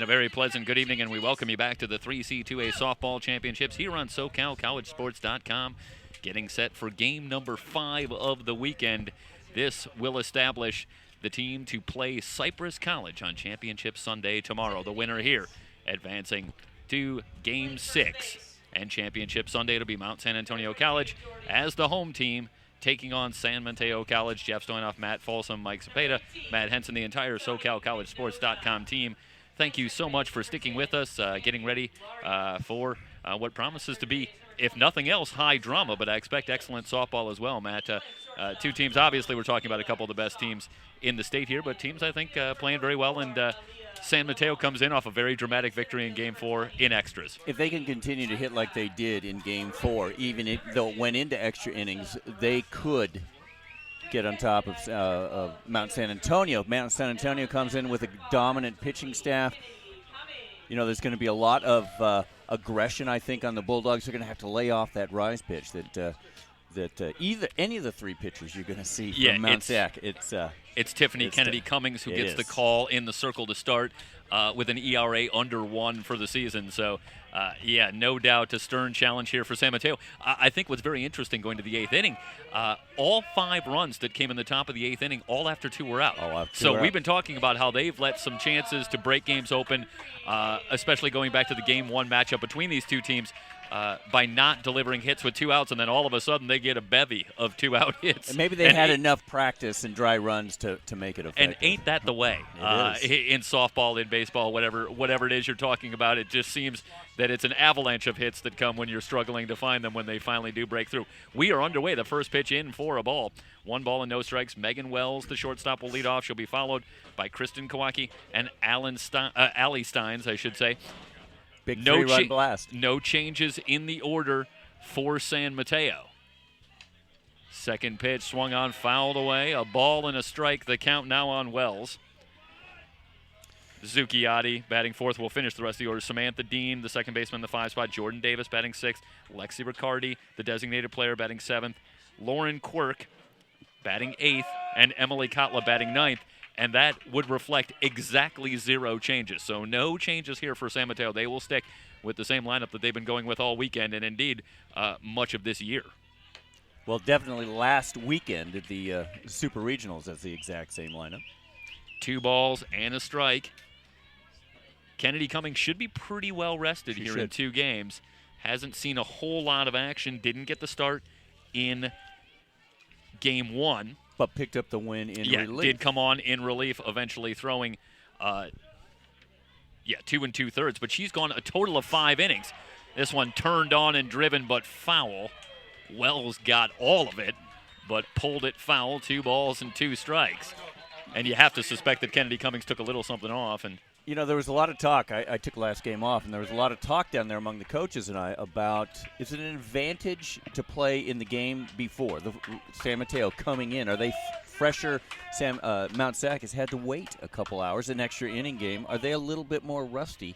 And a very pleasant good evening, and we welcome you back to the 3C2A Softball Championships here on SoCalCollegeSports.com. Getting set for game number 5 of the weekend. This will establish the team to play Cypress College on Championship Sunday tomorrow. The winner here advancing to Game 6. And Championship Sunday, it'll be Mount San Antonio College as the home team, taking on San Mateo College. Jeff Stoynoff, Matt Folsom, Mike Cepeda, Matt Henson, the entire SoCalCollegeSports.com team. Thank you so much for sticking with us, getting ready for what promises to be, if nothing else, high drama, but I expect excellent softball as well, Matt. Two teams, obviously, we're talking about a couple of the best teams in the state here, but teams, I think, playing very well, and San Mateo comes in off a very dramatic victory in Game 4 in extras. If they can continue to hit like they did in Game 4, even though it went into extra innings, they could get on top of Mount San Antonio. Mount San Antonio comes in with a dominant pitching staff. You know, there's going to be a lot of aggression, I think, on the Bulldogs. They're going to have to lay off that rise pitch that either any of the three pitchers you're going to see from Mount Sac. It's Tiffany Kennedy Cummings who gets the call in the circle to start with an ERA under 1 for the season. So, no doubt a stern challenge here for San Mateo. I think what's very interesting going to the 8th inning, all 5 runs that came in the top of the 8th inning, all after 2 were out. We've been talking about how they've let some chances to break games open, especially going back to the Game 1 matchup between these two teams. By not delivering hits with 2 outs, and then all of a sudden they get a bevy of 2-out hits. And maybe they had enough practice and dry runs to make it effective. And ain't that the way in softball, in baseball, whatever it is you're talking about? It just seems that it's an avalanche of hits that come when you're struggling to find them when they finally do break through. We are underway. The first pitch in for a ball. 1 ball and no strikes. Megan Wells, the shortstop, will lead off. She'll be followed by Kristen Kawaki and Allie Steins, I should say. Big 3-run blast. No changes in the order for San Mateo. Second pitch swung on, fouled away. A ball and a strike. The count now on Wells. Zucchiotti batting 4th will finish the rest of the order. Samantha Dean, the second baseman in the 5 spot. Jordan Davis batting 6th. Lexi Riccardi, the designated player, batting 7th. Lauren Quirk batting 8th. And Emily Kotla batting 9th. And that would reflect exactly 0 changes. So no changes here for San Mateo. They will stick with the same lineup that they've been going with all weekend, and indeed much of this year. Well, definitely last weekend at the Super Regionals, that's the exact same lineup. 2 balls and a strike. Kennedy Cummings should be pretty well rested here in 2 games. Hasn't seen a whole lot of action. Didn't get the start in Game 1. But picked up the win in relief. Did come on in relief, eventually throwing 2 2/3. But she's gone a total of 5 innings. This one turned on and driven, but foul. Wells got all of it, but pulled it foul. 2 balls and 2 strikes. And you have to suspect that Kennedy Cummings took a little something off. And you know, there was a lot of talk. I took last game off, and there was a lot of talk down there among the coaches and I about, is it an advantage to play in the game before the San Mateo coming in? Are they fresher? Mount Sac has had to wait a couple hours, an extra inning game. Are they a little bit more rusty,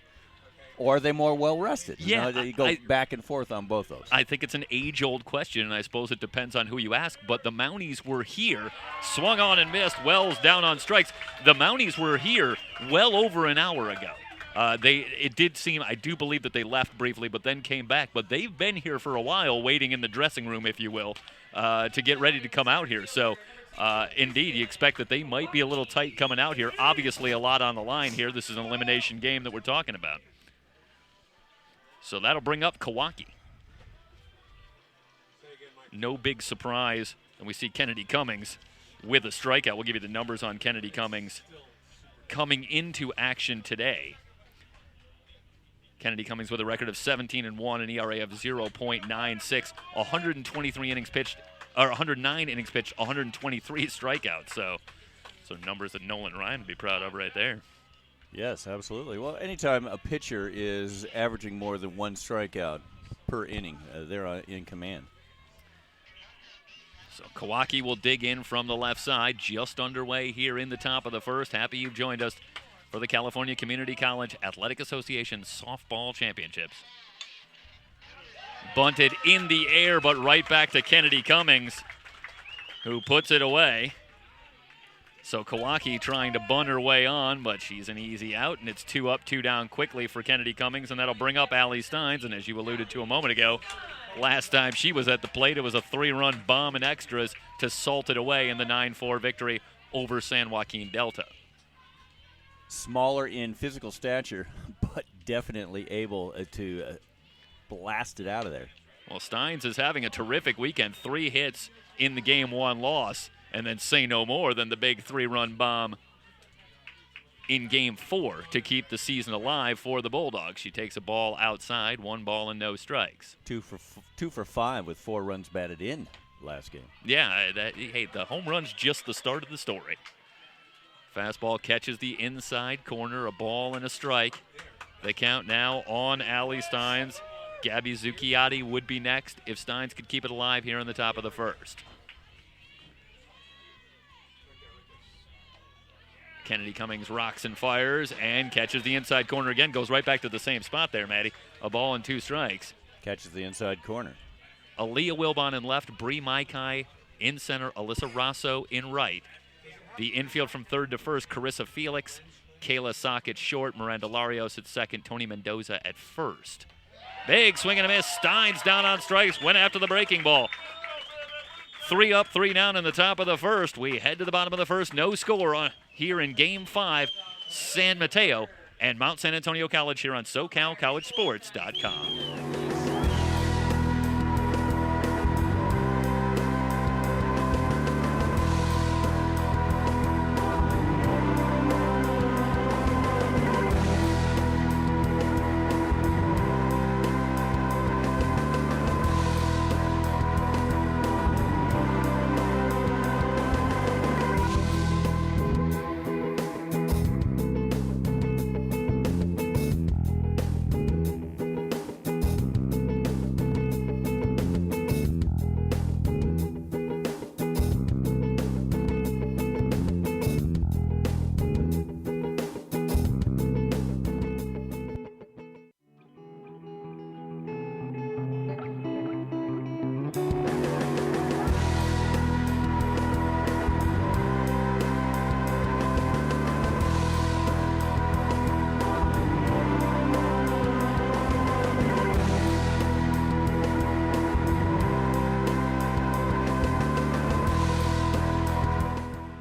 or are they more well-rested? Yeah, you go back and forth on both those. I think it's an age-old question, and I suppose it depends on who you ask, but the Mounties were here, swung on and missed. Wells down on strikes. The Mounties were here well over an hour ago. It did seem, I do believe that they left briefly, but then came back. But they've been here for a while, waiting in the dressing room, if you will, to get ready to come out here. So, indeed, you expect that they might be a little tight coming out here. Obviously, a lot on the line here. This is an elimination game that we're talking about. So that'll bring up Kawaki. No big surprise. And we see Kennedy Cummings with a strikeout. We'll give you the numbers on Kennedy Cummings coming into action today. Kennedy Cummings with a record of 17-1, an ERA of 0.96, 123 innings pitched, or 109 innings pitched, 123 strikeouts. So numbers that Nolan Ryan would be proud of right there. Yes, absolutely. Well, anytime a pitcher is averaging more than 1 strikeout per inning, they're in command. So Kawaki will dig in from the left side, just underway here in the top of the first. Happy you've joined us for the California Community College Athletic Association Softball Championships. Bunted in the air, but right back to Kennedy Cummings, who puts it away. So Kawaki trying to bunt her way on, but she's an easy out, and it's 2 up, 2 down quickly for Kennedy Cummings, and that'll bring up Allie Steins. And as you alluded to a moment ago, last time she was at the plate, it was a 3-run bomb in extras to salt it away in the 9-4 victory over San Joaquin Delta. Smaller in physical stature, but definitely able to blast it out of there. Well, Steins is having a terrific weekend. 3 hits in the Game 1 loss, and then say no more than the big 3-run bomb in Game 4 to keep the season alive for the Bulldogs. She takes a ball outside, 1 ball and no strikes. 2 for 5 with 4 runs batted in last game. Yeah, hey, the home run's just the start of the story. Fastball catches the inside corner, a ball and a strike. The count now on Allie Steins. Gabby Zucchiotti would be next if Steins could keep it alive here in the top of the first. Kennedy Cummings rocks and fires and catches the inside corner again. Goes right back to the same spot there, Maddie. A ball and 2 strikes. Catches the inside corner. Aaliyah Wilbon in left, Bree Maikai in center, Alyssa Rosso in right. The infield from third to first, Carissa Felix, Kayla Sock at short, Miranda Larios at second, Tony Mendoza at first. Big swing and a miss. Steins down on strikes, went after the breaking ball. 3 up, 3 down in the top of the first. We head to the bottom of the first. No score here in Game 5. San Mateo and Mount San Antonio College here on SoCalCollegeSports.com.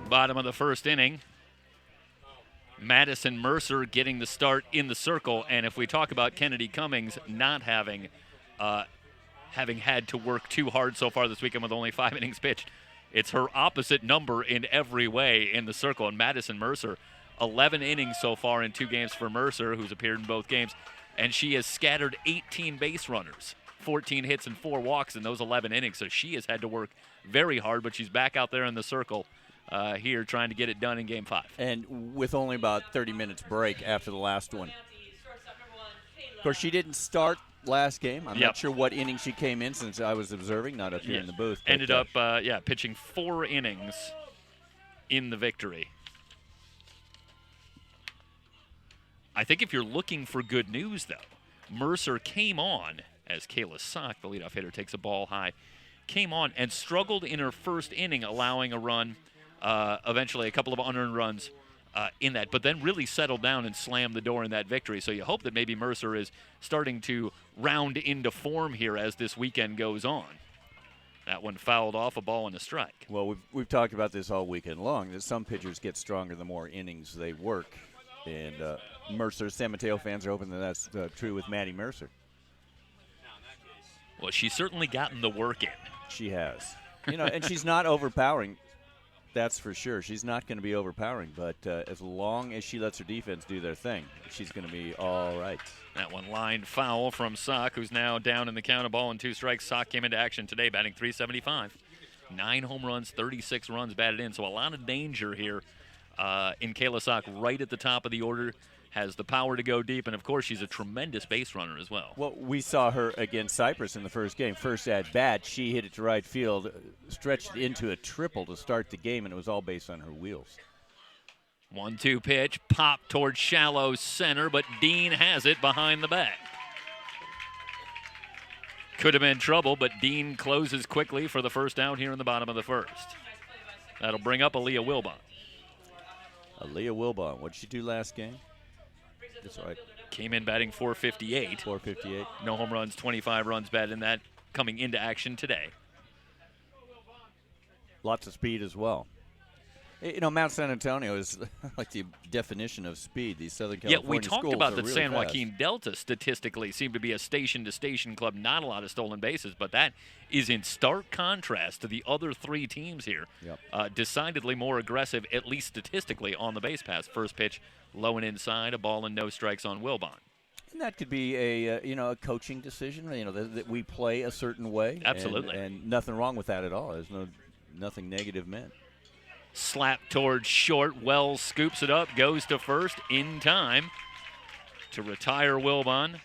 Bottom of the first inning. Madison Mercer getting the start in the circle, and if we talk about Kennedy Cummings not having had to work too hard so far this weekend with only 5 innings pitched, it's her opposite number in every way in the circle. And Madison Mercer, 11 innings so far in 2 games for Mercer, who's appeared in both games, and she has scattered 18 base runners, 14 hits and 4 walks in those 11 innings. So she has had to work very hard, but she's back out there in the circle here trying to get it done in Game 5. And with only about 30 minutes break after the last one. Of course, she didn't start last game. I'm not sure what inning she came in since I was observing, not up here in the booth. Ended up, pitching 4 innings in the victory. I think if you're looking for good news, though, Mercer came on, as Kayla Sock, the leadoff hitter, takes a ball high, came on and struggled in her first inning, allowing a run, eventually a couple of unearned runs in that, but then really settled down and slammed the door in that victory. So you hope that maybe Mercer is starting to round into form here as this weekend goes on. That one fouled off, a ball and a strike. Well, we've talked about this all weekend long, that some pitchers get stronger the more innings they work. And Mercer, San Mateo fans are hoping that that's true with Maddie Mercer. Well, she's certainly gotten the work in. She has. And she's not overpowering. That's for sure. She's not going to be overpowering, but as long as she lets her defense do their thing, she's going to be all right. That one lined foul from Sock, who's now down in the count, a ball and 2 strikes. Sock came into action today, batting .375. 9 home runs, 36 runs batted in, so a lot of danger here in Kayla Sock right at the top of the order. Has the power to go deep, and, of course, she's a tremendous base runner as well. Well, we saw her against Cypress in the first game. First at bat, she hit it to right field, stretched into a triple to start the game, and it was all based on her wheels. 1-2 pitch, pop towards shallow center, but Dean has it behind the back. Could have been trouble, but Dean closes quickly for the first out here in the bottom of the first. That'll bring up Aaliyah Wilbon. Aaliyah Wilbon, what did she do last game? That's right. Came in batting .458. .458. No home runs, 25 runs batted in that coming into action today. Lots of speed as well. You know, Mount San Antonio is like the definition of speed. These Southern California Yeah, we talked schools about are that really San fast. Joaquin Delta statistically seemed to be a station-to-station club, not a lot of stolen bases, but that is in stark contrast to the other three teams here. Yep. Decidedly more aggressive, at least statistically, on the base pass. First pitch, low and inside, a ball and no strikes on Wilbon. And that could be a a coaching decision. You know that we play a certain way. Absolutely. And nothing wrong with that at all. There's nothing negative meant. Slap towards short. Wells scoops it up, goes to first in time to retire Wilbon.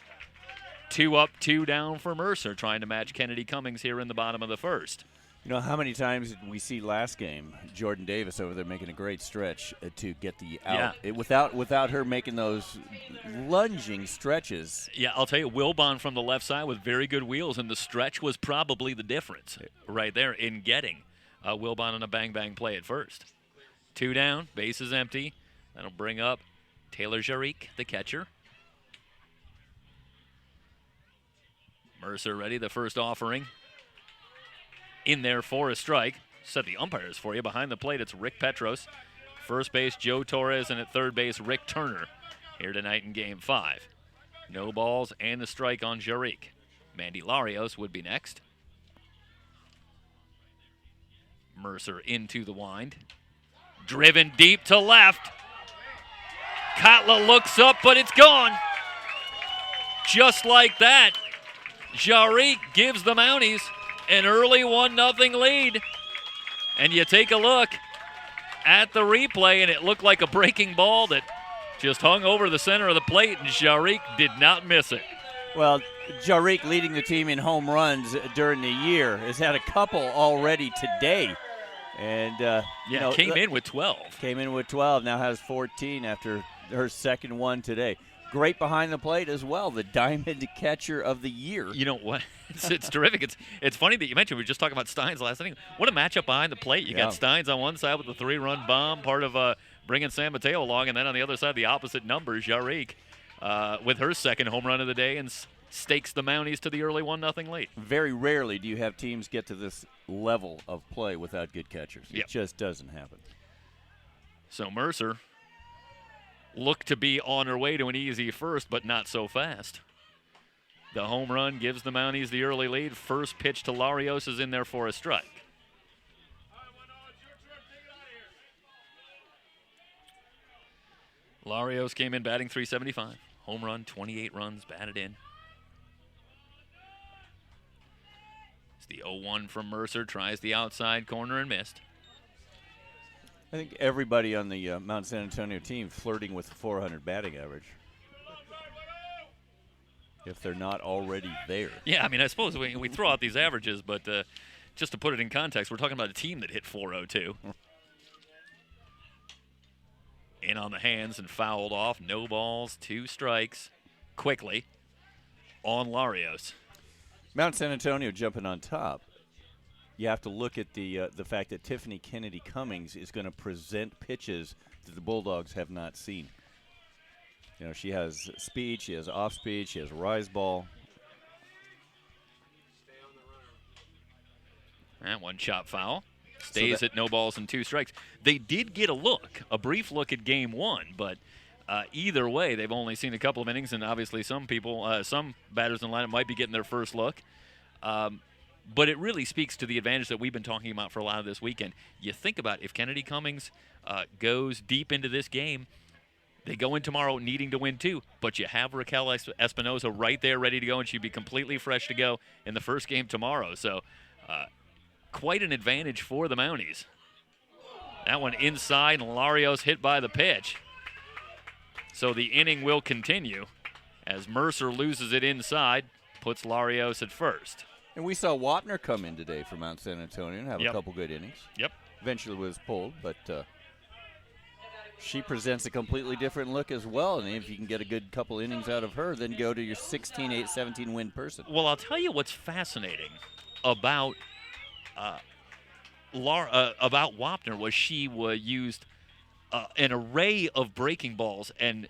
2 up, 2 down for Mercer, trying to match Kennedy Cummings here in the bottom of the first. You know, how many times did we see last game Jordan Davis over there making a great stretch to get the out? Yeah. Without her making those lunging stretches. Yeah, I'll tell you, Wilbon from the left side with very good wheels, and the stretch was probably the difference right there in getting Wilbon on a bang-bang play at first. 2 down, base is empty. That'll bring up Taylor Jarique, the catcher. Mercer ready, the first offering. In there for a strike. Set the umpires for you. Behind the plate, it's Rick Petros. First base, Joe Torres, and at third base, Rick Turner. Here tonight in Game 5. No balls and the strike on Jarique. Mandy Larios would be next. Mercer into the wind. Driven deep to left. Kotla looks up, but it's gone. Just like that, Jarique gives the Mounties an early 1-0 lead. And you take a look at the replay, and it looked like a breaking ball that just hung over the center of the plate, and Jarique did not miss it. Well, Jarique, leading the team in home runs during the year, has had a couple already today. And, came in with 12. Came in with 12, now has 14 after her second one today. Great behind the plate as well, the diamond catcher of the year. You know what? It's terrific. It's funny that you mentioned, we were just talking about Steins last inning. What a matchup behind the plate. You got Steins on one side with the 3-run bomb, part of bringing San Mateo along, and then on the other side, the opposite numbers, Jarique, with her second home run of the day and stakes the Mounties to the early 1-0 lead. Very rarely do you have teams get to this level of play without good catchers. Yep. It just doesn't happen. So Mercer looked to be on her way to an easy first, but not so fast. The home run gives the Mounties the early lead. First pitch to Larios is in there for a strike. Larios came in batting .375. Home run, 28 runs batted in. It's the 0-1 from Mercer. Tries the outside corner and missed. I think everybody on the Mount San Antonio team flirting with 400 batting average, if they're not already there. Yeah, I mean, I suppose we throw out these averages, but just to put it in context, we're talking about a team that hit .402. In on the hands and fouled off. No balls, 2 strikes. Quickly on Larios. Mount San Antonio jumping on top. You have to look at the fact that Tiffany Kennedy Cummings is going to present pitches that the Bulldogs have not seen. You know, she has speed, she has off speed, she has rise ball. And one chop foul. Stays at no balls and 2 strikes. They did get a brief look at Game 1, but either way, they've only seen a couple of innings, and obviously some batters in the lineup might be getting their first look. But it really speaks to the advantage that we've been talking about for a lot of this weekend. You think about if Kennedy Cummings goes deep into this game, they go in tomorrow needing to win too, but you have Raquel Espinoza right there ready to go, and she'd be completely fresh to go in the first game tomorrow. So quite an advantage for the Mounties. That one inside, and Larios hit by the pitch. So the inning will continue as Mercer loses it inside, puts Larios at first. And we saw Wapner come in today for Mount San Antonio and have a couple good innings. Yep. Eventually was pulled, but she presents a completely different look as well. And if you can get a good couple innings out of her, then go to your 16-8, 17-win person. Well, I'll tell you what's fascinating about Wapner was she used an array of breaking balls and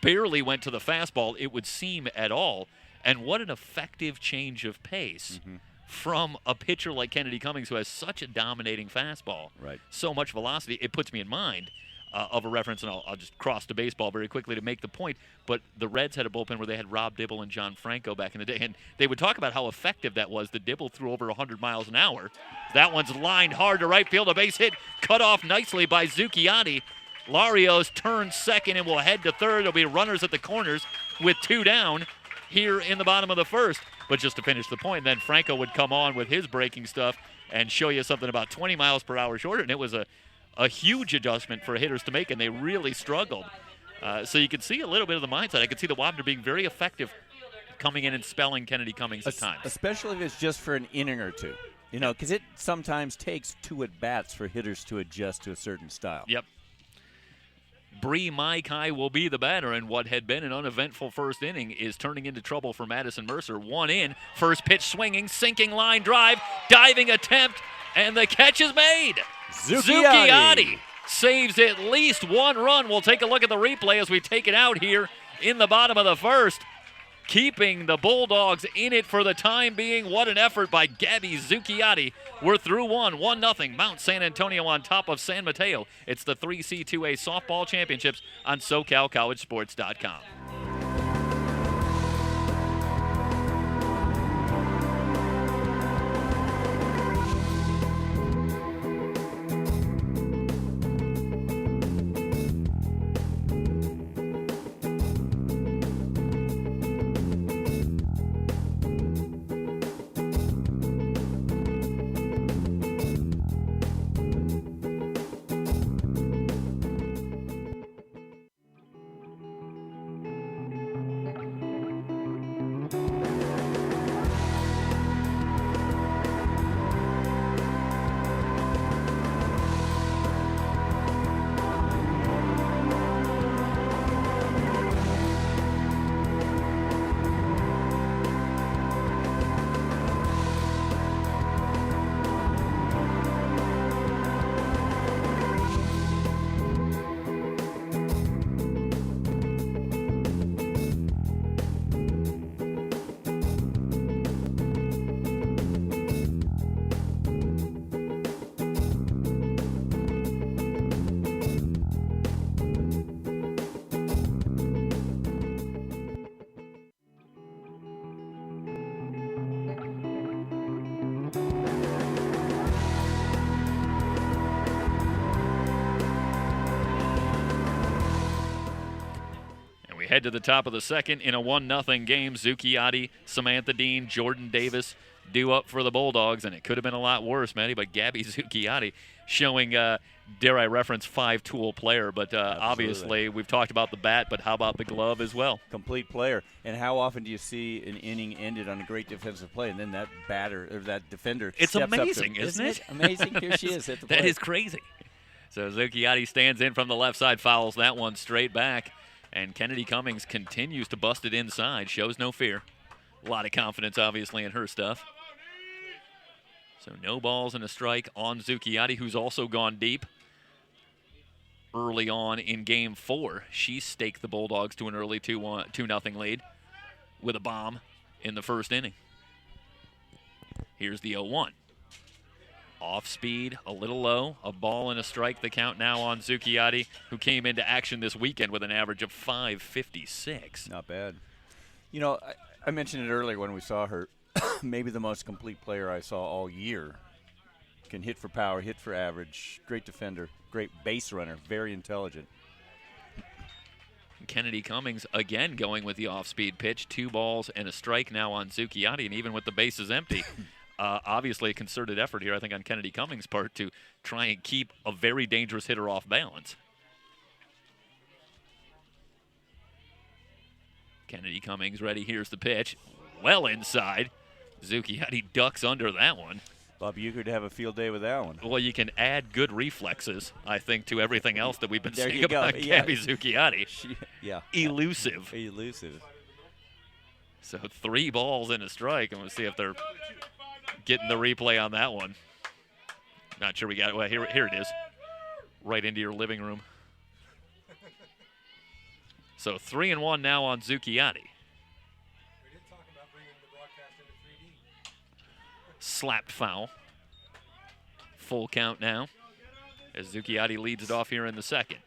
barely went to the fastball, it would seem, at all. And what an effective change of pace from a pitcher like Kennedy Cummings, who has such a dominating fastball, so much velocity. It puts me in mind of a reference, and I'll just cross to baseball very quickly to make the point, but the Reds had a bullpen where they had Rob Dibble and John Franco back in the day, and they would talk about how effective that was. The Dibble threw over 100 miles an hour. That one's lined hard to right field, a base hit cut off nicely by Zucchiotti. Larios turns second and will head to third. There'll be runners at the corners with 2 down here in the bottom of the first. But just to finish the point, then Franco would come on with his breaking stuff and show you something about 20 miles per hour shorter, and it was a huge adjustment for hitters to make, and they really struggled. So you can see a little bit of the mindset. I could see the Wapner being very effective coming in and spelling Kennedy Cummings at times. Especially if it's just for an inning or two, because it sometimes takes 2 at-bats for hitters to adjust to a certain style. Yep. Bree Maikai will be the batter, and what had been an uneventful first inning is turning into trouble for Madison Mercer. 1 in, first pitch swinging, sinking line drive, diving attempt, and the catch is made. Zucchiotti saves at least 1 run. We'll take a look at the replay as we take it out here in the bottom of the first, keeping the Bulldogs in it for the time being. What an effort by Gabby Zucchiotti. We're through 1-0. Mount San Antonio on top of San Mateo. It's the 3C2A Softball Championships on SoCalCollegeSports.com. Head to the top of the second in a 1-0 game. Zucchiotti, Samantha Dean, Jordan Davis due up for the Bulldogs, and it could have been a lot worse, Matty, but Gabby Zucchiotti showing, dare I reference, 5-tool player, but obviously we've talked about the bat, but how about the glove as well? Complete player. And how often do you see an inning ended on a great defensive play, and then that batter or that defender It's steps amazing, up to, isn't it? Amazing. Here she is at the plate. That is crazy. So Zucchiotti stands in from the left side, fouls that one straight back. And Kennedy Cummings continues to bust it inside, shows no fear. A lot of confidence, obviously, in her stuff. So no balls and a strike on Zucchiotti, who's also gone deep early on in Game 4. She staked the Bulldogs to an early 2-0 lead with a bomb in the first inning. Here's the 0-1. Off speed, a little low, a ball and a strike. The count now on Zucchiotti, who came into action this weekend with an average of .556. Not bad. I mentioned it earlier when we saw her. Maybe the most complete player I saw all year. Can hit for power, hit for average, great defender, great base runner, very intelligent. Kennedy Cummings again going with the off-speed pitch. 2 balls and a strike now on Zucchiotti, and even with the bases empty. Obviously a concerted effort here, I think, on Kennedy Cummings' part to try and keep a very dangerous hitter off balance. Kennedy Cummings ready. Here's the pitch. Well inside. Zucchiotti ducks under that one. Bob, you could have a field day with that one. Well, you can add good reflexes, I think, to everything else that we've been saying about yeah. Gabby Zucchiotti. Yeah. Elusive. Elusive. So 3 balls and a strike, and we'll see if they're getting the replay on that one. Not sure we got it. Well, here it is. right into your living room. So 3-1 now on Zucchiotti. Slapped foul. Full count now as Zucchiotti leads it off here in the second.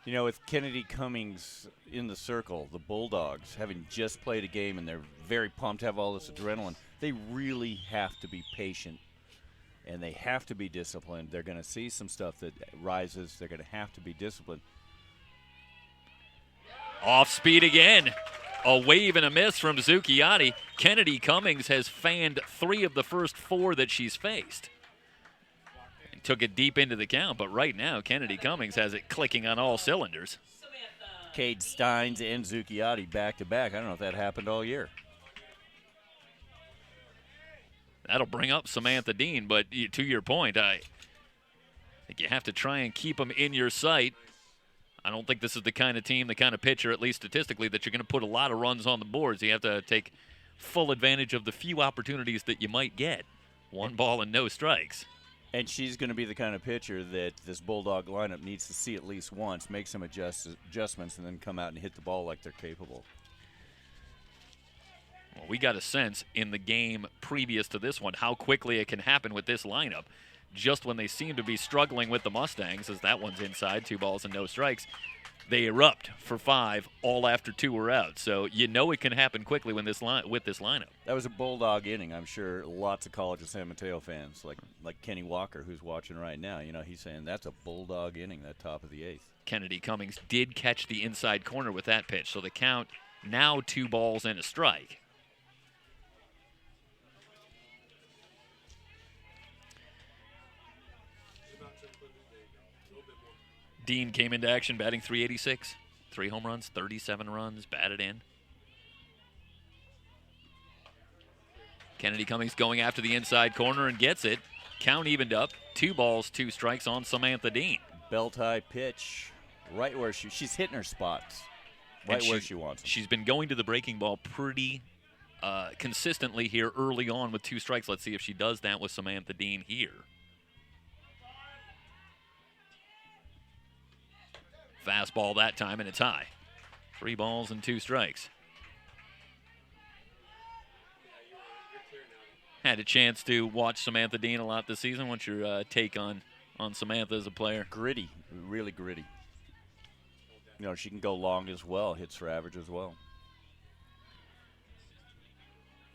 You know, with Kennedy Cummings in the circle, the Bulldogs, having just played a game and they're very pumped to have all this adrenaline, they really have to be patient and they have to be disciplined. They're going to see some stuff that rises. They're going to have to be disciplined. Off speed again. A wave and a miss from Zucchiotti. Kennedy Cummings has fanned 3 of the first 4 that she's faced. And took it deep into the count, but right now Kennedy Cummings has it clicking on all cylinders. Cade Steins and Zucchiotti back-to-back. I don't know if that happened all year. That'll bring up Samantha Dean, but to your point, I think you have to try and keep them in your sight. I don't think this is the kind of team, the kind of pitcher, at least statistically, that you're going to put a lot of runs on the boards. You have to take full advantage of the few opportunities that you might get. 1 ball and no strikes. And she's going to be the kind of pitcher that this Bulldog lineup needs to see at least once, make some adjustments, and then come out and hit the ball like they're capable. Well, we got a sense in the game previous to this one how quickly it can happen with this lineup. Just when they seem to be struggling with the Mustangs, as that one's inside, 2 balls and no strikes, they erupt for 5, all after 2 are out. So you know it can happen quickly when with this lineup. That was a Bulldog inning. I'm sure lots of College of San Mateo fans, like Kenny Walker, who's watching right now, you know, he's saying that's a Bulldog inning, that top of the 8th. Kennedy Cummings did catch the inside corner with that pitch, so the count now 2 balls and a strike. Dean came into action batting .386. 3 home runs, 37 runs, batted in. Kennedy Cummings going after the inside corner and gets it. Count evened up. 2 balls, 2 strikes on Samantha Dean. Belt high pitch, right where she's hitting her spots, right where she wants them. She's been going to the breaking ball pretty consistently here early on with 2 strikes. Let's see if she does that with Samantha Dean here. Fastball that time, and it's high. 3 balls and 2 strikes. Had a chance to watch Samantha Dean a lot this season. What's your take on Samantha as a player? Gritty, really gritty. You know, she can go long as well, hits for average as well.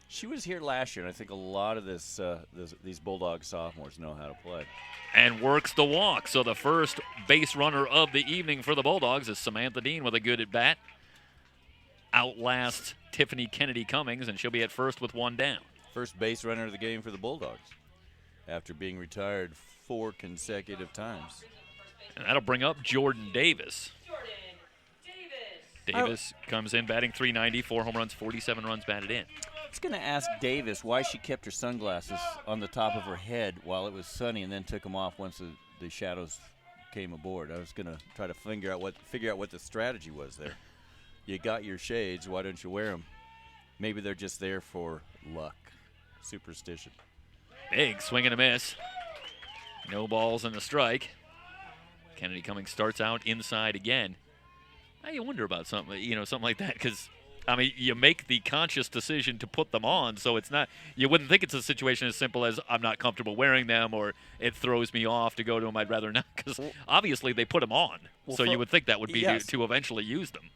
She was here last year, and I think a lot of these Bulldog sophomores know how to play. And works the walk. So the first base runner of the evening for the Bulldogs is Samantha Dean with a good at-bat. Outlasts Tiffany Kennedy Cummings, and she'll be at first with 1 down. First base runner of the game for the Bulldogs after being retired 4 consecutive times. And that'll bring up Jordan Davis. Davis comes in batting .390, 4 home runs, 47 runs batted in. I was going to ask Davis why she kept her sunglasses on the top of her head while it was sunny and then took them off once the shadows came aboard. I was going to try to figure out what the strategy was there. You got your shades, why don't you wear them? Maybe they're just there for luck, superstition. Big swing and a miss. No balls and a strike. Kennedy Cummings starts out inside again. Now you wonder about something like that, because I mean, you make the conscious decision to put them on, so it's not. You wouldn't think it's a situation as simple as I'm not comfortable wearing them, or it throws me off to go to them. I'd rather not, because obviously they put them on, so you would think that would be to eventually use them.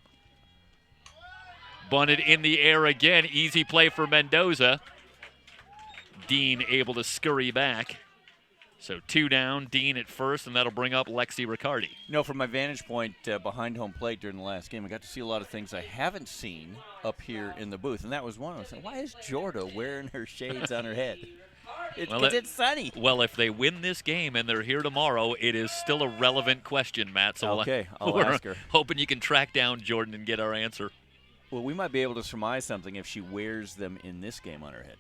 Bunted in the air again. Easy play for Mendoza. Dean able to scurry back. So 2 down, Dean at first, and that'll bring up Lexi Riccardi. You know, from my vantage point behind home plate during the last game, I got to see a lot of things I haven't seen up here in the booth, and that was one of them. Why is Jorda wearing her shades on her head? Because it's sunny. Well, if they win this game and they're here tomorrow, it is still a relevant question, Matt. So okay, I'll ask her. Hoping you can track down Jordan and get our answer. Well, we might be able to surmise something if she wears them in this game on her head.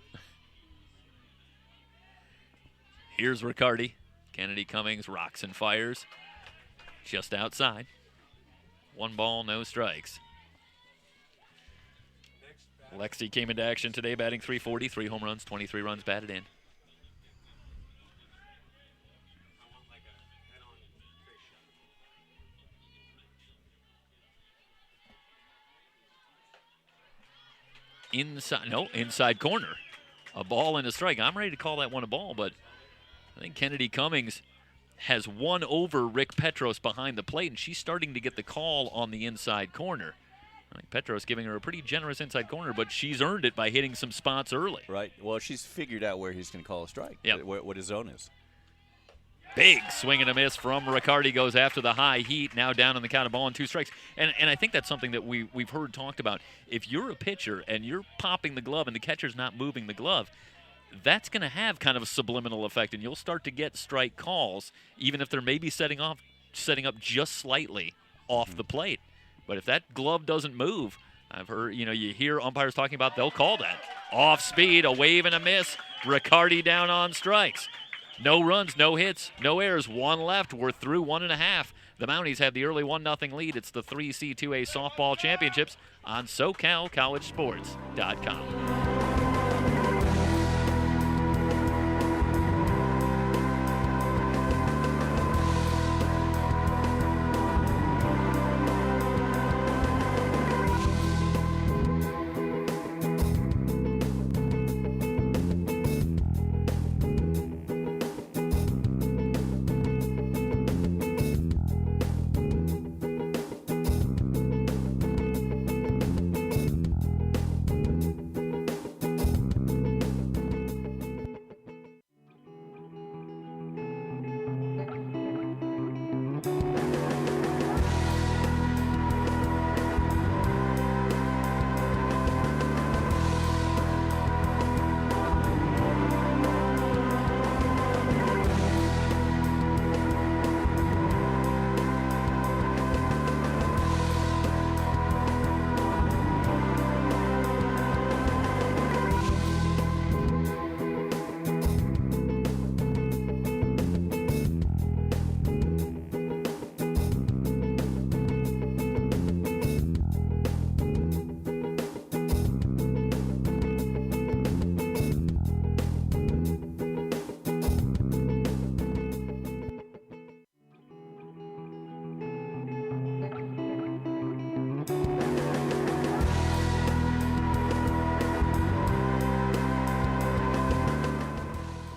Here's Riccardi. Kennedy Cummings rocks and fires. Just outside. 1 ball, no strikes. Lexi came into action today batting .340, 3 home runs, 23 runs batted in. inside corner. A ball and a strike. I'm ready to call that one a ball, but I think Kennedy Cummings has won over Rick Petros behind the plate, and she's starting to get the call on the inside corner. I think Petros giving her a pretty generous inside corner, but she's earned it by hitting some spots early. Right. Well, she's figured out where he's going to call a strike, what his zone is. Big swing and a miss from Riccardi, goes after the high heat, now down on the count of ball and 2 strikes. And I think that's something that we've heard talked about. If you're a pitcher and you're popping the glove and the catcher's not moving the glove, that's going to have kind of a subliminal effect, and you'll start to get strike calls, even if they're maybe setting up just slightly off the plate. But if that glove doesn't move, I've heard, you hear umpires talking about they'll call that. Off speed, a wave and a miss. Riccardi down on strikes. No runs, no hits, no errors, 1 left. We're through 1.5. The Mounties have the early 1-0 lead. It's the 3C2A softball championships on SoCalCollegeSports.com.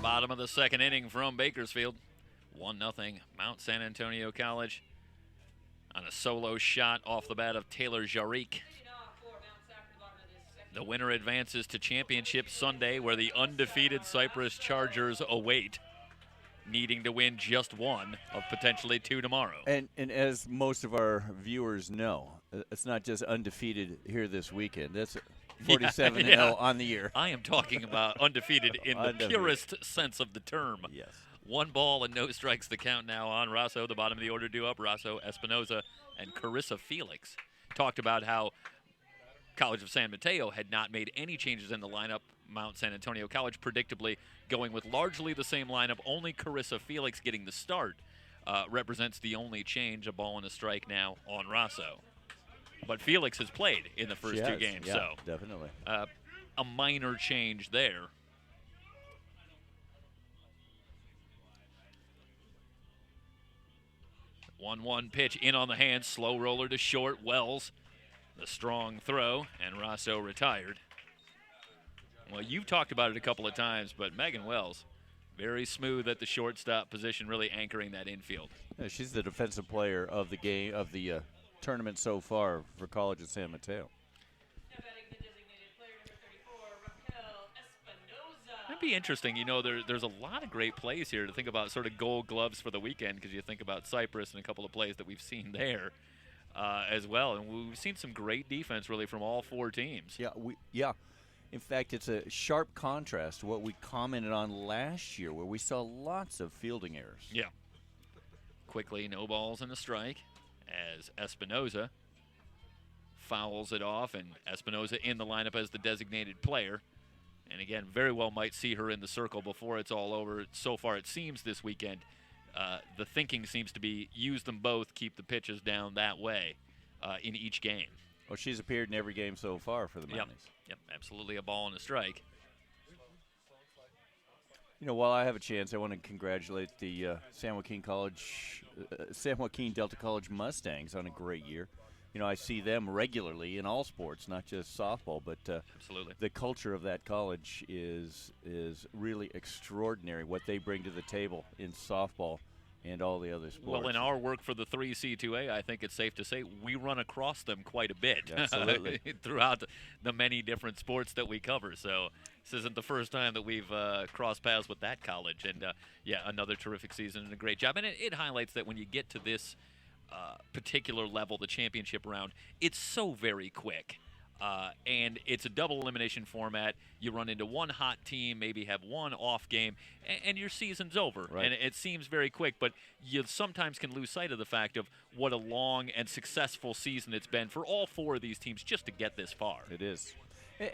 Bottom of the second inning from Bakersfield. 1-0 Mount San Antonio College on a solo shot off the bat of Taylor Jarique. The winner advances to Championship Sunday, where the undefeated Cypress Chargers await, needing to win just 1 of potentially 2 tomorrow. And as most of our viewers know, it's not just undefeated here this weekend. That's 47-0 on the year. I am talking about undefeated in the purest sense of the term. Yes. 1 ball and no strikes the count now on Rosso. The bottom of the order due up. Rosso, Espinoza, and Carissa Felix. Talked about how College of San Mateo had not made any changes in the lineup. Mount San Antonio College predictably going with largely the same lineup. Only Carissa Felix getting the start represents the only change, a ball and a strike now on Rosso. But Felix has played in the first 2 games, yeah, so definitely a minor change there. One pitch in on the hand, slow roller to short. Wells, the strong throw, and Rosso retired. Well, you've talked about it a couple of times, but Megan Wells, very smooth at the shortstop position, really anchoring that infield. Yeah, she's the defensive player of the game of the tournament so far for College of San Mateo. That'd be interesting. There's a lot of great plays here to think about, sort of gold gloves for the weekend, because you think about Cypress and a couple of plays that we've seen there as well. And we've seen some great defense, really, from all 4 teams. Yeah. In fact, it's a sharp contrast to what we commented on last year, where we saw lots of fielding errors. Yeah. Quickly, no balls and a strike as Espinoza fouls it off, and Espinoza in the lineup as the designated player. And again, very well might see her in the circle before it's all over. So far, it seems this weekend, the thinking seems to be use them both, keep the pitches down that way in each game. Well, she's appeared in every game so far for the Mounties. Yep, absolutely a ball and a strike. While I have a chance, I want to congratulate the San Joaquin Delta College Mustangs on a great year. I see them regularly in all sports, not just softball, but Absolutely. the culture of that college is really extraordinary, what they bring to the table in softball and all the other sports. Well, in our work for the 3C2A, I think it's safe to say we run across them quite a bit. Absolutely. Throughout the many different sports that we cover. So this isn't the first time that we've crossed paths with that college. And, yeah, another terrific season and a great job. And it highlights that when you get to this particular level, the championship round, it's so very quick. And it's a double elimination format. You run into one hot team, maybe have one off game, and your season's over. Right. And it seems very quick, but you sometimes can lose sight of the fact of what a long and successful season it's been for all four of these teams just to get this far. It is.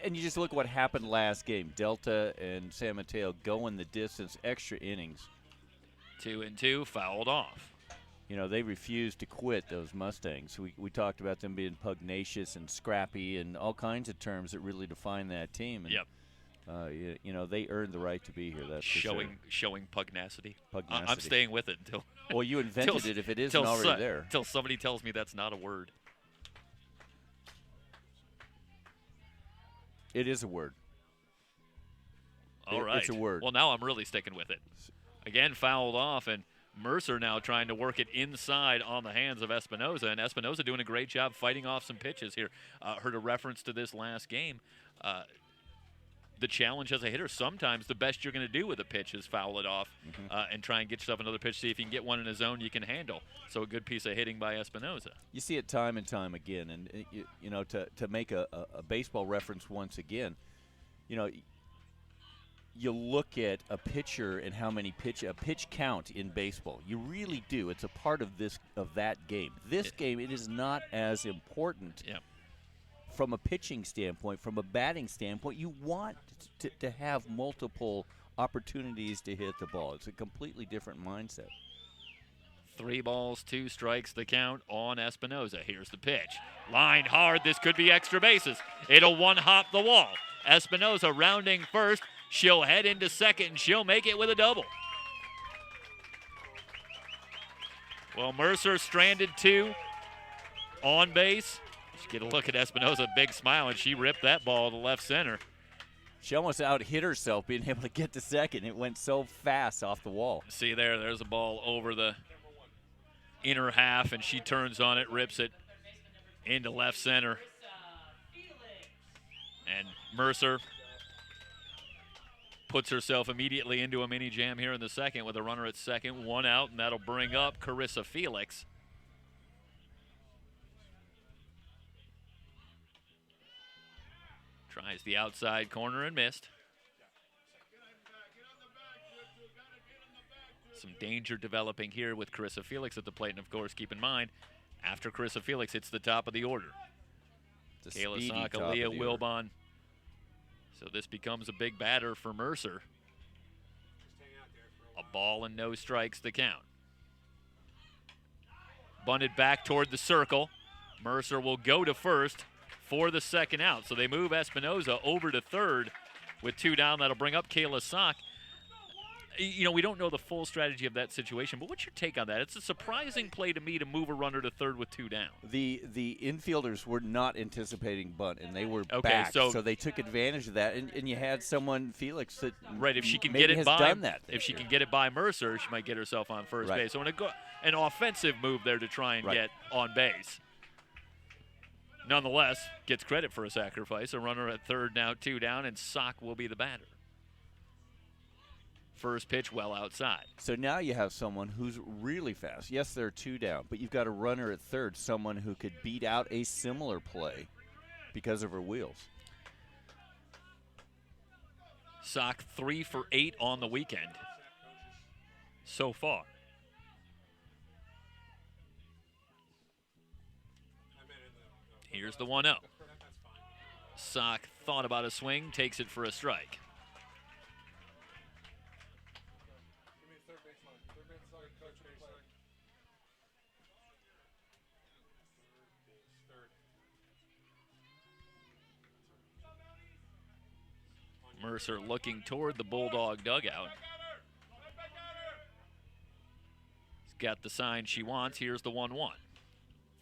And you just look what happened last game. Delta and San Mateo going the distance, extra innings. 2-2, fouled off. They refused to quit, those Mustangs. We talked about them being pugnacious and scrappy and all kinds of terms that really define that team. And, yep. They earned the right to be here. That's showing pugnacity. I'm staying with it until. Well, you invented it if it isn't already there. Until somebody tells me that's not a word. It is a word. All right. It's a word. Well, now I'm really sticking with it. Again, fouled off, and Mercer now trying to work it inside on the hands of Espinoza, and Espinoza doing a great job fighting off some pitches here. Heard a reference to this last game. The challenge as a hitter, sometimes the best you're going to do with a pitch is foul it off and try and get yourself another pitch, see if you can get one in a zone you can handle. So a good piece of hitting by Espinoza. You see it time and time again, and to make a baseball reference once again, you look at a pitcher and how many pitch count in baseball. You really do. It's a part of that game. This game, it is not as important from a pitching standpoint. From a batting standpoint, you want to have multiple opportunities to hit the ball. It's a completely different mindset. 3 balls, 2 strikes, the count on Espinoza. Here's the pitch. Lined hard. This could be extra bases. It'll one-hop the wall. Espinoza rounding first. She'll head into second, and she'll make it with a double. Well, Mercer stranded 2 on base. Just get a look at Espinoza, big smile, and she ripped that ball to left center. She almost out-hit herself being able to get to second. It went so fast off the wall. See there's a ball over the inner half, and she turns on it, rips it into left center. And Mercer puts herself immediately into a mini jam here in the second with a runner at second, 1 out, and that'll bring up Carissa Felix. Tries the outside corner and missed. Some danger developing here with Carissa Felix at the plate, and of course, keep in mind, after Carissa Felix, it's the top of the order. Kayla Saka, Leah Wilbon. So this becomes a big batter for Mercer. A ball and no strikes to count. Bunted back toward the circle. Mercer will go to first for the second out. So they move Espinoza over to third with 2 down. That'll bring up Kayla Sock. We don't know the full strategy of that situation, but what's your take on that? It's a surprising play to me to move a runner to third with 2 down. The infielders were not anticipating bunt, and they were back, so they took advantage of that. And you had someone, Felix, that if she can maybe get it has by done that. If she can get it by Mercer, she might get herself on first base. So an offensive move there to try and get on base. Nonetheless, gets credit for a sacrifice. A runner at third now, 2 down, and Sock will be the batter. First pitch well outside. So now you have someone who's really fast. Yes, they're 2 down, but you've got a runner at third, someone who could beat out a similar play because of her wheels. Sock 3 for 8 on the weekend so far. Here's the 1-0. Sock thought about a swing, takes it for a strike. Mercer looking toward the Bulldog dugout. He's got the sign she wants. Here's the 1-1.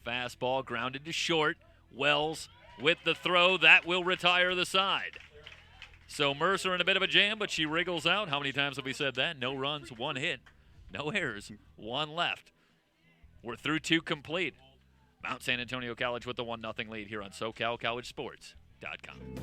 Fastball grounded to short. Wells with the throw. That will retire the side. So Mercer in a bit of a jam, but she wriggles out. How many times have we said that? No runs, 1 hit. No errors, 1 left. We're through 2 complete. Mount San Antonio College with the 1-0 lead here on SoCalCollegeSports.com.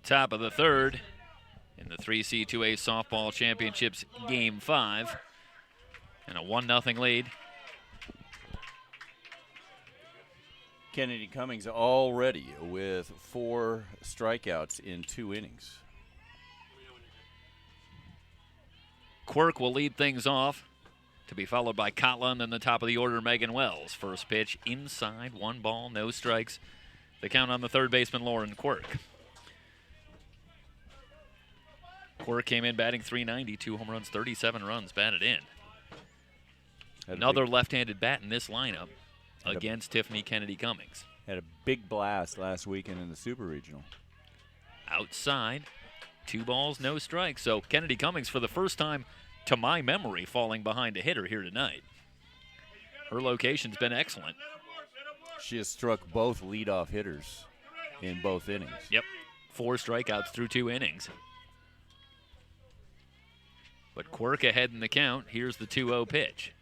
Top of the third in the 3C2A Softball Championships Game 5. And a 1-0 lead. Kennedy Cummings already with 4 strikeouts in 2 innings. Quirk will lead things off, to be followed by Kotla, and then the top of the order, Megan Wells. First pitch inside, 1 ball, no strikes. The count on the third baseman, Lauren Quirk. Quirk came in batting .390, 2 home runs, 37 runs batted in. Another left-handed bat in this lineup against Tiffany Kennedy Cummings. Had a big blast last weekend in the Super Regional. Outside, 2 balls, no strikes. So Kennedy Cummings, for the first time to my memory, falling behind a hitter here tonight. Her location's been excellent. She has struck both leadoff hitters in both innings. Yep, 4 strikeouts through 2 innings. But Quirk ahead in the count. Here's the 2-0 pitch.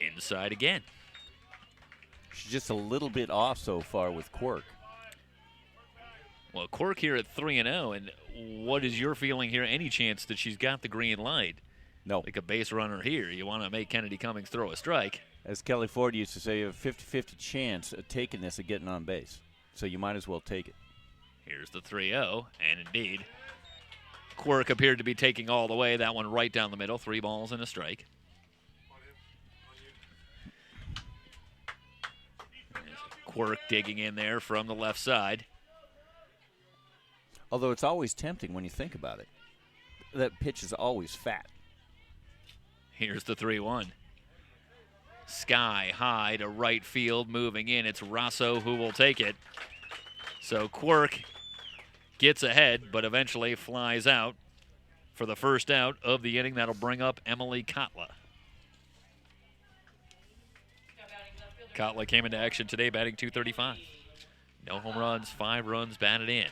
Inside again. She's just a little bit off so far with Quirk. Well, Quirk here at 3-0, and what is your feeling here? Any chance that she's got the green light? No. Like a base runner here. You want to make Kennedy Cummings throw a strike. As Kelly Ford used to say, you have a 50-50 chance of taking this and getting on base. So you might as well take it. Here's the 3-0, and indeed, Quirk appeared to be taking all the way. That one right down the middle. 3 balls and a strike. Quirk digging in there from the left side. Although it's always tempting when you think about it. That pitch is always fat. Here's the 3-1. Sky high to right field, moving in. It's Rosso who will take it. So Quirk gets ahead, but eventually flies out for the first out of the inning. That'll bring up Emily Kotla. Kotla came into action today batting .235. No home runs, 5 runs batted in.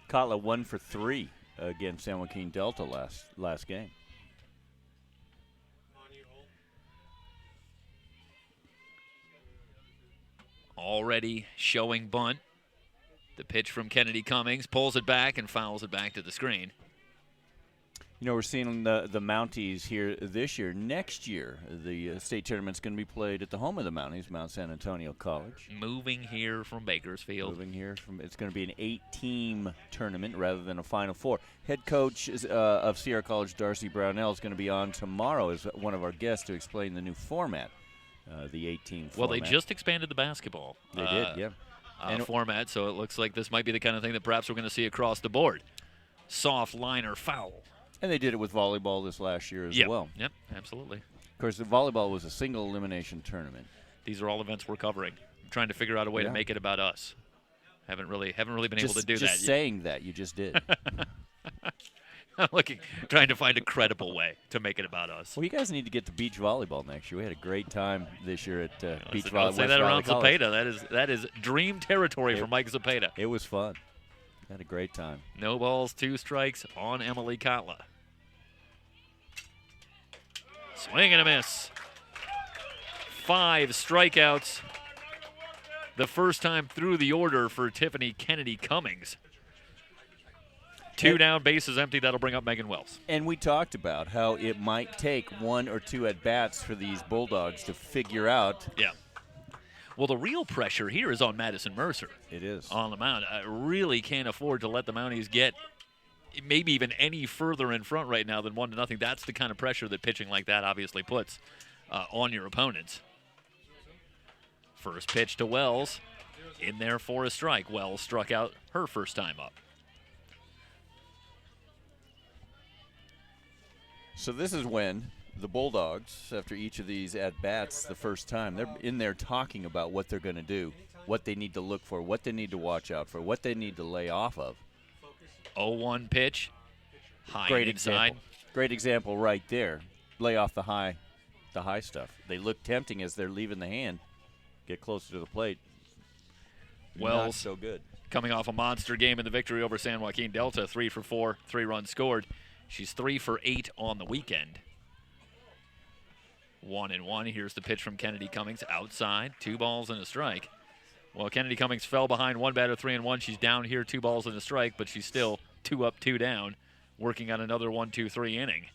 Kotla 1 for 3 against San Joaquin Delta last game. Already showing bunt. The pitch from Kennedy Cummings, pulls it back and fouls it back to the screen. You know, we're seeing the Mounties here this year. Next year, the state tournament's going to be played at the home of the Mounties, Mount San Antonio College. Moving here from Bakersfield. It's going to be an 8-team tournament rather than a Final Four. Head coach of Sierra College, Darcy Brownell, is going to be on tomorrow as one of our guests to explain the new format the 18 Well, format. they just expanded the basketball. They did, yeah. Format, so it looks like this might be the kind of thing that perhaps we're going to see across the board. Soft liner foul. And they did it with volleyball this last year as well. Yep, absolutely. Of course, the volleyball was a single elimination tournament. These are all events we're covering. I'm trying to figure out a way to make it about us. Haven't really been able to do that. Just saying that, you just did. I'm trying to find a credible way to make it about us. Well, you guys need to get to beach volleyball next year. We had a great time this year at beach volleyball. I'll say that around Zapata. That is dream territory for Mike Zapata. It was fun. Had a great time. No balls, 2 strikes on Emily Kotla. Swing and a miss. 5 strikeouts. The first time through the order for Tiffany Kennedy Cummings. 2 down, bases empty. That'll bring up Megan Wells. And we talked about how it might take 1 or 2 at-bats for these Bulldogs to figure out. Yeah. Well, the real pressure here is on Madison Mercer. It is. On the mound. I really can't afford to let the Mounties get maybe even any further in front right now than 1-0. That's the kind of pressure that pitching like that obviously puts on your opponents. First pitch to Wells. In there for a strike. Wells struck out her first time up. So this is when the Bulldogs, after each of these at-bats the first time, they're in there talking about what they're going to do, what they need to look for, what they need to watch out for, what they need to lay off of. 0-1 pitch. High Great inside. example. Great example right there. Lay off the high stuff. They look tempting as they're leaving the hand. Get closer to the plate. Wells, not so good. Coming off a monster game in the victory over San Joaquin Delta, 3 for 4, 3 runs scored. She's 3 for 8 on the weekend. 1-1. Here's the pitch from Kennedy Cummings outside. 2 balls and a strike. Well, Kennedy Cummings fell behind 1 batter, 3-1. She's down here, 2 balls and a strike, but she's still 2 up, 2 down, working on another 1-2-3 inning.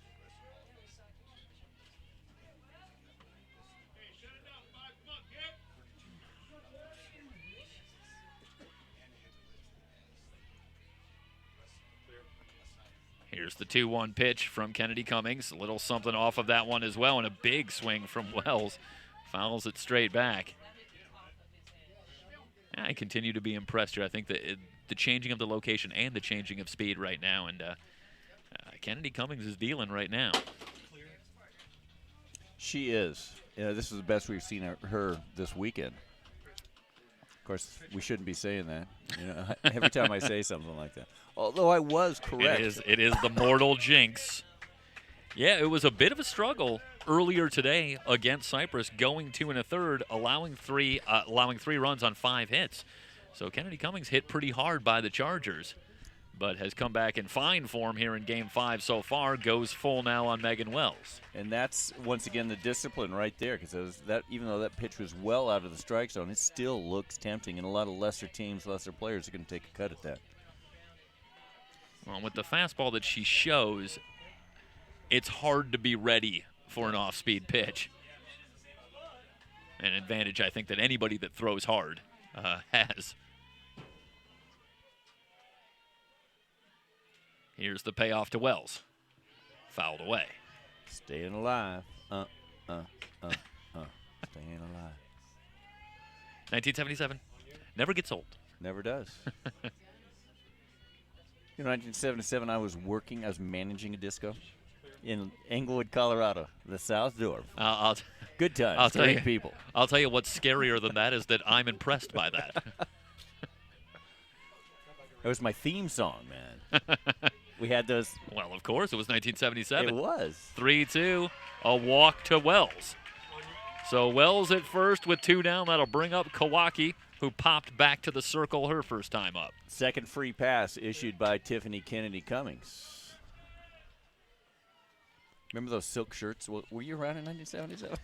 Here's the 2-1 pitch from Kennedy Cummings. A little something off of that one as well, and a big swing from Wells. Fouls it straight back. I continue to be impressed here. I think that the changing of the location and the changing of speed right now, and Kennedy Cummings is dealing right now. She is. This is the best we've seen her this weekend. Of course, we shouldn't be saying that. Every time I say something like that. Although I was correct. It is the mortal jinx. Yeah, it was a bit of a struggle earlier today against Cypress, going 2 1/3, allowing three runs on 5 hits. So Kennedy Cummings hit pretty hard by the Chargers, but has come back in fine form here in Game 5 so far. Goes full now on Megan Wells. And that's, once again, the discipline right there, because that even though that pitch was well out of the strike zone, it still looks tempting, and a lot of lesser teams, lesser players are going to take a cut at that. Well, with the fastball that she shows, it's hard to be ready for an off-speed pitch. An advantage I think that anybody that throws hard has. Here's the payoff to Wells. Fouled away. Staying alive. Staying alive. 1977. Never gets old. Never does. In 1977, I was managing a disco in Englewood, Colorado, the South Door. Good times, great people. I'll tell you what's scarier than that is that I'm impressed by that. That was my theme song, man. We had those. Well, of course, it was 1977. It was. 3-2, a walk to Wells. So Wells at first with 2 down. That'll bring up Kawaki, who popped back to the circle her first time up. Second free pass issued by Tiffany Kennedy Cummings. Remember those silk shirts? Were you around in 1977?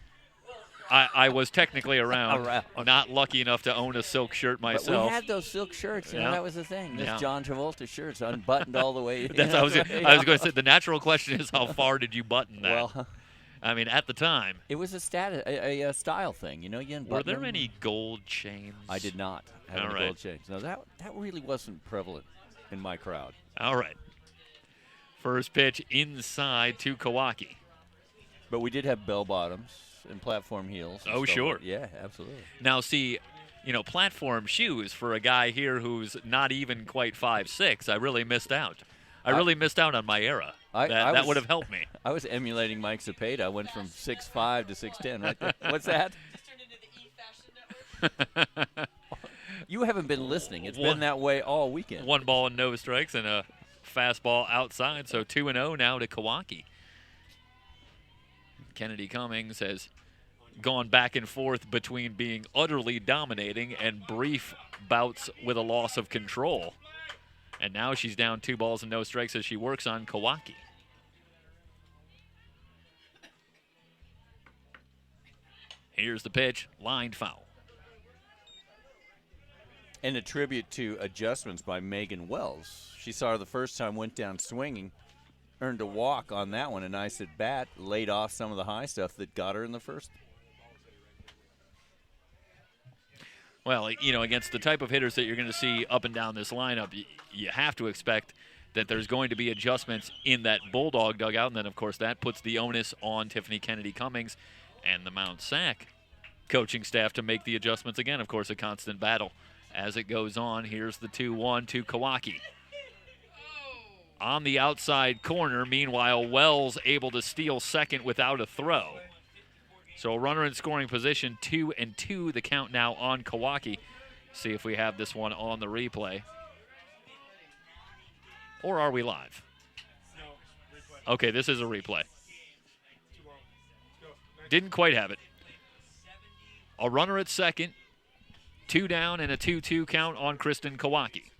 I was technically around. Not lucky enough to own a silk shirt myself. But we had those silk shirts. That was the thing. Those John Travolta shirts, unbuttoned all the way. I was going to say, the natural question is, how far did you button that? Well, I mean, at the time. It was a style thing. You unbutton Were there them. any gold chains? I did not have any gold chains. No, that really wasn't prevalent in my crowd. All right. First pitch inside to Kawaki. But we did have bell bottoms and platform heels. Oh, sure. Yeah, absolutely. Now, see, platform shoes for a guy here who's not even quite 5'6", I really missed out. I really missed out on my era. That would have helped me. I was emulating Mike Cepeda. I went from 6'5" to 6'10" right there. What's that? You haven't been listening. It's been that way all weekend. 1 ball and no strikes and a fastball outside, so 2-0 now to Kawaki. Kennedy Cummings has gone back and forth between being utterly dominating and brief bouts with a loss of control. And now she's down 2 balls and no strikes as she works on Kawaki. Here's the pitch, lined foul. And a tribute to adjustments by Megan Wells. She saw her the first time, went down swinging, earned a walk on that one, a nice at bat, laid off some of the high stuff that got her in the first. Well, against the type of hitters that you're going to see up and down this lineup, you have to expect that there's going to be adjustments in that Bulldog dugout, and then, of course, that puts the onus on Tiffany Kennedy Cummings and the Mount Sac coaching staff to make the adjustments again. Of course, a constant battle as it goes on. Here's the 2-1 to Kawaki. On the outside corner, meanwhile, Wells able to steal second without a throw. So a runner in scoring position, 2-2, the count now on Kawaki. See if we have this one on the replay. Or are we live? Okay, this is a replay. Didn't quite have it. A runner at second, 2 down, and a 2-2 count on Kristen Kawaki.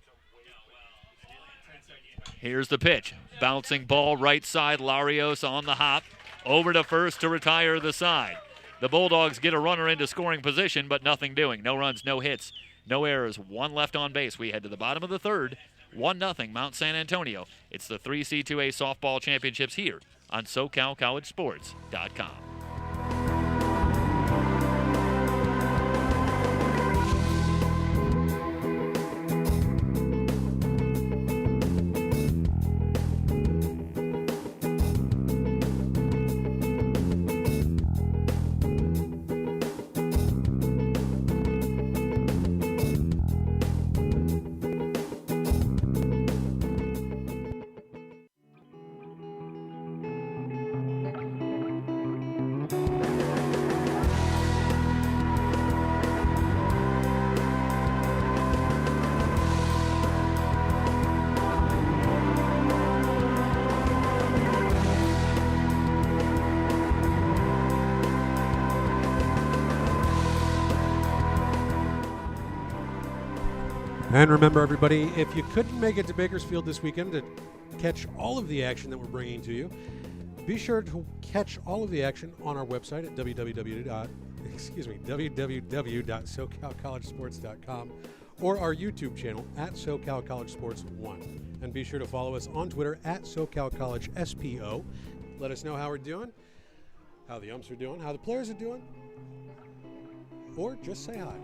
Here's the pitch. Bouncing ball right side, Larios on the hop. Over to first to retire the side. The Bulldogs get a runner into scoring position, but nothing doing. No runs, no hits, no errors. 1 left on base. We head to the bottom of the third. 1-0 Mount San Antonio. It's the 3C2A softball championships here on SoCalCollegeSports.com. And remember, everybody, if you couldn't make it to Bakersfield this weekend to catch all of the action that we're bringing to you, be sure to catch all of the action on our website at www.socalcollegesports.com or our YouTube channel at SoCal College Sports 1. And be sure to follow us on Twitter at SoCal College SPO. Let us know how we're doing, how the umps are doing, how the players are doing, or just say hi.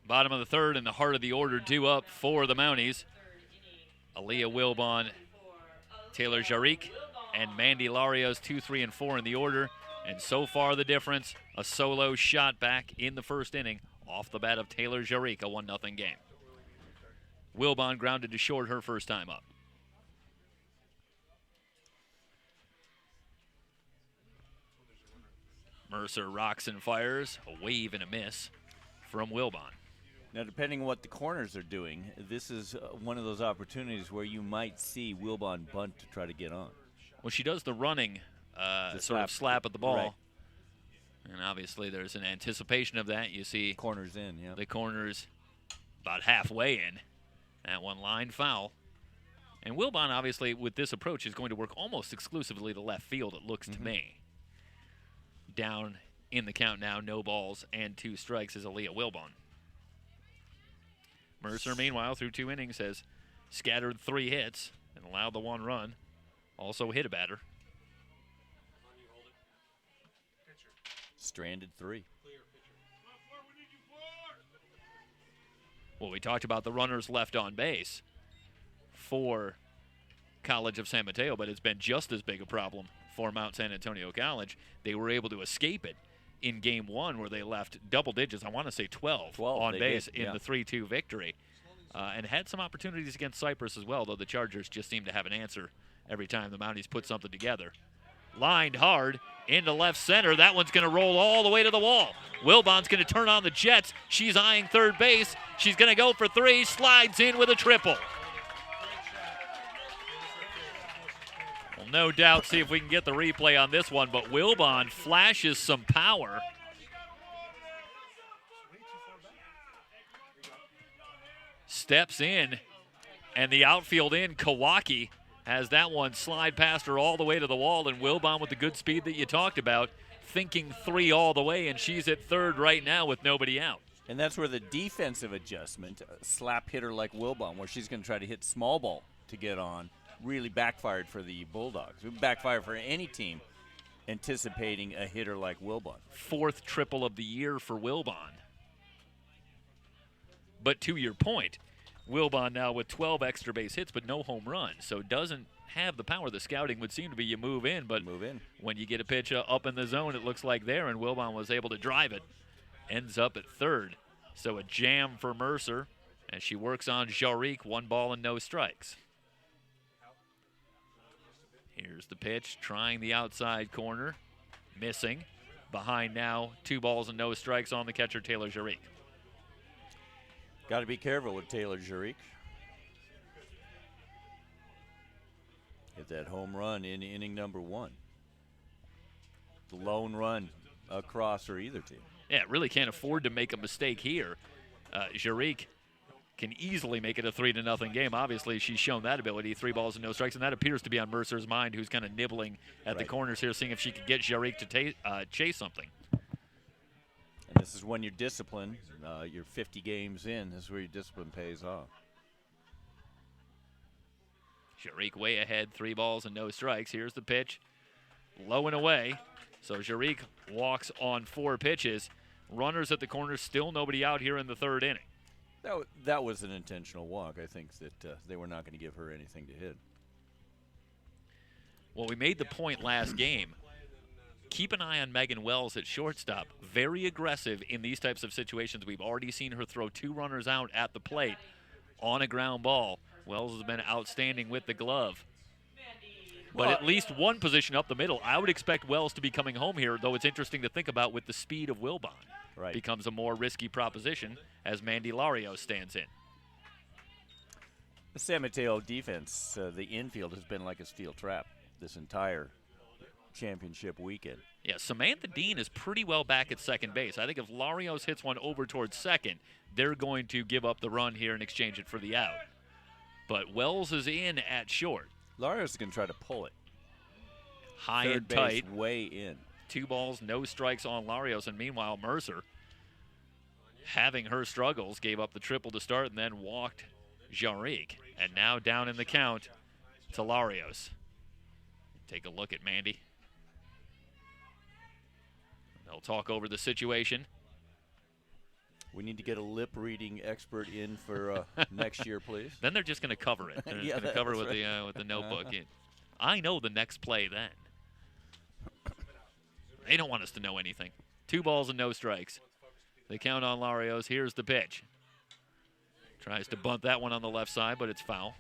Bottom of the third and the heart of the order due up for the Mounties. Aaliyah Wilbon, Taylor Jarick, and Mandy Larios, 2, 3, and 4 in the order. And so far the difference, a solo shot back in the first inning off the bat of Taylor Jarick, a 1-0 game. Wilbon grounded to short her first time up. Mercer rocks and fires, a wave and a miss from Wilbon. Now, depending on what the corners are doing, this is one of those opportunities where you might see Wilbon bunt to try to get on. Well, she does the running sort of slap at the ball. Right. And obviously there's an anticipation of that. You see corners in, yeah. The corners about halfway in. That one line foul. And Wilbon, obviously, with this approach, is going to work almost exclusively to left field, it looks to me. Down in the count now, no balls and 2 strikes is Aaliyah Wilbon. Mercer, meanwhile, through 2 innings, has scattered 3 hits. and allowed the one run. Also hit a batter. Stranded 3. Well, we talked about the runners left on base for College of San Mateo, but it's been just as big a problem for Mount San Antonio College. They were able to escape it in Game 1 where they left double digits, I want to say 12 on base in the 3-2 victory. And had some opportunities against Cypress as well, though the Chargers just seem to have an answer every time the Mounties put something together. Lined hard into left center. That one's going to roll all the way to the wall. Wilbon's going to turn on the Jets. She's eyeing third base. She's going to go for 3, slides in with a triple. Well, no doubt, see if we can get the replay on this one, but Wilbon flashes some power. Steps in, and the outfield in, Kawaki has that one slide past her all the way to the wall, and Wilbon with the good speed that you talked about, thinking 3 all the way, and she's at third right now with nobody out. And that's where the defensive adjustment, a slap hitter like Wilbon, where she's going to try to hit small ball to get on, really backfired for the Bulldogs. It would backfire for any team anticipating a hitter like Wilbon. 4th triple of the year for Wilbon. But to your point, Wilbon now with 12 extra base hits but no home runs, so doesn't have the power. The scouting would seem to be you move in, but when you get a pitch up in the zone, it looks like there, and Wilbon was able to drive it. Ends up at third. So a jam for Mercer as she works on Jarique, 1 ball and no strikes. Here's the pitch, trying the outside corner, missing. Behind now, 2 balls and no strikes on the catcher, Taylor Jarique. Got to be careful with Taylor Jarique. Hit that home run in inning number 1. The lone run across for either team. Yeah, really can't afford to make a mistake here. Jarique can easily make it a 3-0 game. Obviously, she's shown that ability, 3 balls and no strikes, and that appears to be on Mercer's mind, who's kind of nibbling at the corners here, seeing if she could get Jarique to chase something. And this is when you're disciplined. You're 50 games in. This is where your discipline pays off. Jarique way ahead, 3 balls and no strikes. Here's the pitch, low and away. So Jarique walks on 4 pitches. Runners at the corner, still nobody out here in the 3rd inning. That was an intentional walk. I think that they were not going to give her anything to hit. Well, we made the point last game. Keep an eye on Megan Wells at shortstop. Very aggressive in these types of situations. We've already seen her throw 2 runners out at the plate on a ground ball. Wells has been outstanding with the glove. But at least one position up the middle. I would expect Wells to be coming home here, though it's interesting to think about with the speed of Wilbon. Right. Becomes a more risky proposition as Mandy Larios stands in. The San Mateo defense, the infield has been like a steel trap this entire championship weekend. Yeah, Samantha Dean is pretty well back at second base. I think if Larios hits one over towards second, they're going to give up the run here and exchange it for the out. But Wells is in at short. Larios is going to try to pull it. High Third and tight. base way in. 2 balls, no strikes on Larios. And meanwhile, Mercer, having her struggles, gave up the triple to start and then walked Jarique. And now down in the count to Larios. Take a look at Mandy. They'll talk over the situation. We need to get a lip-reading expert in for next year, please. Then they're just going to cover it. They're just going to cover it with the notebook. I know the next play then. They don't want us to know anything. 2 balls and no strikes. They count on Larios. Here's the pitch. Tries to bunt that one on the left side, but it's foul.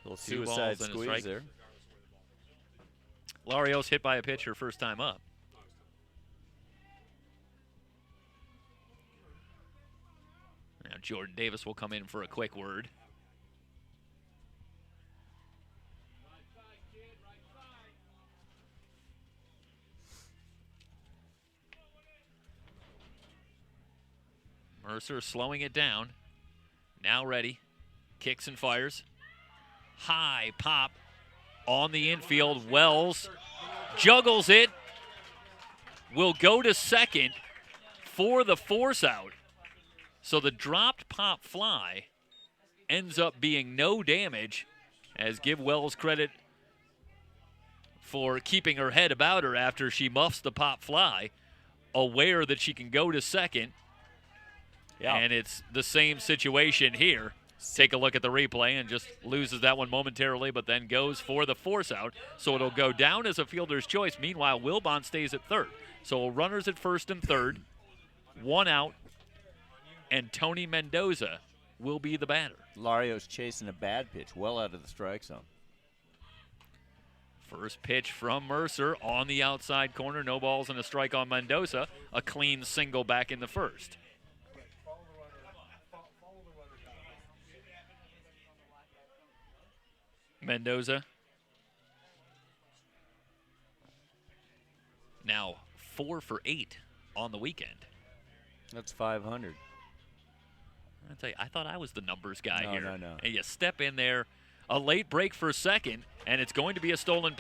Little 2 suicide balls and a squeeze strike. there. Larios hit by a pitcher first time up. Now Jordan Davis will come in for a quick word. Mercer slowing it down. Now ready. Kicks and fires. High pop on the infield. Wells juggles it. Will go to second for the force out. So the dropped pop fly ends up being no damage as give Wells credit for keeping her head about her after she muffs the pop fly, aware that she can go to second. Yeah. And it's the same situation here. Take a look at the replay and just loses that one momentarily, but then goes for the force out. So it'll go down as a fielder's choice. Meanwhile, Wilbon stays at third. So runners at first and third, one out, and Tony Mendoza will be the batter. Lario's chasing a bad pitch, well out of the strike zone. First pitch from Mercer on the outside corner. No balls and a strike on Mendoza. A clean single back in the first. Mendoza now 4 for 8 on the weekend. That's 500. I'll tell you, I thought I was the numbers guy here. No. And you step in there, a late break for second, and it's going to be a stolen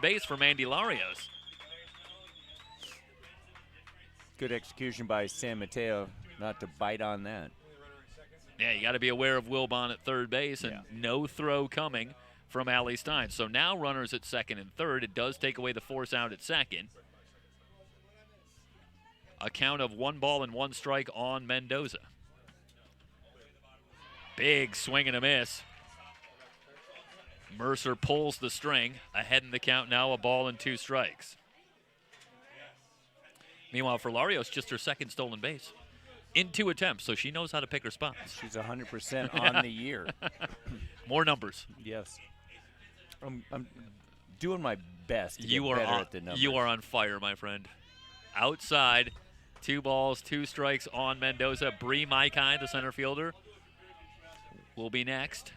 base for Mandy Larios. Good execution by San Mateo not to bite on that. Yeah, you got to be aware of Wilbon at third base, and no throw coming from Allie Stein. So now runners at second and third. It does take away the force out at second. A count of 1 ball and 1 strike on Mendoza. Big swing and a miss. Mercer pulls the string. Ahead in the count now, 1 ball and 2 strikes. Meanwhile, for Larios, just her second stolen base in 2 attempts, so she knows how to pick her spots. She's 100% on the year. More numbers. Yes. I'm doing my best to get better at the numbers. You are on fire, my friend. Outside, 2 balls, 2 strikes on Mendoza. Bree Maikai, the center fielder, will be next.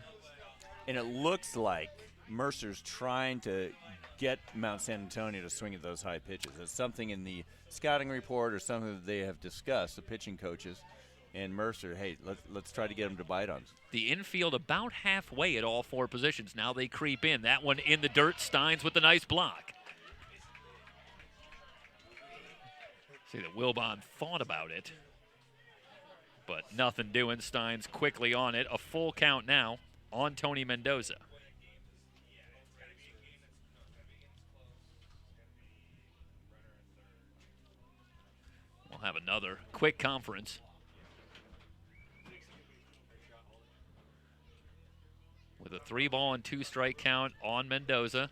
And it looks like Mercer's trying to get Mount San Antonio to swing at those high pitches. It's something in the scouting report or something that they have discussed, the pitching coaches. And Mercer, hey, let's try to get them to bite on. The infield about halfway at all 4 positions. Now they creep in. That one in the dirt. Steins with the nice block. See that Wilbon thought about it, but nothing doing. Steins quickly on it. A full count now on Tony Mendoza. We'll have another quick conference. With a 3 ball and 2 strike count on Mendoza.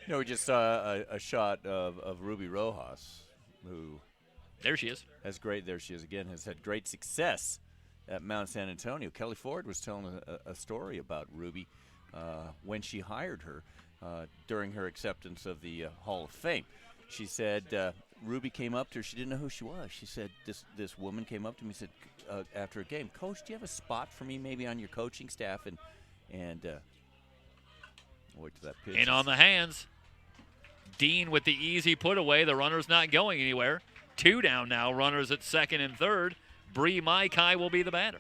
You know, we just saw a shot of Ruby Rojas, who there she is. Has had great success at Mount San Antonio. Kelly Ford was telling a story about Ruby when she hired her during her acceptance of the Hall of Fame. She said Ruby came up to her. She didn't know who she was. She said, this woman came up to me and said, after a game, Coach, do you have a spot for me maybe on your coaching staff? And wait till that pitch. In on the hands. Dean with the easy put away. The runner's not going anywhere. 2 down now. Runners at second and third. Bree Maikai will be the batter.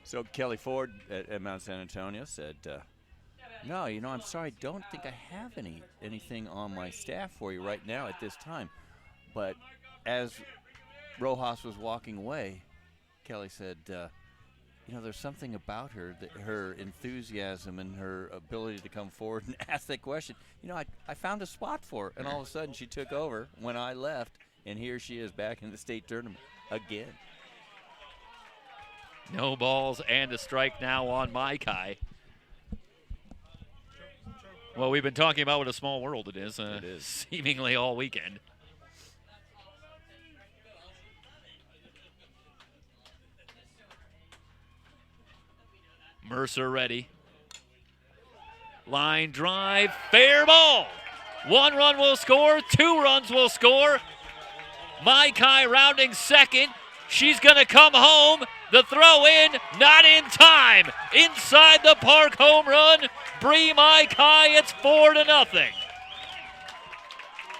So Kelly Ford at Mount San Antonio said, no, I'm sorry. I don't think I have anything on my staff for you right now at this time. But as Rojas was walking away, Kelly said, there's something about her, her enthusiasm and her ability to come forward and ask that question. I found a spot for her, and all of a sudden she took over when I left, and here she is back in the state tournament again. No balls and a strike now on Maikai. Well, we've been talking about what a small world it is. Seemingly all weekend. Mercer ready. Line drive, fair ball. 1 run will score, 2 runs will score. Maikai rounding second. She's going to come home. The throw in, not in time. Inside the park home run. Bree Maikai, it's 4-0.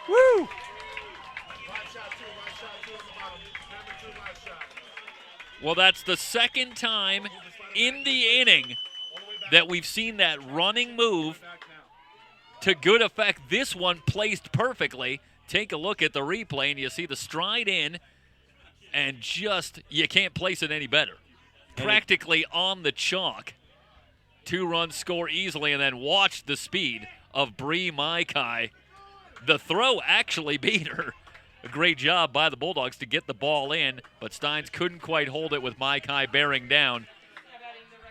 Woo! Well, that's the second time in the inning that we've seen that running move to good effect. This one placed perfectly. Take a look at the replay, and you see the stride in, and just, you can't place it any better. practically on the chalk. 2-run score easily, and then watch the speed of Bree Maikai. The throw actually beat her. A great job by the Bulldogs to get the ball in, but Steins couldn't quite hold it with Maikai bearing down.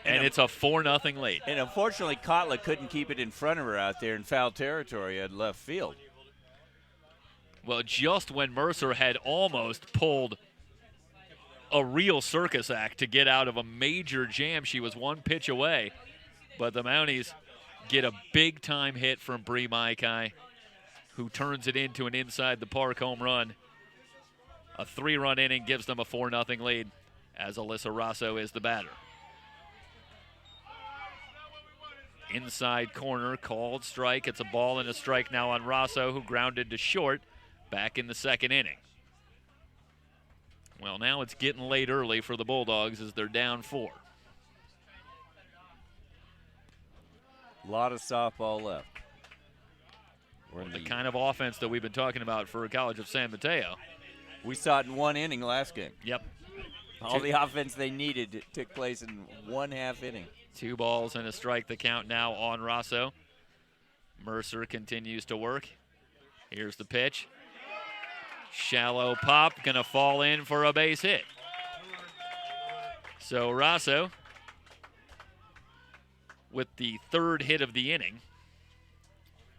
And it's a 4-0 lead. And unfortunately, Kotla couldn't keep it in front of her out there in foul territory at left field. Well, just when Mercer had almost pulled a real circus act to get out of a major jam, she was one pitch away. But the Mounties get a big-time hit from Bree Maikai, who turns it into an inside-the-park home run. A 3-run inning gives them a 4-0 lead, as Alyssa Rosso is the batter. Inside corner, called strike. It's a ball and a strike now on Rosso, who grounded to short back in the second inning. Well, now it's getting late early for the Bulldogs as they're down 4. A lot of softball left. The kind of offense that we've been talking about for College of San Mateo. We saw it in one inning last game. Yep. All the offense they needed took place in 1/2 inning. 2 balls and a strike, the count now on Rosso. Mercer continues to work. Here's the pitch. Shallow pop, gonna fall in for a base hit. So Rosso, with the 3rd hit of the inning,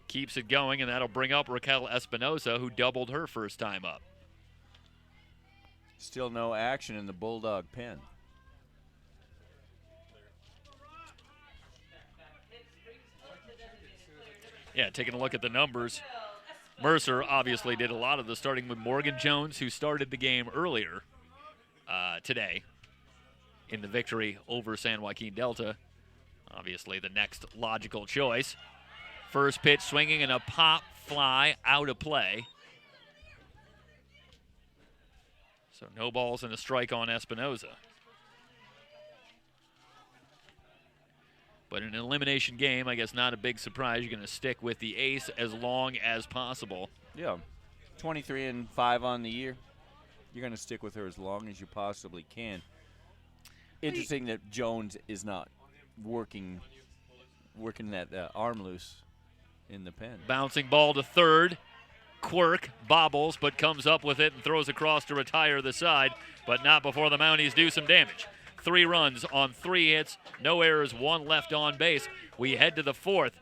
keeps it going, and that'll bring up Raquel Espinosa, who doubled her first time up. Still no action in the Bulldog pen. Yeah, taking a look at the numbers, Mercer obviously did a lot of the starting with Morgan Jones, who started the game earlier today in the victory over San Joaquin Delta. Obviously the next logical choice. First pitch swinging and a pop fly out of play. So no balls and a strike on Espinosa. But in an elimination game, I guess not a big surprise. You're going to stick with the ace as long as possible. Yeah, 23-5 on the year. You're going to stick with her as long as you possibly can. Interesting that Jones is not working that arm loose in the pen. Bouncing ball to third. Quirk bobbles but comes up with it and throws across to retire the side, but not before the Mounties do some damage. 3 runs on 3 hits, no errors, 1 left on base. We head to the 4th.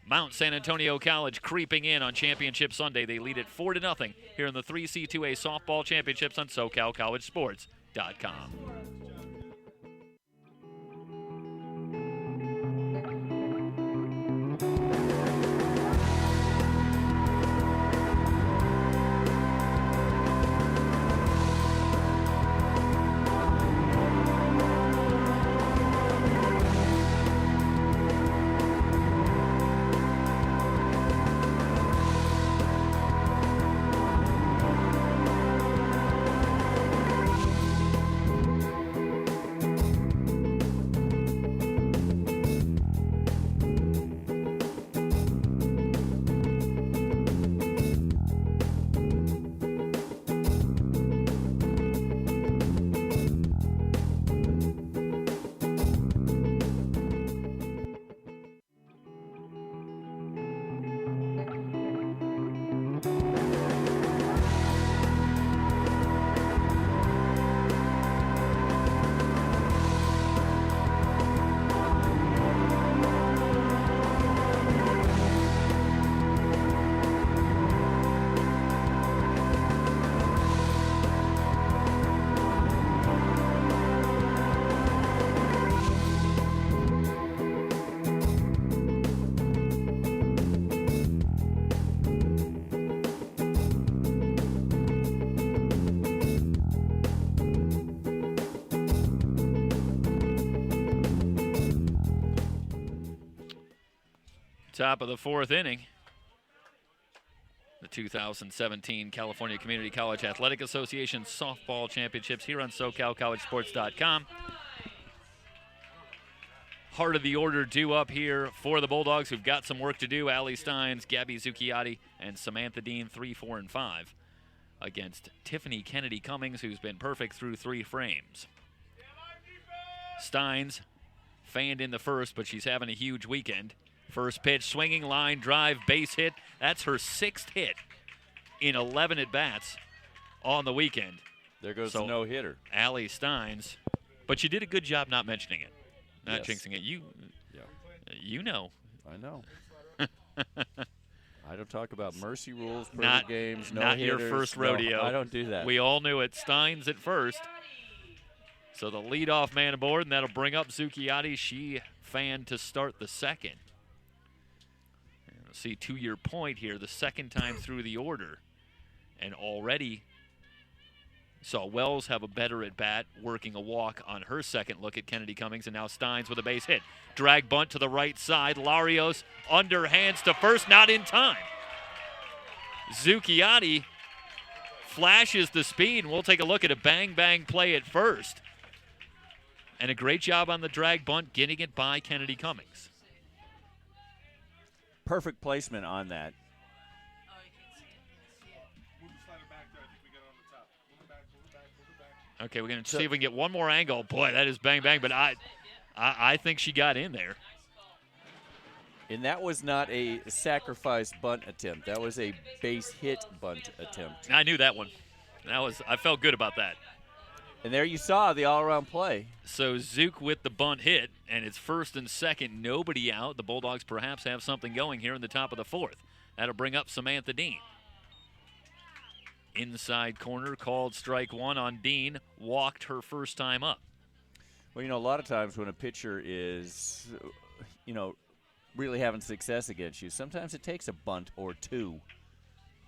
Mount San Antonio College creeping in on Championship Sunday. They lead it 4-0 here in the 3C2A Softball Championships on SoCalCollegeSports.com. Top of the 4th inning. The 2017 California Community College Athletic Association Softball Championships here on SoCalCollegeSports.com. Heart of the order due up here for the Bulldogs, who've got some work to do. Allie Steins, Gabby Zucchiotti, and Samantha Dean, 3, 4, and 5, against Tiffany Kennedy Cummings, who's been perfect through 3 frames. Steins fanned in the first, but she's having a huge weekend. First pitch, swinging line drive, base hit. That's her 6th hit in 11 at-bats on the weekend. There goes the no-hitter. Allie Steins. But you did a good job not mentioning it, not Yes. jinxing it. You know. I know. I don't talk about mercy rules, perfect Not- games, not no-hitters. your first No, rodeo. I don't do that. We all knew it. Steins at first. So the leadoff man aboard, and that'll bring up Zucchiotti. She fanned to start the second. And we'll see, to your point here, the second time through the order. And already saw Wells have a better at-bat, working a walk on her second look at Kennedy Cummings, and now Steins with a base hit. Drag bunt to the right side. Larios underhands to first, not in time. Zucchiotti flashes the speed, and we'll take a look at a bang-bang play at first. And a great job on the drag bunt, getting it by Kennedy Cummings. Perfect placement on that. Okay, we're going to see if we can get one more angle. Boy, that is bang-bang, but I think she got in there. And that was not a sacrifice bunt attempt. That was a base hit bunt attempt. I knew that one. I felt good about that. And there you saw the all-around play. So Zook with the bunt hit, and it's first and second, nobody out. The Bulldogs perhaps have something going here in the top of the 4th. That'll bring up Samantha Dean. Inside corner, called strike one on Dean, walked her first time up. Well, a lot of times when a pitcher is, really having success against you, sometimes it takes a bunt or two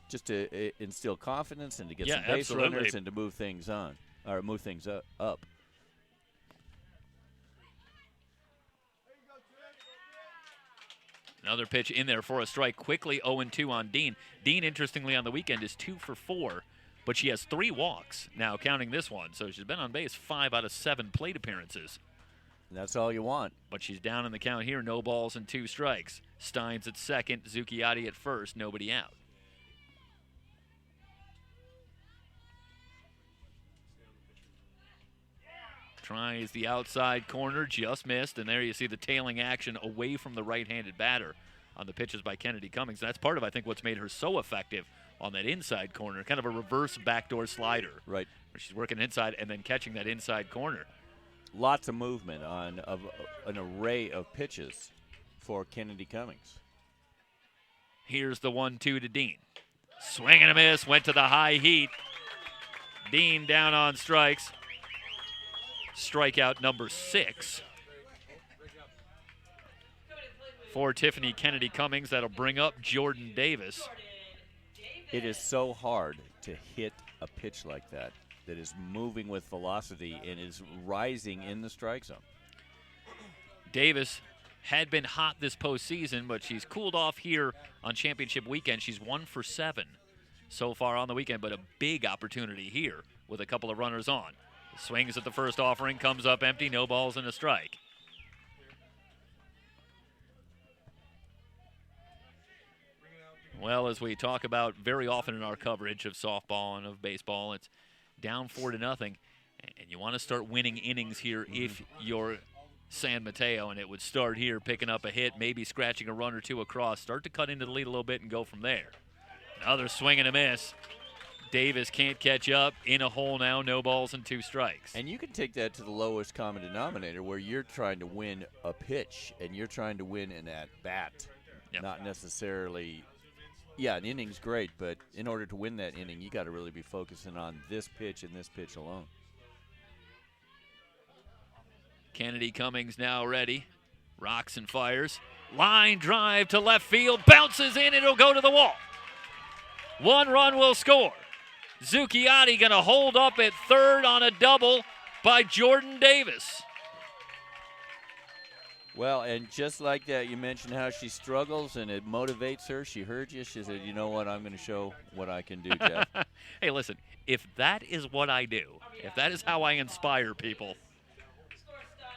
just to instill confidence and to get some base runners and to move things on. Or move things up. Another pitch in there for a strike. Quickly 0-2 on Dean. Dean, interestingly, on the weekend is 2 for 4, but she has 3 walks now, counting this one. So she's been on base 5 out of 7 plate appearances. And that's all you want. But she's down in the count here. No balls and 2 strikes. Steins at second. Zucchiotti at first. Nobody out. Tries the outside corner, just missed, and there you see the tailing action away from the right-handed batter on the pitches by Kennedy Cummings. That's part of, I think, what's made her so effective on that inside corner, kind of a reverse backdoor slider. Right. Where she's working inside and then catching that inside corner. Lots of movement on an array of pitches for Kennedy Cummings. Here's the 1-2 to Dean. Swing and a miss, went to the high heat. Dean down on strikes. Strikeout number 6 for Tiffany Kennedy Cummings. That'll bring up Jordan Davis. It is so hard to hit a pitch like that is moving with velocity and is rising in the strike zone. Davis had been hot this postseason, but she's cooled off here on championship weekend. She's 1 for 7 so far on the weekend, but a big opportunity here with a couple of runners on. Swings at the first offering, comes up empty, no balls and a strike. Well, as we talk about very often in our coverage of softball and of baseball, it's down 4-0, and you want to start winning innings here if you're San Mateo, and it would start here picking up a hit, maybe scratching a run or two across, start to cut into the lead a little bit and go from there. Another swing and a miss. Davis can't catch up, in a hole now, no balls and 2 strikes. And you can take that to the lowest common denominator where you're trying to win a pitch and you're trying to win an at-bat, not necessarily – yeah, an inning's great, but in order to win that inning, you got to really be focusing on this pitch and this pitch alone. Kennedy Cummings now ready. Rocks and fires. Line drive to left field. Bounces in. It'll go to the wall. 1 run will score. Zucchiotti going to hold up at third on a double by Jordan Davis. Well, and just like that, you mentioned how she struggles and it motivates her. She heard you. She said, you know what, I'm going to show what I can do, Jeff. Hey, listen, if that is what I do, if that is how I inspire people.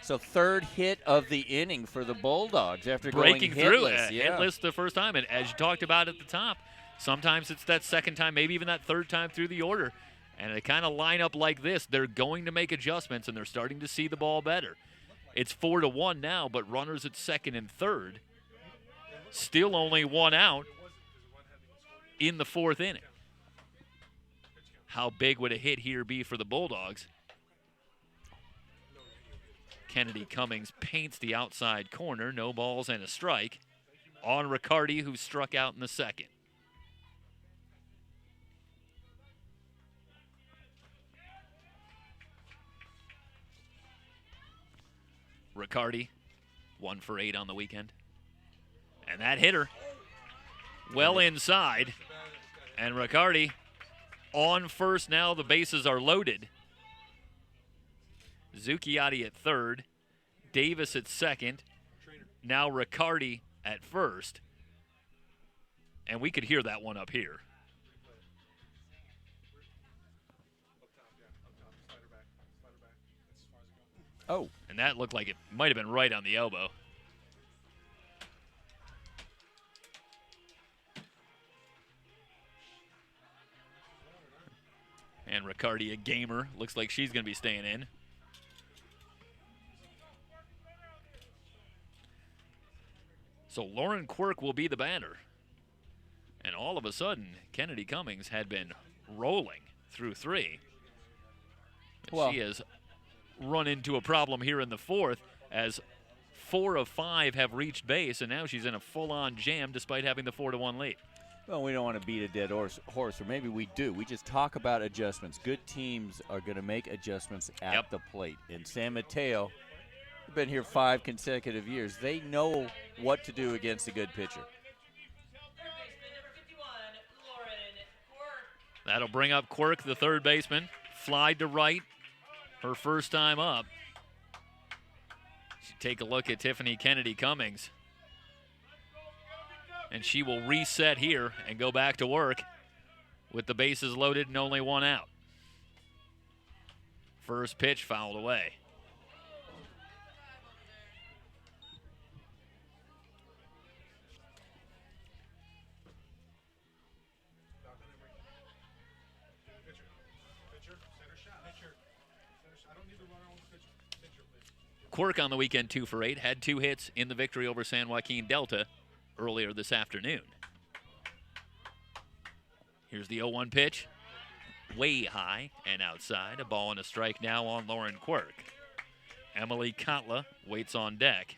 So 3rd hit of the inning for the Bulldogs after breaking going through hitless. Hitless the first time. And as you talked about at the top, sometimes it's that second time, maybe even that 3rd time through the order. And they kind of line up like this. They're going to make adjustments, and they're starting to see the ball better. It's 4-1 now, but runners at second and third. Still only one out in the fourth inning. How big would a hit here be for the Bulldogs? Kennedy Cummings paints the outside corner. No balls and a strike on Riccardi, who struck out in the second. Riccardi, 1 for 8 on the weekend. And that hitter, well inside. And Riccardi on first now. The bases are loaded. Zucchiotti at third. Davis at second. Now Riccardi at first. And we could hear that one up here. Oh. And that looked like it might have been right on the elbow. And Riccardi, a gamer, looks like she's going to be staying in. So Lauren Quirk will be the batter. And all of a sudden, Kennedy Cummings had been rolling through 3. Well, she has run into a problem here in the fourth as 4 of 5 have reached base, and now she's in a full-on jam despite having the 4-1 lead. Well, we don't want to beat a dead horse, or maybe we do. We just talk about adjustments. Good teams are going to make adjustments at the plate. And San Mateo, they've been here 5 consecutive years. They know what to do against a good pitcher. That'll bring up Quirk, the third baseman. Fly to right, her first time up. Take a look at Tiffany Kennedy Cummings. And she will reset here and go back to work with the bases loaded and only one out. First pitch fouled away. Quirk on the weekend 2 for 8, had 2 hits in the victory over San Joaquin Delta earlier this afternoon. Here's the 0-1 pitch. Way high and outside. A ball and a strike now on Lauren Quirk. Emily Kotla waits on deck.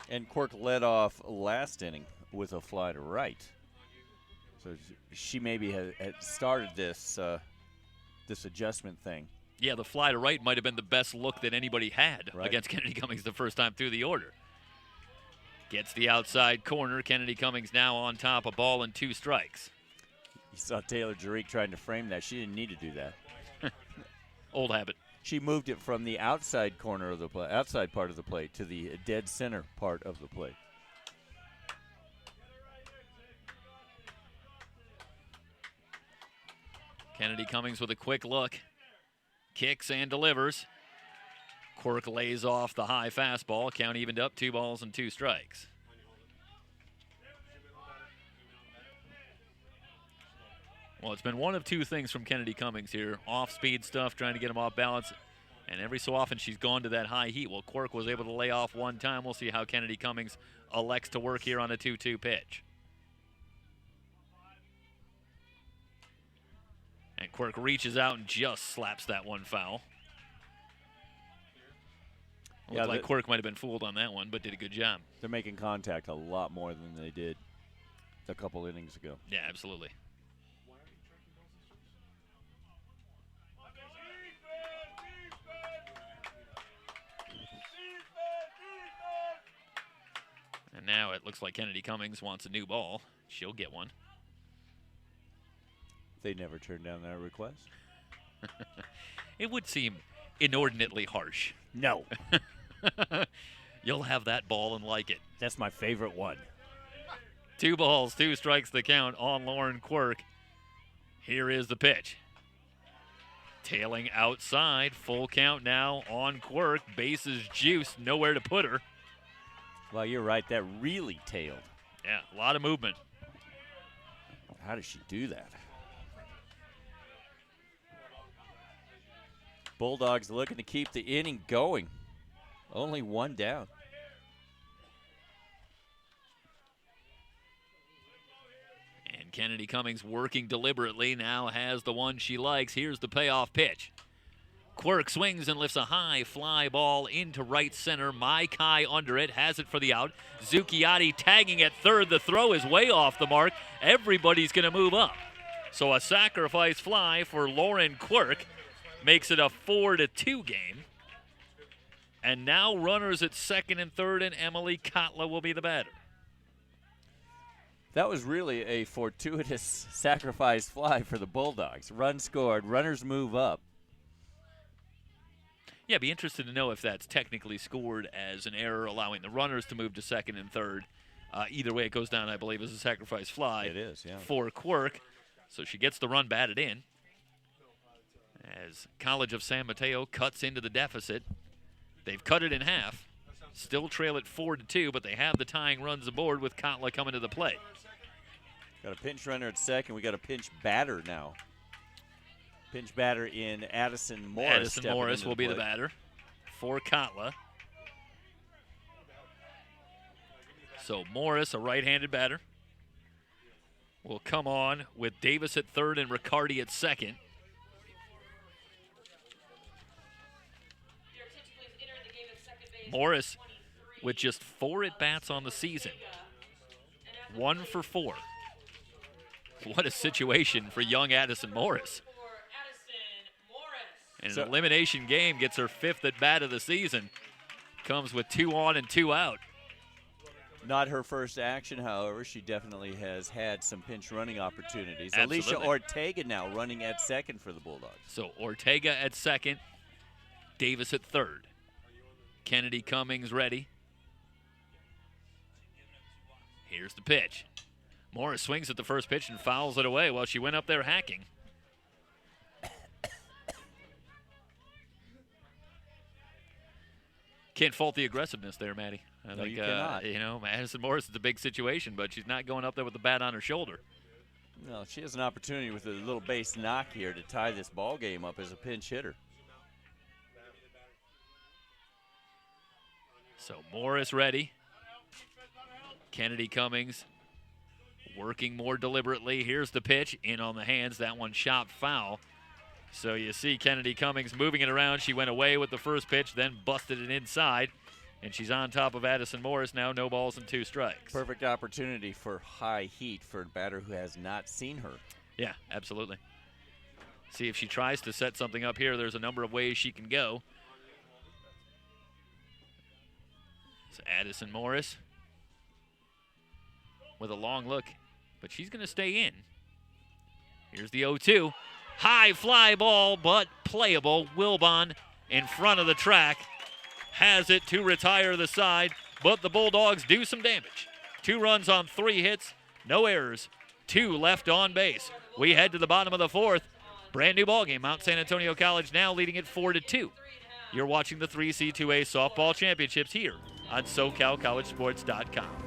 And Quirk led off last inning with a fly to right. So she maybe had started this this adjustment thing. Yeah, the fly to right might have been the best look that anybody had against Kennedy Cummings the first time through the order. Gets the outside corner. Kennedy Cummings now on top, a ball and 2 strikes. You saw Taylor Jarick trying to frame that. She didn't need to do that. Old habit. She moved it from the outside corner of the plate, outside part of the plate, to the dead center part of the plate. Kennedy Cummings with a quick look. Kicks and delivers. Quirk lays off the high fastball. Count evened up, 2 balls and 2 strikes. Well, it's been one of 2 things from Kennedy Cummings here. Off-speed stuff, trying to get him off balance. And every so often she's gone to that high heat. Well, Quirk was able to lay off one time. We'll see how Kennedy Cummings elects to work here on a 2-2 pitch. And Quirk reaches out and just slaps that one foul. Looked like Quirk might have been fooled on that one, but did a good job. They're making contact a lot more than they did a couple innings ago. Yeah, absolutely. And now it looks like Kennedy Cummings wants a new ball. She'll get one. They never turned down that request. It would seem inordinately harsh. No. You'll have that ball and like it. That's my favorite one. 2 balls, 2 strikes the count on Lauren Quirk. Here is the pitch. Tailing outside, full count now on Quirk. Bases juiced, nowhere to put her. Well, you're right. That really tailed. Yeah, a lot of movement. How does she do that? Bulldogs looking to keep the inning going. Only one down. And Kennedy Cummings working deliberately, now has the one she likes. Here's the payoff pitch. Quirk swings and lifts a high fly ball into right center. Maikai under it, has it for the out. Zucchiotti tagging at third. The throw is way off the mark. Everybody's going to move up. So a sacrifice fly for Lauren Quirk makes it a 4-2 game. And now runners at second and third, and Emily Kotla will be the batter. That was really a fortuitous sacrifice fly for the Bulldogs. Run scored, runners move up. Yeah, be interested to know if that's technically scored as an error, allowing the runners to move to second and third. Either way, it goes down, I believe, as a sacrifice fly. It is, yeah. For Quirk. So she gets the run batted in. As College of San Mateo cuts into the deficit. They've cut it in half. Still trail it 4-2, but they have the tying runs aboard with Kotla coming to the plate. Got a pinch runner at second. We got a pinch batter now. Pinch batter in Addison Morris. Addison Morris will be the batter for Kotla. So Morris, a right-handed batter, will come on with Davis at third and Riccardi at second. Morris with just 4 at-bats on the season. 1 for 4. What a situation for young Addison Morris. And an elimination game, gets her 5th at-bat of the season. Comes with 2 on and 2 out. Not her first action, however. She definitely has had some pinch running opportunities. Absolutely. Alicia Ortega now running at second for the Bulldogs. So Ortega at second, Davis at third. Kennedy Cummings ready. Here's the pitch. Morris swings at the first pitch and fouls it away while she went up there hacking. Can't fault the aggressiveness there, Maddie. No, you cannot. You know, Addison Morris is a big situation, but she's not going up there with the bat on her shoulder. No, she has an opportunity with a little base knock here to tie this ball game up as a pinch hitter. So Morris ready. Kennedy Cummings working more deliberately. Here's the pitch, in on the hands. That one shot foul. So you see Kennedy Cummings moving it around. She went away with the first pitch, then busted it inside. And she's on top of Addison Morris now, no balls and 2 strikes. Perfect opportunity for high heat for a batter who has not seen her. Yeah, absolutely. See if she tries to set something up here. There's a number of ways she can go. So Addison Morris with a long look, but she's going to stay in. Here's the 0-2. High fly ball, but playable. Wilbon in front of the track has it to retire the side, but the Bulldogs do some damage. 2 runs on 3 hits, no errors, 2 left on base. We head to the bottom of the 4th. Brand new ballgame. Mount San Antonio College now leading it 4-2. You're watching the 3C2A Softball Championships here on SoCalCollegeSports.com.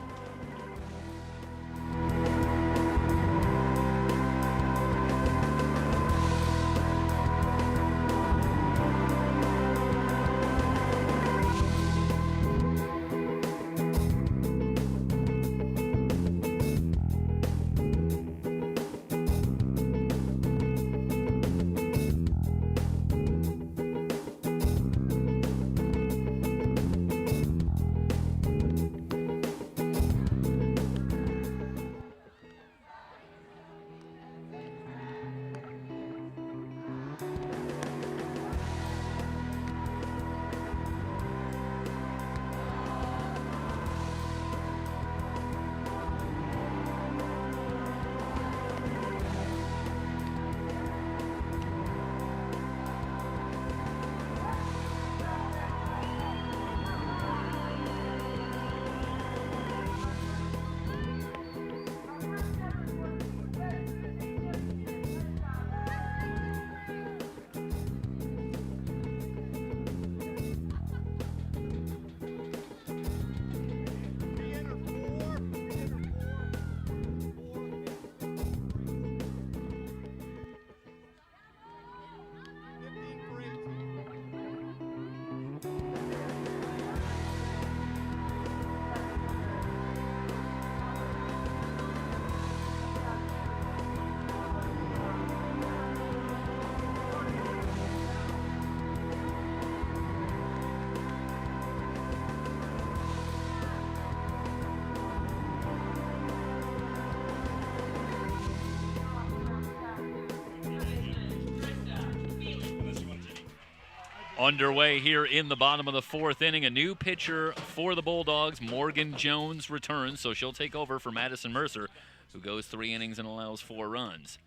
Underway here in the bottom of the fourth inning. A new pitcher for the Bulldogs. Morgan Jones returns, so she'll take over for Madison Mercer, who goes 3 innings and allows 4 runs.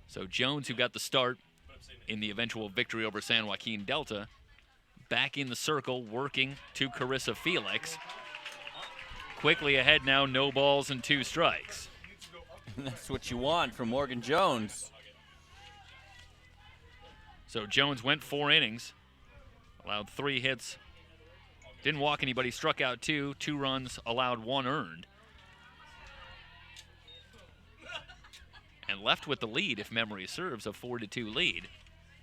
So Jones, who got the start in the eventual victory over San Joaquin Delta, back in the circle, working to Carissa Felix. Quickly ahead now, no balls and 2 strikes. That's what you want from Morgan Jones. So Jones went 4 innings, allowed 3 hits, didn't walk anybody, struck out 2 runs, allowed 1 earned. And left with the lead, if memory serves, a 4-2 lead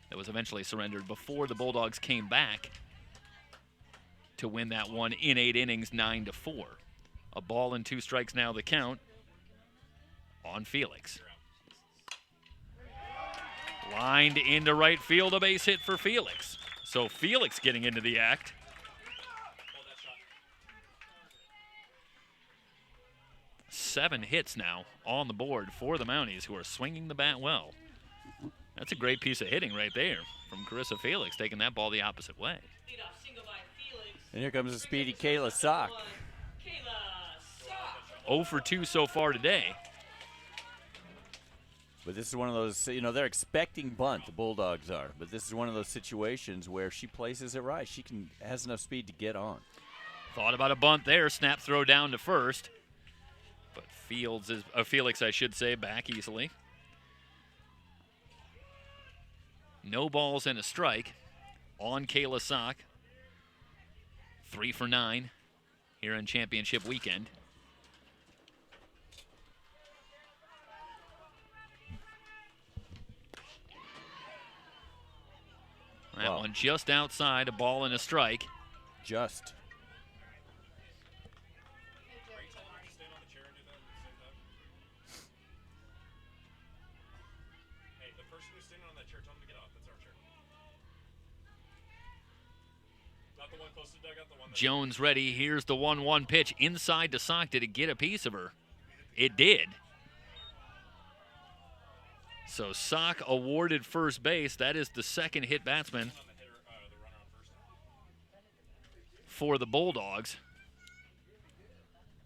that was eventually surrendered before the Bulldogs came back to win that one in 8 innings, 9-4. A ball and 2 strikes now the count on Felix. Lined into right field, a base hit for Felix. So Felix getting into the act. Seven hits now on the board for the Mounties, who are swinging the bat well. That's a great piece of hitting right there from Carissa Felix, taking that ball the opposite way. And here comes the speedy Kayla Sock. 0 for 2 so far today. But this is one of those, they're expecting bunt, the Bulldogs are. But this is one of those situations where she places it right. She has enough speed to get on. Thought about a bunt there, snap throw down to first. But Felix, I should say, back easily. No balls and a strike on Kayla Sock. 3 for 9 here in championship weekend. That one just outside, a ball and a strike. Just. Jones ready. Here's the 1-1 pitch inside to Sock. Did it get a piece of her? It did. So Sock awarded first base. That is the second hit batsman for the Bulldogs.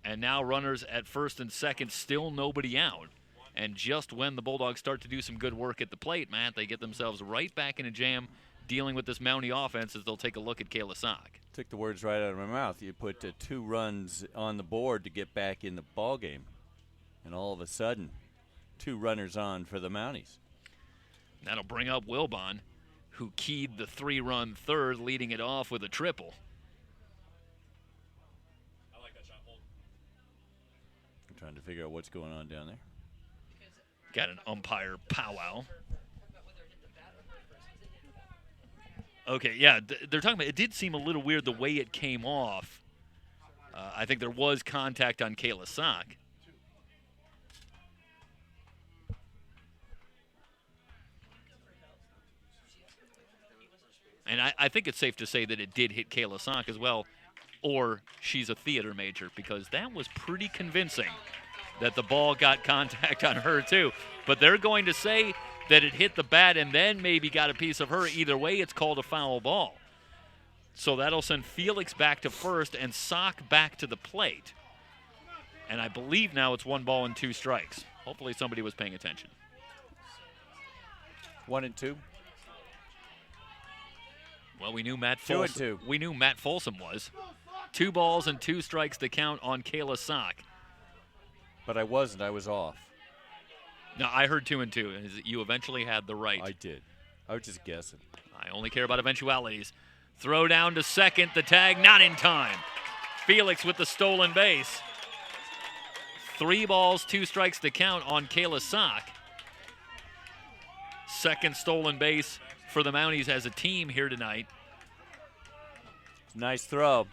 And now runners at first and second, still nobody out. And just when the Bulldogs start to do some good work at the plate, Matt, they get themselves right back in a jam dealing with this Mountie offense as they'll take a look at Kayla Sock. Took the words right out of my mouth. You put 2 runs on the board to get back in the ball game, and all of a sudden, 2 runners on for the Mounties. That'll bring up Wilbon, who keyed the 3-run third, leading it off with a triple. I like that shot. Hold. I'm trying to figure out what's going on down there. Got an umpire powwow. Okay, yeah, they're talking about it did seem a little weird the way it came off. I think there was contact on Kayla Sock. And I think it's safe to say that it did hit Kayla Sock as well, or she's a theater major, because that was pretty convincing that the ball got contact on her too. But they're going to say that it hit the bat and then maybe got a piece of her. Either way, it's called a foul ball. So that'll send Felix back to first and Sock back to the plate. And I believe now it's 1 ball and 2 strikes. Hopefully somebody was paying attention. 1 and 2. Well, we knew Matt 2 and 2. We knew Matt Folsom was. 2 balls and 2 strikes to count on Kayla Sock. But I wasn't. I was off. No, I heard 2 and 2. You eventually had the right. I did. I was just guessing. I only care about eventualities. Throw down to second. The tag not in time. Felix with the stolen base. 3 balls, 2 strikes to count on Kayla Sock. Second stolen base for the Mounties as a team here tonight. Nice throw.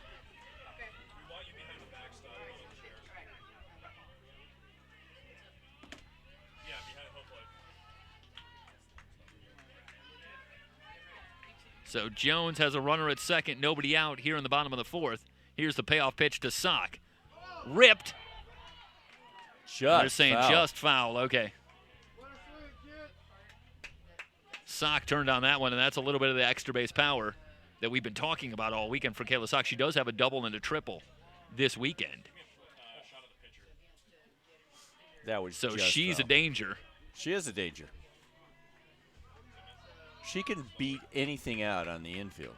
So Jones has a runner at second, nobody out here in the bottom of the fourth. Here's the payoff pitch to Sock. Ripped. They're saying foul. Just foul. Okay. Sock turned on that one, and that's a little bit of the extra base power that we've been talking about all weekend for Kayla Sock. She does have a double and a triple this weekend. That was so just she's foul. a danger. She is a danger. She can beat anything out on the infield.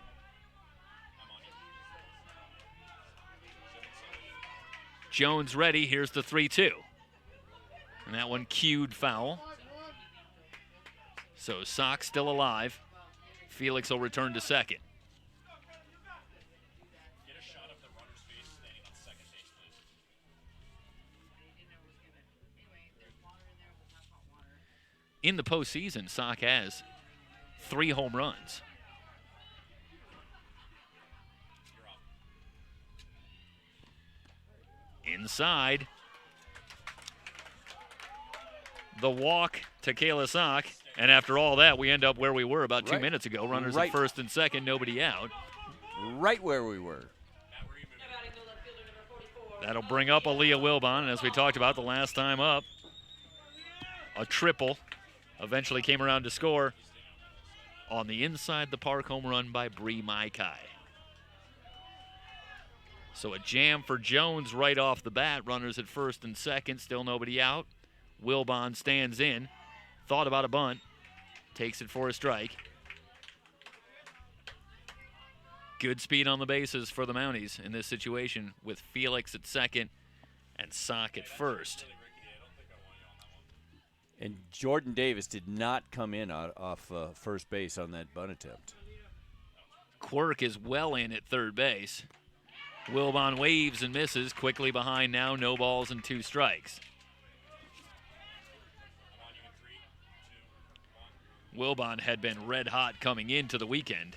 Jones ready. Here's the 3-2. And that one cued foul. So Sock still alive. Felix will return to second. In the postseason, Sock has 3 home runs. Inside. The walk to Kayla Sock. And after all that, we end up where we were about 2 minutes ago. Runners at first and second, nobody out. Right where we were. That'll bring up Aaliyah Wilbon. And as we talked about the last time up, a triple eventually came around to score on the inside the park home run by Bree Maikai. So a jam for Jones right off the bat. Runners at first and second, still nobody out. Wilbon stands in, thought about a bunt, takes it for a strike. Good speed on the bases for the Mounties in this situation with Felix at second and Sock at first. And Jordan Davis did not come in off first base on that bunt attempt. Quirk is well in at third base. Wilbon waves and misses, quickly behind now, no balls and 2 strikes. Wilbon had been red hot coming into the weekend.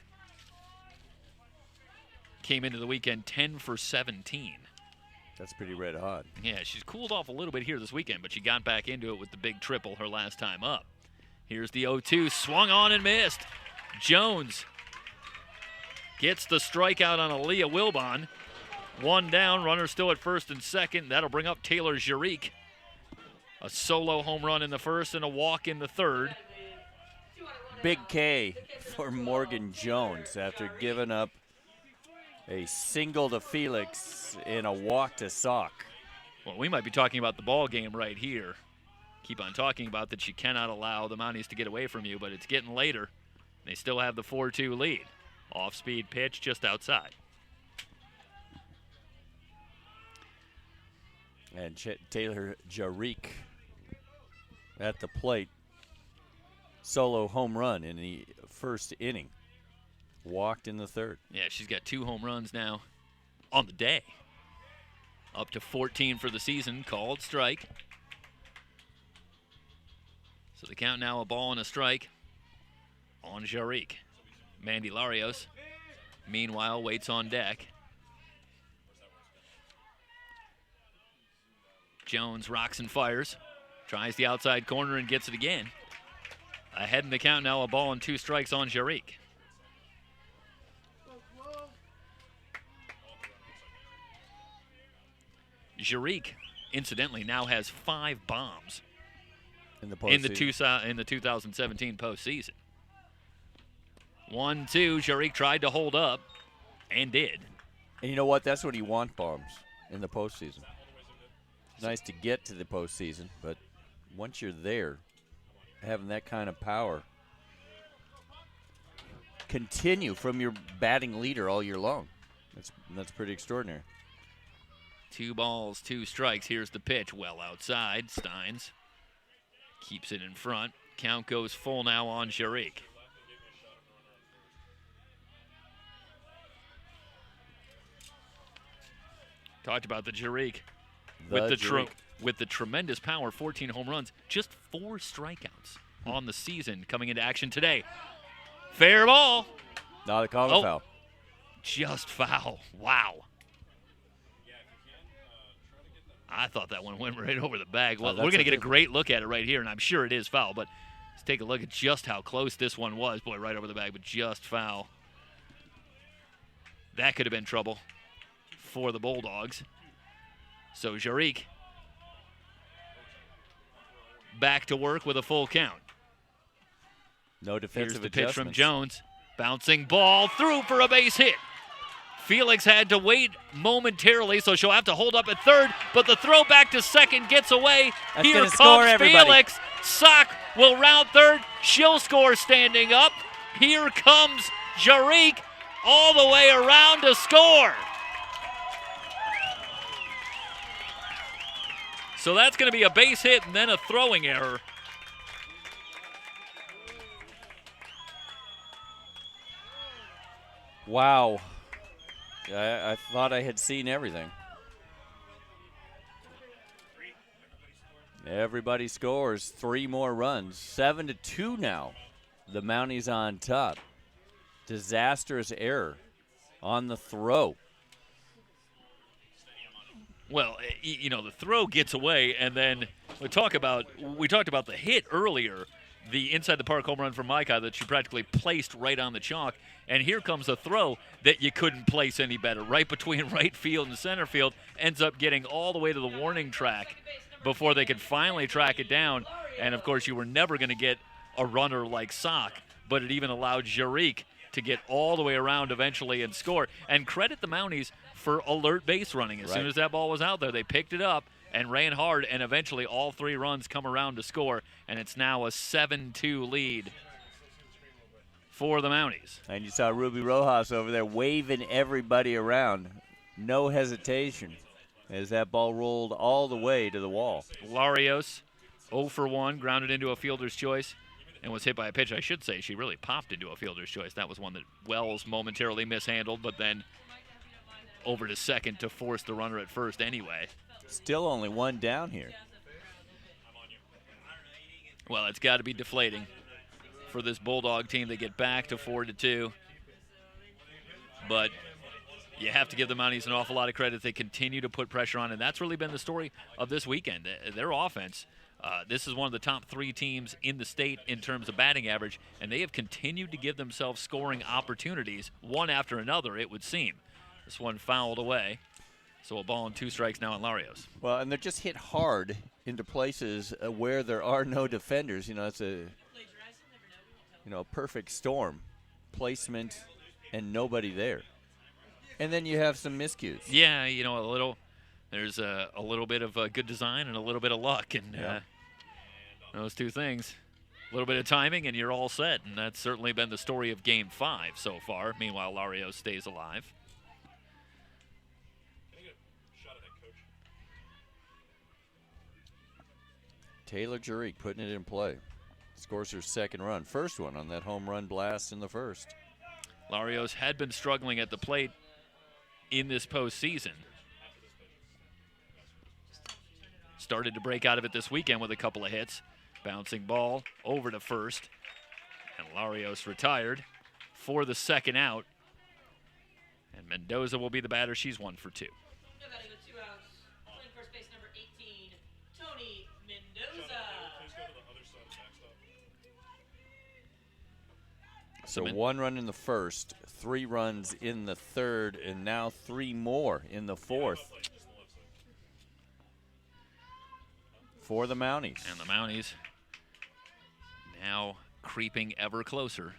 Came into the weekend 10 for 17. That's pretty red hot. Yeah, she's cooled off a little bit here this weekend, but she got back into it with the big triple her last time up. Here's the 0-2, swung on and missed. Jones gets the strikeout on Aaliyah Wilbon. 1 down, runner still at first and second. That'll bring up Taylor Jarique. A solo home run in the first and a walk in the third. Big K for Morgan Jones after giving up a single to Felix and a walk to Sock. Well, we might be talking about the ball game right here. Keep on talking about that you cannot allow the Mounties to get away from you, but it's getting later. They still have the 4-2 lead. Off-speed pitch just outside. And Taylor Jarique at the plate. Solo home run in the first inning. Walked in the third. Yeah, she's got 2 home runs now on the day. Up to 14 for the season, called strike. So the count now a ball and a strike on Jarique. Mandy Larios, meanwhile, waits on deck. Jones rocks and fires. Tries the outside corner and gets it again. Ahead in the count now, a ball and 2 strikes on Jarique. Jarique, incidentally, now has 5 bombs in the 2017 postseason. 1-2, Jarique tried to hold up and did. And you know what? That's what you want, bombs, in the postseason. It's nice to get to the postseason, but once you're there, having that kind of power, continue from your batting leader all year long. That's pretty extraordinary. 2 balls, 2 strikes. Here's the pitch, well outside. Steins keeps it in front. Count goes full now on Jarique. Talked about the Jarique. With the tremendous power, 14 home runs, just 4 strikeouts on the season coming into action today. Fair ball. No, they called a foul. Just foul. Wow. I thought that one went right over the bag. Well, we're going to get a great look at it right here, and I'm sure it is foul, but let's take a look at just how close this one was. Boy, right over the bag, but just foul. That could have been trouble for the Bulldogs. So Jarique back to work with a full count. No defensive adjustments. Here's the pitch from Jones. Bouncing ball through for a base hit. Felix had to wait momentarily, so she'll have to hold up at third, but the throw back to second gets away. That's Here gonna score comes everybody. Felix. Sock will round third. She'll score standing up. Here comes Jarique all the way around to score. So that's going to be a base hit and then a throwing error. Wow. I thought I had seen everything. Everybody scores 3 more runs. 7-2 now. The Mounties on top. Disastrous error on the throw. Well, you know, the throw gets away, and then we talked about the hit earlier, the inside the park home run from Micah that she practically placed right on the chalk. And here comes a throw that you couldn't place any better, right between right field and center field, ends up getting all the way to the warning track before they could finally track it down. And, of course, you were never going to get a runner like Sock, but it even allowed Jarique to get all the way around eventually and score. And credit the Mounties for alert base running. As soon as that ball was out there, they picked it up and ran hard, and eventually all 3 runs come around to score, and it's now a 7-2 lead for the Mounties. And you saw Ruby Rojas over there waving everybody around. No hesitation as that ball rolled all the way to the wall. Larios, 0 for 1, grounded into a fielder's choice and was hit by a pitch. I should say she really popped into a fielder's choice. That was one that Wells momentarily mishandled, but then over to second to force the runner at first anyway. Still only 1 down here. Well, it's got to be deflating for this Bulldog team. They get back to 4-2. But you have to give the Mounties an awful lot of credit. They continue to put pressure on, and that's really been the story of this weekend. Their offense, this is one of the top 3 teams in the state in terms of batting average, and they have continued to give themselves scoring opportunities, one after another, it would seem. This one fouled away. So a ball and 2 strikes now on Larios. Well, and they're just hit hard into places where there are no defenders. You know, it's a perfect storm. Placement and nobody there. And then you have some miscues. Yeah, there's a little bit of good design and a little bit of luck. And those 2 things, a little bit of timing and you're all set. And that's certainly been the story of Game 5 so far. Meanwhile, Larios stays alive. Taylor Jarique putting it in play. Scores her 2nd run. First one on that home run blast in the first. Larios had been struggling at the plate in this postseason. Started to break out of it this weekend with a couple of hits. Bouncing ball over to first. And Larios retired for the 2nd out. And Mendoza will be the batter. She's 1 for 2. So 1 run in the first, 3 runs in the 3rd, and now 3 more in the 4th for the Mounties. And the Mounties now creeping ever closer,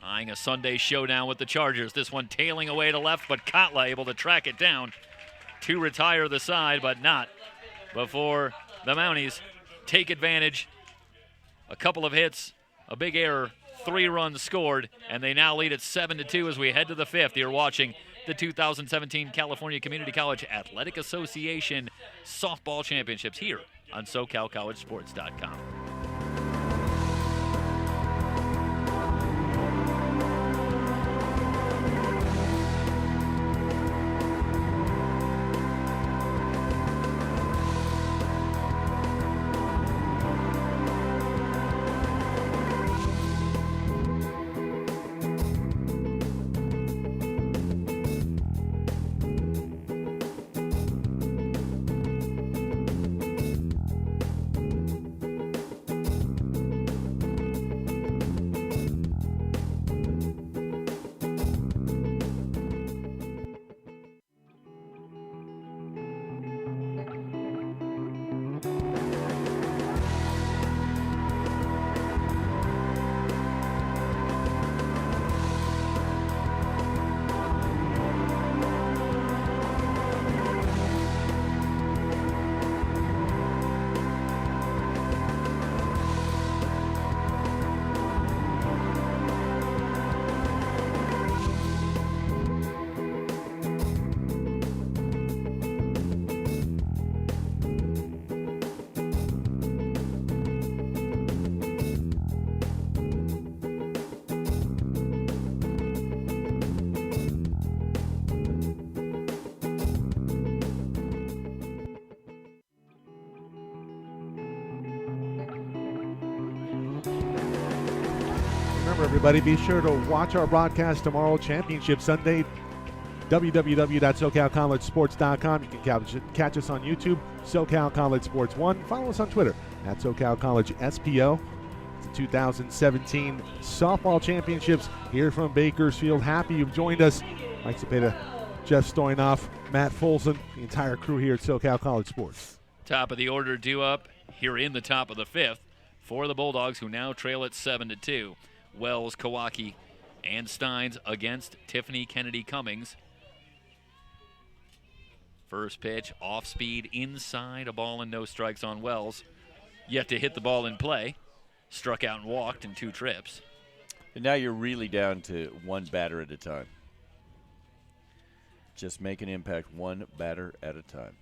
eyeing a Sunday showdown with the Chargers. This one tailing away to left, but Kotla able to track it down to retire the side, but not before the Mounties take advantage. A couple of hits, a big error. 3 runs scored, and they now lead at 7-2 as we head to the 5th. You're watching the 2017 California Community College Athletic Association Softball Championships here on SoCalCollegeSports.com. Remember, everybody, be sure to watch our broadcast tomorrow, Championship Sunday, www.socalcollegesports.com. You can catch us on YouTube, SoCal College Sports 1. Follow us on Twitter at SoCal College SPO. It's the 2017 Softball Championships here from Bakersfield. Happy you've joined us. Mike Cepeda, Jeff Stoynoff, Matt Folson, the entire crew here at SoCal College Sports. Top of the order due up here in the top of the fifth for the Bulldogs, who now trail at 7-2. Wells, Kawaki, and Steins against Tiffany Kennedy Cummings. First pitch, off speed, inside, a ball and no strikes on Wells. Yet to hit the ball in play. Struck out and walked in 2 trips. And now you're really down to one batter at a time. Just make an impact one batter at a time.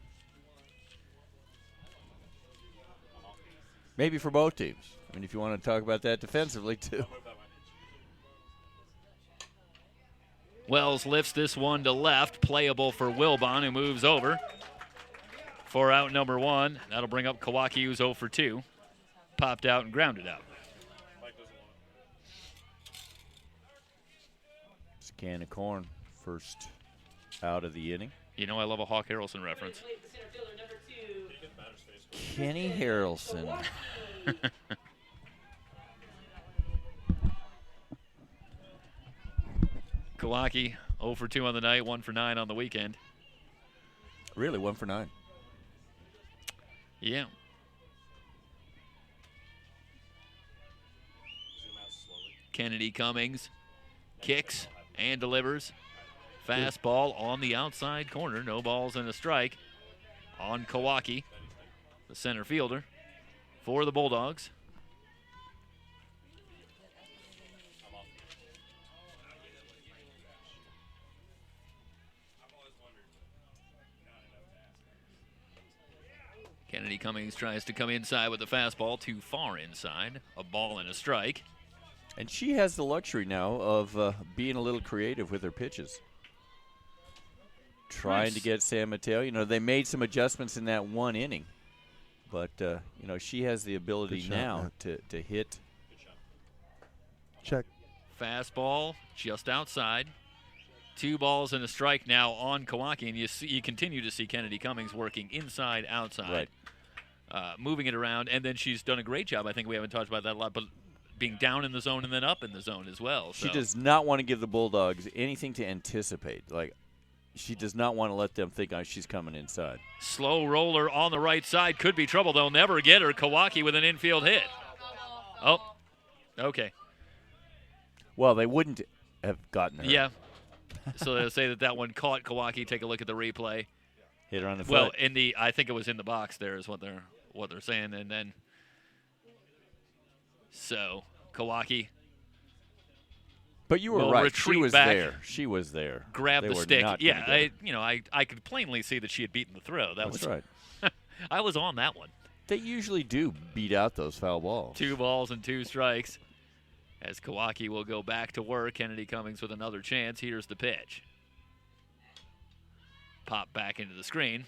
Maybe for both teams. I mean, if you want to talk about that defensively, too. Wells lifts this one to left, playable for Wilbon, who moves over for out number 1. That'll bring up Kawaki, who's 0 for 2. Popped out and grounded out. It's a can of corn, first out of the inning. You know I love a Hawk Harrelson reference. Kenny Harrelson. Kawaki 0 for 2 on the night, 1 for 9 on the weekend. Really, 1 for 9. Yeah. Kennedy Cummings kicks and delivers. Fastball on the outside corner. No balls and a strike on Kawaki, the center fielder for the Bulldogs. Kennedy Cummings tries to come inside with the fastball, too far inside. A ball and a strike. And she has the luxury now of being a little creative with her pitches. Trying to get San Mateo. You know, they made some adjustments in that one inning. But, you know, she has the ability now to hit. Check. Fastball just outside. 2 balls and a strike now on Kawaki. And you continue to see Kennedy Cummings working inside, outside. Right. Moving it around. And then she's done a great job. I think we haven't talked about that a lot, but being down in the zone and then up in the zone as well. She does not want to give the Bulldogs anything to anticipate. Like, she does not want to let them think she's coming inside. Slow roller on the right side. Could be trouble. They'll never get her. Kawaki with an infield hit. Oh, okay. Well, they wouldn't have gotten her. Yeah. So they'll say that one caught Kawaki. Take a look at the replay. Hit her on the foot. Well, I think it was in the box there is what they're saying. And then, so Kawaki. But you were right. She was back, there. She was there. Grab they the were stick. Not Yeah, I could plainly see that she had beaten the throw. That's right. I was on that one. They usually do beat out those foul balls. 2 balls and 2 strikes. As Kawaki will go back to work. Kennedy Cummings with another chance. Here's the pitch. Pop back into the screen.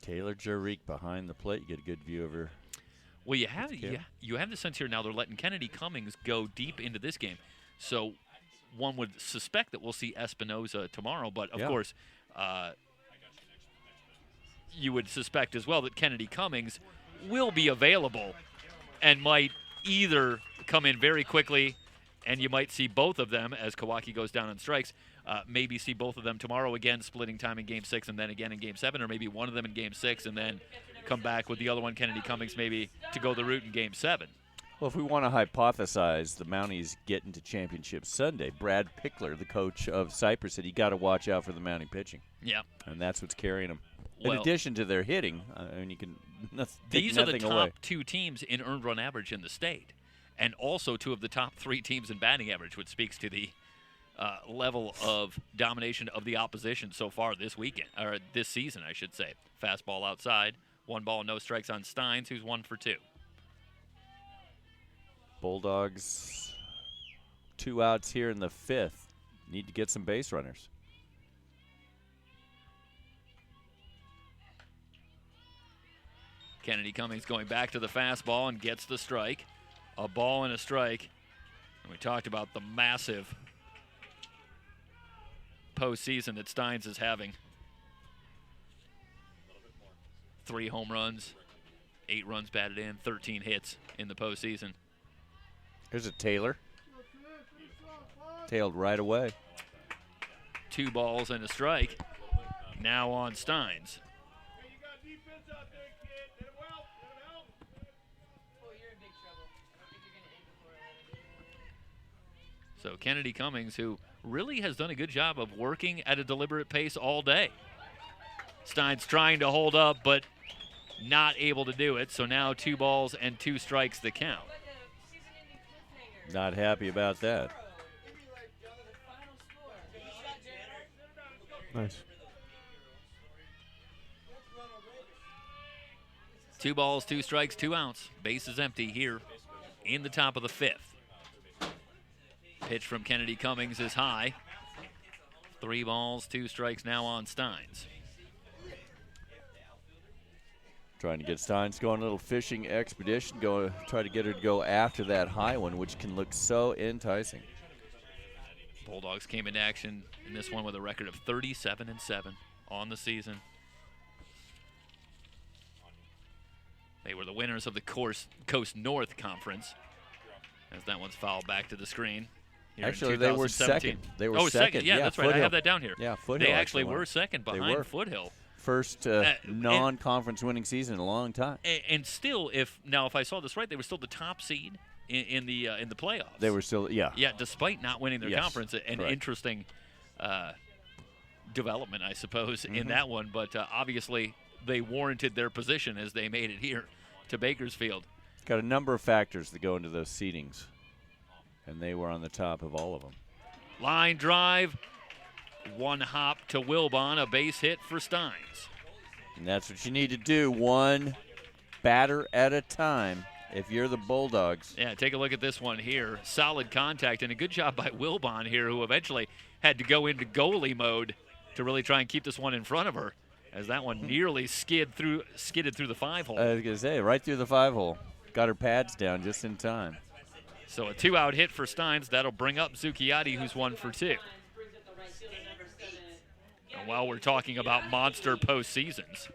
Taylor Jarick behind the plate. You get a good view of her. Well, you have the sense here now they're letting Kennedy Cummings go deep into this game. So one would suspect that we'll see Espinoza tomorrow. But, of course, you would suspect as well that Kennedy Cummings will be available and might either come in very quickly, and you might see both of them as Kawaki goes down and strikes. Maybe see both of them tomorrow again, splitting time in Game 6 and then again in Game 7, or maybe one of them in Game 6 and then come back with the other one, Kennedy Cummings, maybe to go the route in Game 7. Well, if we want to hypothesize the Mounties getting to Championship Sunday, Brad Pickler, the coach of Cypress, said you got to watch out for the Mountie pitching. Yeah. And that's what's carrying them. Well, in addition to their hitting, I mean, you can these are the top away. 2 teams in earned run average in the state, and also 2 of the top 3 teams in batting average, which speaks to the level of domination of the opposition so far this weekend, or this season, I should say. Fastball outside, 1 ball, no strikes on Steins, who's 1 for 2. Bulldogs, 2 outs here in the 5th. Need to get some base runners. Kennedy Cummings going back to the fastball and gets the strike. A ball and a strike. And we talked about the massive postseason that Steins is having. 3 home runs, 8 runs batted in, 13 hits in the postseason. Here's a Taylor. Tailed right away. 2 balls and a strike. Now on Steins. So Kennedy Cummings, who really has done a good job of working at a deliberate pace all day. Steins trying to hold up, but not able to do it. So now 2 balls and 2 strikes the count. Not happy about that. Nice. 2 balls, 2 strikes, 2 outs. Bases empty here in the top of the 5th. Pitch from Kennedy Cummings is high. 3 balls, 2 strikes now on Steins. Trying to get Steins going, a little fishing expedition. Try to get her to go after that high one, which can look so enticing. Bulldogs came into action in this one with a record of 37-7 on the season. They were the winners of the Coast North Conference, as that one's fouled back to the screen. Actually, they were second. They were second. Yeah, that's right. Foothill. I have that down here. Yeah, Foothill. They actually were second behind Foothill. First non-conference winning season in a long time. And still, if I saw this right, they were still the top seed in the playoffs. They were still, yeah. Yeah, despite not winning their conference. An correct. Interesting development, I suppose, in that one. But obviously, they warranted their position as they made it here to Bakersfield. Got a number of factors that go into those seedings, and they were on the top of all of them. Line drive, 1 hop to Wilbon, a base hit for Steins. And that's what you need to do, 1 batter at a time if you're the Bulldogs. Yeah, take a look at this one here. Solid contact and a good job by Wilbon here, who eventually had to go into goalie mode to really try and keep this one in front of her, as that one nearly skidded through the 5-hole. I was going to say, right through the 5-hole. Got her pads down just in time. So a 2-out hit for Steins. That'll bring up Zucchiotti, who's 1 for 2. And while we're talking about monster postseasons,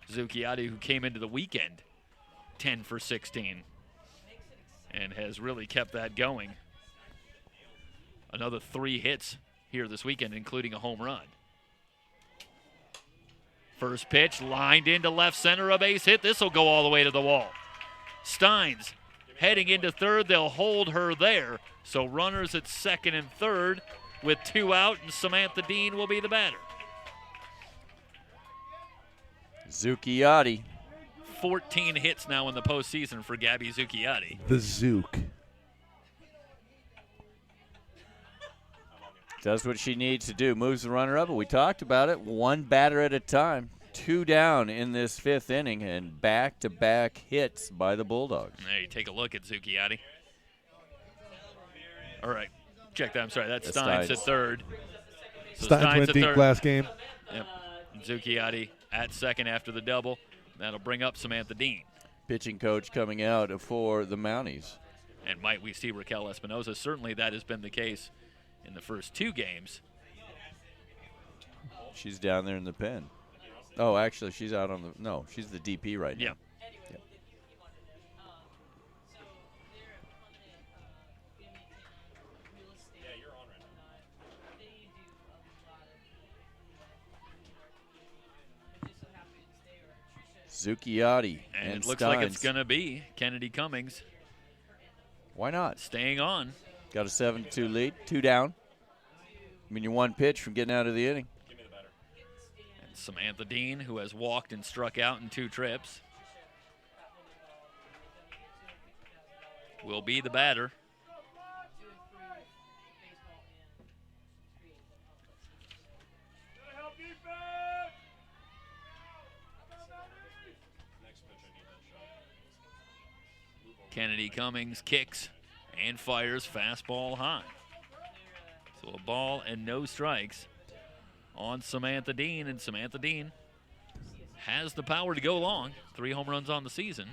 Zucchiotti, who came into the weekend 10 for 16 and has really kept that going. Another 3 hits here this weekend, including a home run. First pitch lined into left center, a base hit. This will go all the way to the wall. Steins heading into third. They'll hold her there. So runners at second and third with 2 out, and Samantha Dean will be the batter. Zucchiotti. 14 hits now in the postseason for Gabby Zucchiotti. The Zook. Does what she needs to do. Moves the runner up, but we talked about it. 1 batter at a time. 2 down in this 5th inning, and back-to-back hits by the Bulldogs. Hey, take a look at Zucchiotti. All right, check that. I'm sorry, that's Steins Steins at third. So Steins went at deep third. last game. Yep. Zucchiotti at second after the double. That'll bring up Samantha Dean. Pitching coach coming out for the Mounties. And might we see Raquel Espinoza? Certainly that has been the case in the first 2 games. She's down there in the pen. Oh, actually, she's out on the – no, she's the DP right now. Yeah. Yep. Zucchiotti And and it looks Steins. like it's going to be Kennedy Cummings Why not? staying on. Got a 7-2 lead, 2 down. I mean, you're 1 pitch from getting out of the inning. And Samantha Dean, who has walked and struck out in 2 trips, will be the batter. Kennedy Cummings kicks and fires fastball high. So a ball and no strikes on Samantha Dean, and Samantha Dean has the power to go long. 3 home runs on the season.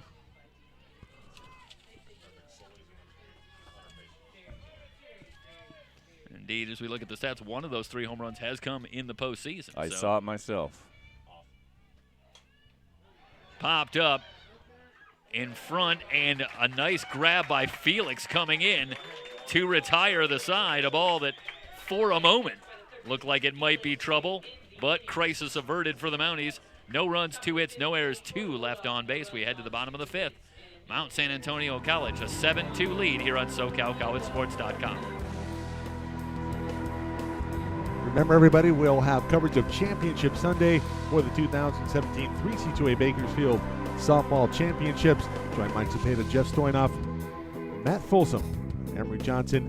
Indeed, as we look at the stats, one of those 3 home runs has come in the postseason. I saw it myself. Popped up in front, and a nice grab by Felix coming in to retire the side. A ball that, for a moment, looked like it might be trouble, but crisis averted for the Mounties. No runs, 2 hits, no errors, 2 left on base. We head to the bottom of the 5th. Mount San Antonio College, a 7-2 lead here on SoCalCollegeSports.com. Remember, everybody, we'll have coverage of Championship Sunday for the 2017 3C2A Bakersfield Softball Championships. Join Mike Cepeda, Jeff Stoynoff, Matt Folsom, Emery Johnson,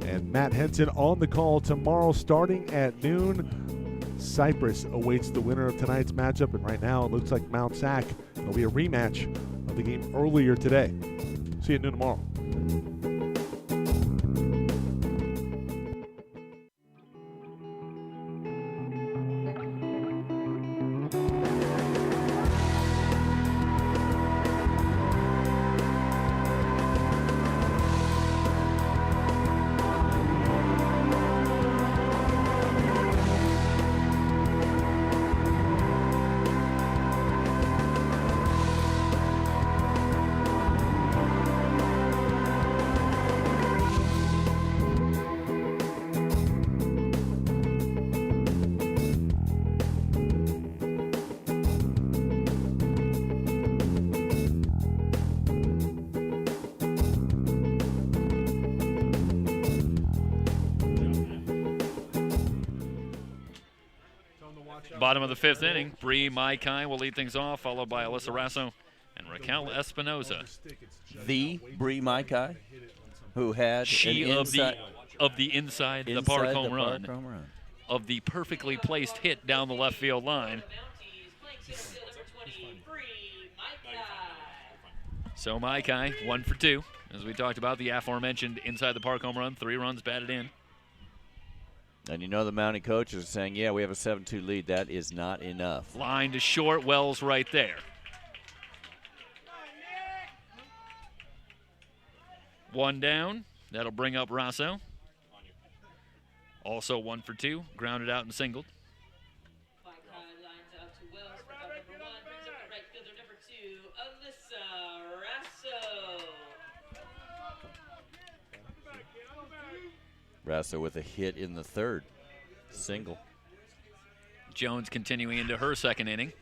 and Matt Henson on the call tomorrow starting at noon. Cypress awaits the winner of tonight's matchup, and right now it looks like Mount Sac will be a rematch of the game earlier today. See you at noon tomorrow. Bottom of the 5th inning, Bree Maikai will lead things off, followed by Alyssa Rasso and Raquel Espinoza. The Bree Maikai, who had She an of the inside the park home run, home run, of the perfectly placed hit down the left field line. So Maikai, 1 for 2. As we talked about, the aforementioned inside the park home run, 3 runs batted in. And you know the Mountie coaches are saying, yeah, we have a 7-2 lead. That is not enough. Line to short, Wells right there. 1 down. That'll bring up Rasso. Also 1 for 2. Grounded out and singled. Rasso with a hit in the 3rd. Single. Jones continuing into her 2nd inning.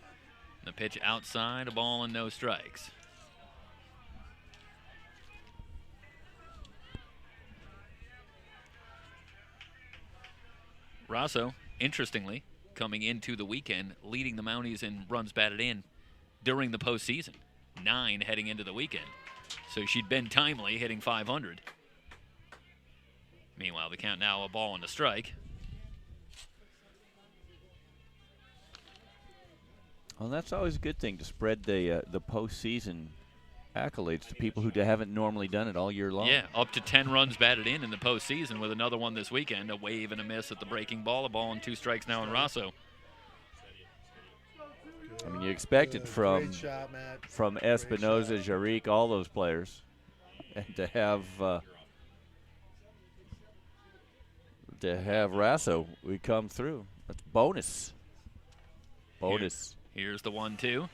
The pitch outside, a ball and no strikes. Rasso, interestingly, coming into the weekend, leading the Mounties in runs batted in during the postseason. 9 heading into the weekend. So she'd been timely, hitting .500. Meanwhile, the count now a ball and a strike. Well, that's always a good thing to spread the postseason accolades to people who haven't normally done it all year long. Yeah, up to 10 runs batted in the postseason with another one this weekend. A wave and a miss at the breaking ball. A ball and 2 strikes now in Rasso. I mean, you expect it from Espinoza, Jaric, all those players, and to have Rasso, we come through. That's bonus. Bonus. Here's the 1-2.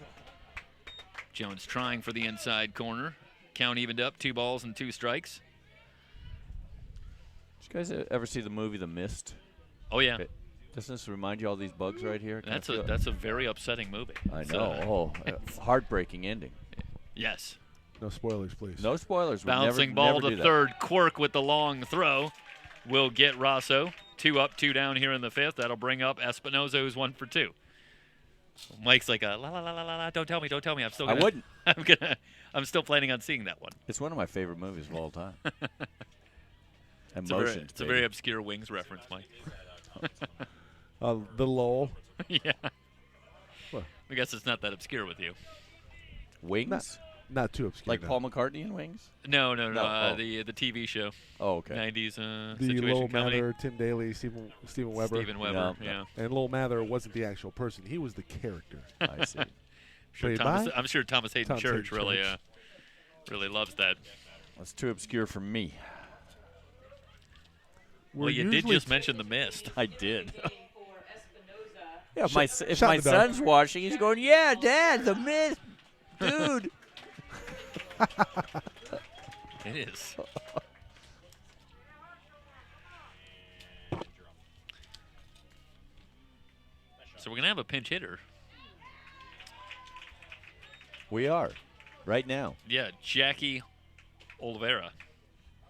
Jones trying for the inside corner. Count evened up, 2 balls and 2 strikes. Did you guys ever see the movie The Mist? Oh, yeah. Doesn't this remind you of all these bugs right here? That's a very upsetting movie. I know. Heartbreaking ending. Yes. No spoilers, please. No spoilers. Bouncing ball to third. Quirk with the long throw will get Rasso. 2 up, 2 down here in the 5th. That'll bring up Espinoza, who's 1 for 2. Mike's like, la la la la la. Don't tell me. I'm still. I wouldn't. I'm still planning on seeing that one. It's one of my favorite movies of all time. It's a very obscure Wings reference, Mike. The lull. Yeah. What? I guess it's not that obscure with you. Wings? Not too obscure. Like no. Paul McCartney in Wings? No. Oh. The TV show. Oh, okay. 90s The situation Lowell comedy. Mather, Tim Daly, Stephen Weber. Steven Weber, yeah. And Lowell Mather wasn't the actual person. He was the character. I see. I'm sure Thomas Hayden Thomas Church Hayden really Church. really loves that. That's too obscure for me. Well, you did just mention The Mist. I did. Yeah, if my shot in the dark. son's watching, he's going, yeah, Dad, The Mist, dude. It is. So we're going to have a pinch hitter. We are, right now. Yeah, Jackie Oliveira.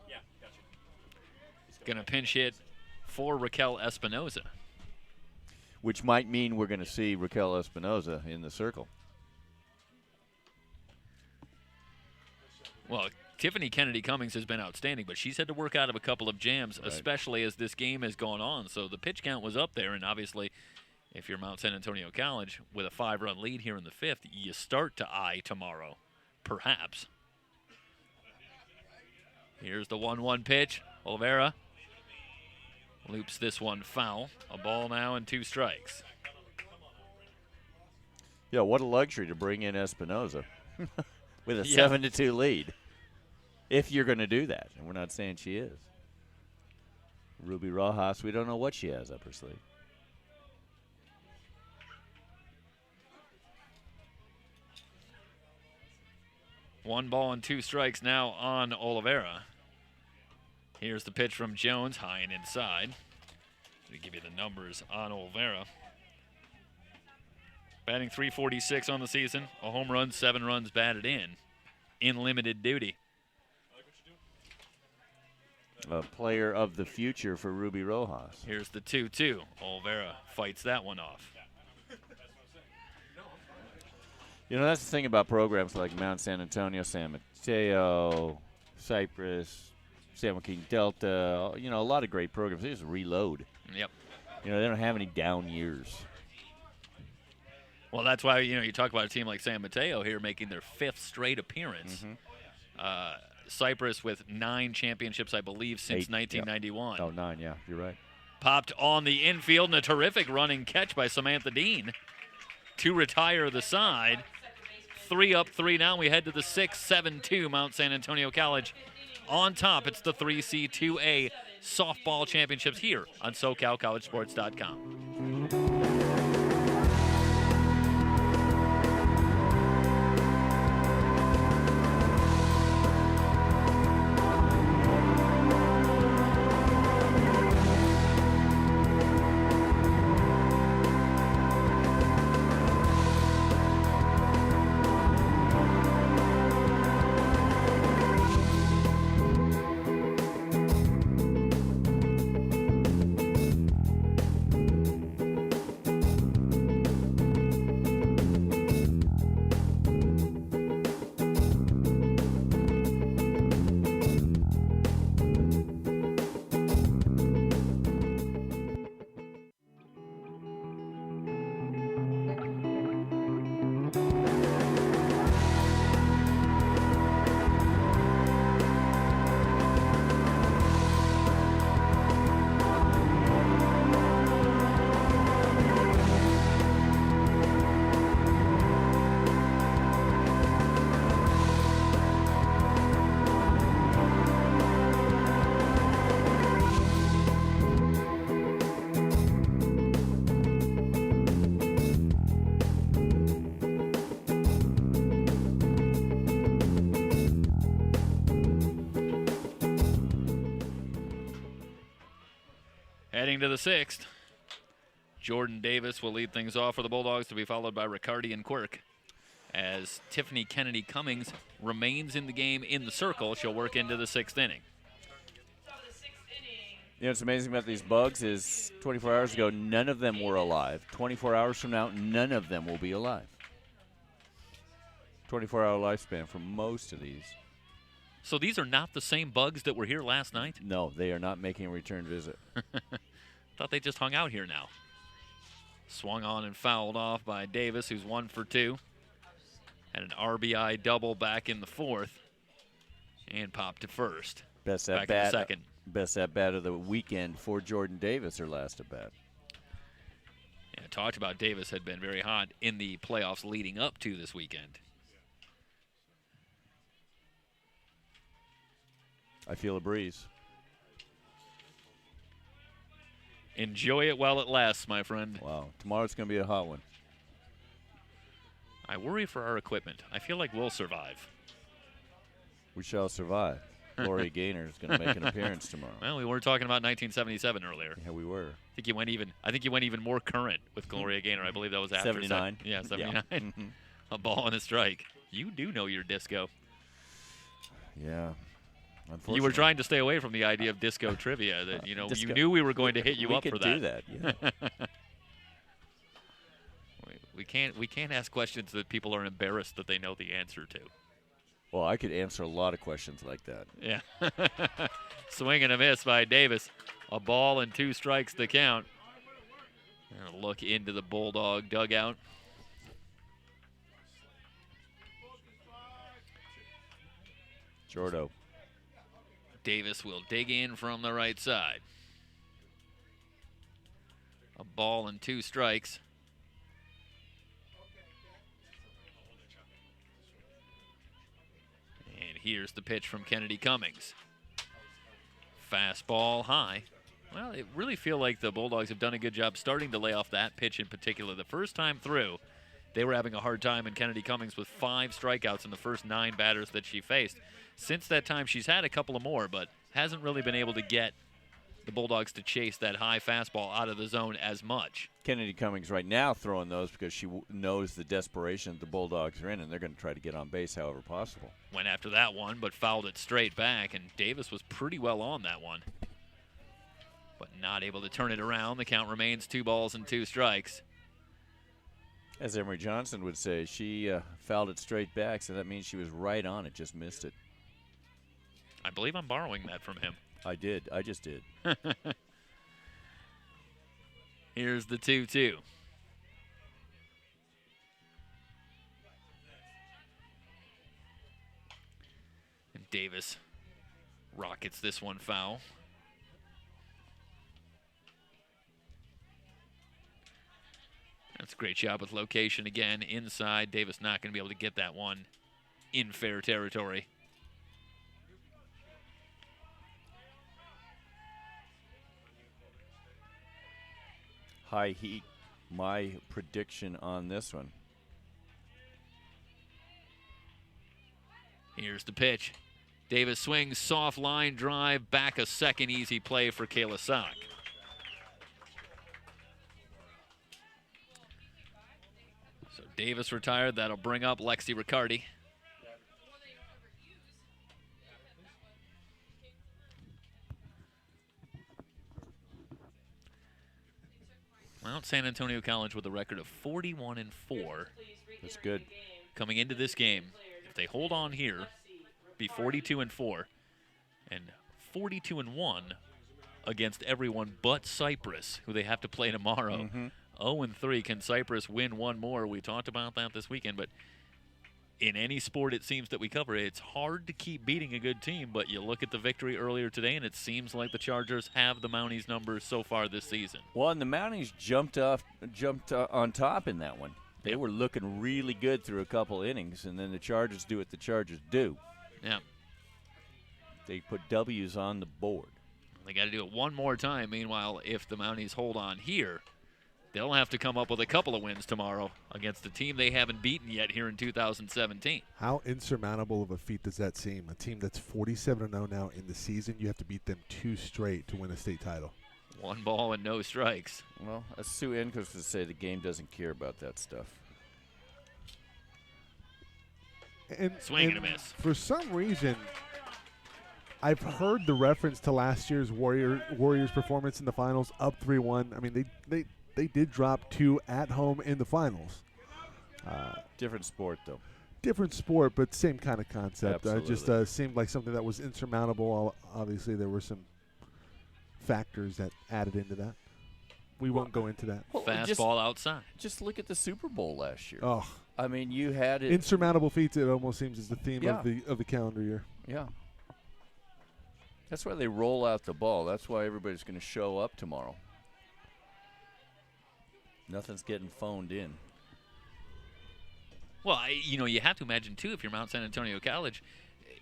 Yeah, gotcha. Going to pinch hit for Raquel Espinoza. Which might mean we're going to see Raquel Espinoza in the circle. Well, Tiffany Kennedy Cummings has been outstanding, but she's had to work out of a couple of jams, Right. especially as this game has gone on. So the pitch count was up there, and obviously, if you're Mount San Antonio College with a 5-run lead here in the 5th, you start to eye tomorrow, perhaps. Here's the 1-1 pitch. Oliveira loops this one foul. A ball now and 2 strikes. Yeah, what a luxury to bring in Espinoza with a Yeah. 7-2 lead. If you're going to do that, and we're not saying she is. Ruby Rojas, we don't know what she has up her sleeve. One ball and 2 strikes now on Oliveira. Here's the pitch from Jones, high and inside. To give you the numbers on Oliveira. Batting .346 on the season, a home run, 7 runs batted in limited duty. A player of the future for Ruby Rojas. Here's the 2-2. Oliveira fights that one off. You know, that's the thing about programs like Mount San Antonio, San Mateo, Cypress, San Joaquin Delta. You know, a lot of great programs. They just reload. Yep. You know, they don't have any down years. Well, that's why, you talk about a team like San Mateo here making their 5th straight appearance. Cypress with 9 championships, I believe, since 1991. Oh, 9, yeah, you're right. Popped on the infield and a terrific running catch by Samantha Dean to retire the side. 3 up, 3 down. We head to the 6th, 7-2 Mount San Antonio College. On top, it's the 3C2A softball championships here on SoCalCollegeSports.com. Heading to the 6th, Jordan Davis will lead things off for the Bulldogs, to be followed by Riccardi and Quirk. As Tiffany Kennedy Cummings remains in the game in the circle, she'll work into the 6th inning. You know what's amazing about these bugs is 24 hours ago, none of them were alive. 24 hours from now, none of them will be alive. 24-hour lifespan for most of these. So these are not the same bugs that were here last night? No, they are not making a return visit. Thought they just hung out here now. Swung on and fouled off by Davis, who's 1 for 2. Had an RBI double back in the fourth and popped to first. Best back at bat. in the second. Best at bat of the weekend for Jordan Davis, her last at bat. Yeah, talked about Davis had been very hot in the playoffs leading up to this weekend. I feel a breeze. Enjoy it while it lasts, my friend. Wow. Tomorrow's going to be a hot one. I worry for our equipment. I feel like we'll survive. We shall survive. Gloria Gaynor is going to make an appearance tomorrow. Well, we were talking about 1977 earlier. Yeah, we were. I think you went even more current with Gloria Gaynor. I believe that was after 79. Yeah, 79. Yeah. Mm-hmm. A ball and a strike. You do know your disco. Yeah. You were trying to stay away from the idea of disco trivia. That you knew we were going to hit you up for that. We could do that. Yeah. we can't ask questions that people are embarrassed that they know the answer to. Well, I could answer a lot of questions like that. Yeah. Swing and a miss by Davis. A ball and 2 strikes to count. And a look into the Bulldog dugout. Jordo. Davis will dig in from the right side. A ball and 2 strikes. And here's the pitch from Kennedy Cummings. Fastball high. Well, it really feel like the Bulldogs have done a good job starting to lay off that pitch in particular. The first time through, they were having a hard time, and Kennedy Cummings with 5 strikeouts in the first 9 batters that she faced. Since that time, she's had a couple of more, but hasn't really been able to get the Bulldogs to chase that high fastball out of the zone as much. Kennedy Cummings right now throwing those because she knows the desperation the Bulldogs are in, and they're going to try to get on base however possible. Went after that one, but fouled it straight back, and Davis was pretty well on that one. But not able to turn it around. The count remains 2 balls and 2 strikes. As Emery Johnson would say, she fouled it straight back, so that means she was right on it, just missed it. I believe I'm borrowing that from him. I did. I just did. Here's the 2-2. And Davis rockets this one foul. That's a great job with location again. Inside, Davis not going to be able to get that one in fair territory. High heat, my prediction on this one. Here's the pitch. Davis swings, soft line drive, back a second, easy play for Kayla Sock. So Davis retired. That'll bring up Lexi Riccardi. Mount San Antonio College with a record of 41-4. That's good. Coming into this game, if they hold on here, be 42-4 and 42-1 against everyone but Cyprus, who they have to play tomorrow. 0-3. Can Cyprus win one more? We talked about that this weekend, but in any sport it seems that we cover, it's hard to keep beating a good team, but you look at the victory earlier today, and it seems like the Chargers have the Mounties numbers so far this season. Well, and the Mounties jumped on top in that one. They were looking really good through a couple innings, and then the Chargers do what the Chargers do. Yeah. They put W's on the board. They got to do it one more time. Meanwhile, if the Mounties hold on here, they'll have to come up with a couple of wins tomorrow against a team they haven't beaten yet here in 2017. How insurmountable of a feat does that seem? A team that's 47-0 now in the season, you have to beat them 2 straight to win a state title. 1 ball and no strikes. Well, as Sue Enquist would say, the game doesn't care about that stuff. Swing and a miss. For some reason, I've heard the reference to last year's Warriors performance in the finals, up 3-1. I mean, they did drop 2 at home in the finals. Different sport, though. Different sport, but same kind of concept. It Absolutely. just seemed like something that was insurmountable. Obviously, there were some factors that added into that. we won't go into that. Well, Fastball outside. Just look at the Super Bowl last year. Oh, I mean, you had it. insurmountable feats. It almost seems is the theme Yeah. of the calendar year. Yeah. That's why they roll out the ball. That's why everybody's going to show up tomorrow. Nothing's getting phoned in. Well, you have to imagine, too, if you're Mount San Antonio College,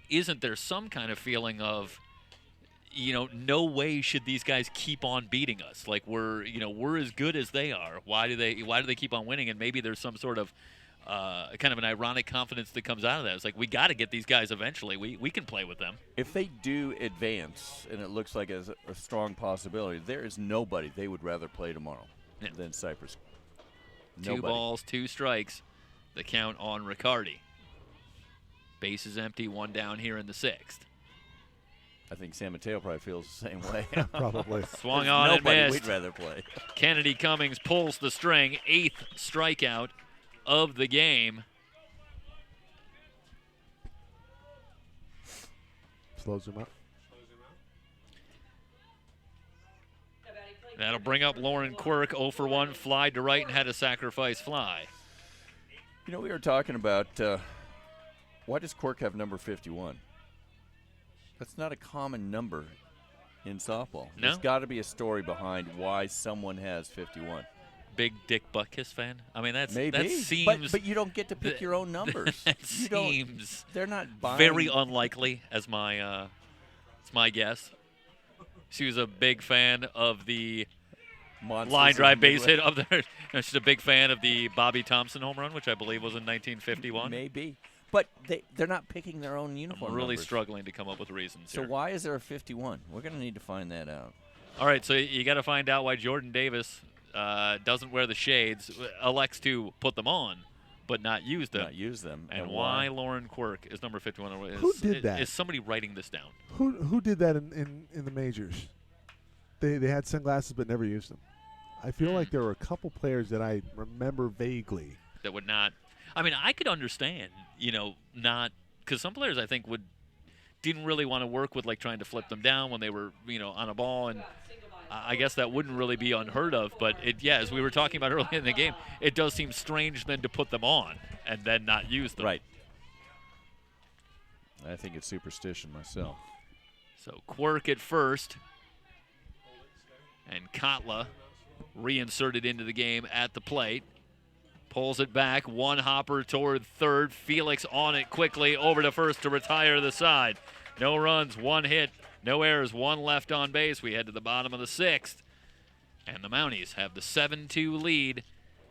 isn't there some kind of feeling of, no way should these guys keep on beating us? Like we're as good as they are. Why do they keep on winning? And maybe there's some sort of kind of an ironic confidence that comes out of that. It's like, we got to get these guys eventually. We can play with them. If they do advance, and it looks like a strong possibility, there is nobody they would rather play tomorrow than Cypress. Nobody. 2 balls, 2 strikes. The count on Riccardi. Base is empty, 1 down here in the 6th. I think San Mateo probably feels the same way. Probably. Swung There's on and nobody missed. we'd rather play. Kennedy Cummings pulls the string. 8th strikeout of the game. Slows him up. That'll bring up Lauren Quirk, 0 for 1, fly to right and had a sacrifice fly. We were talking about why does Quirk have number 51? That's not a common number in softball. No? There's got to be a story behind why someone has 51. Big Dick Butkus fan? I mean, that Maybe, seems but you don't get to pick your own numbers. that You don't- seems They're not buying. very unlikely, as it's my guess. She was a big fan of the monsters line of drive base Midway. hit up there. She's a big fan of the Bobby Thompson home run, which I believe was in 1951. Maybe, but they're not picking their own uniform. I'm really numbers. struggling to come up with reasons So here. why is there a 51? We're going to need to find that out. All right, so you got to find out why Jordan Davis doesn't wear the shades, elects to put them on, but not use them. Not use them. And why Lauren Quirk is number 51? Who did that? Is somebody writing this down? Who did that in the majors? They had sunglasses but never used them. I feel like there were a couple players that I remember vaguely. That would not. I mean, I could understand, not because some players I think didn't really want to work with like trying to flip them down when they were on a ball, and I guess that wouldn't really be unheard of. But as we were talking about earlier in the game, it does seem strange then to put them on and then not use them. Right. I think it's superstition myself. So Quirk at first, and Kotla reinserted into the game at the plate. Pulls it back, 1 hopper toward third. Felix on it quickly, over to first to retire the side. No runs, 1 hit, no errors, 1 left on base. We head to the bottom of the 6th. And the Mounties have the 7-2 lead,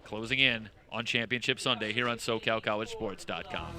closing in on Championship Sunday here on SoCalCollegeSports.com.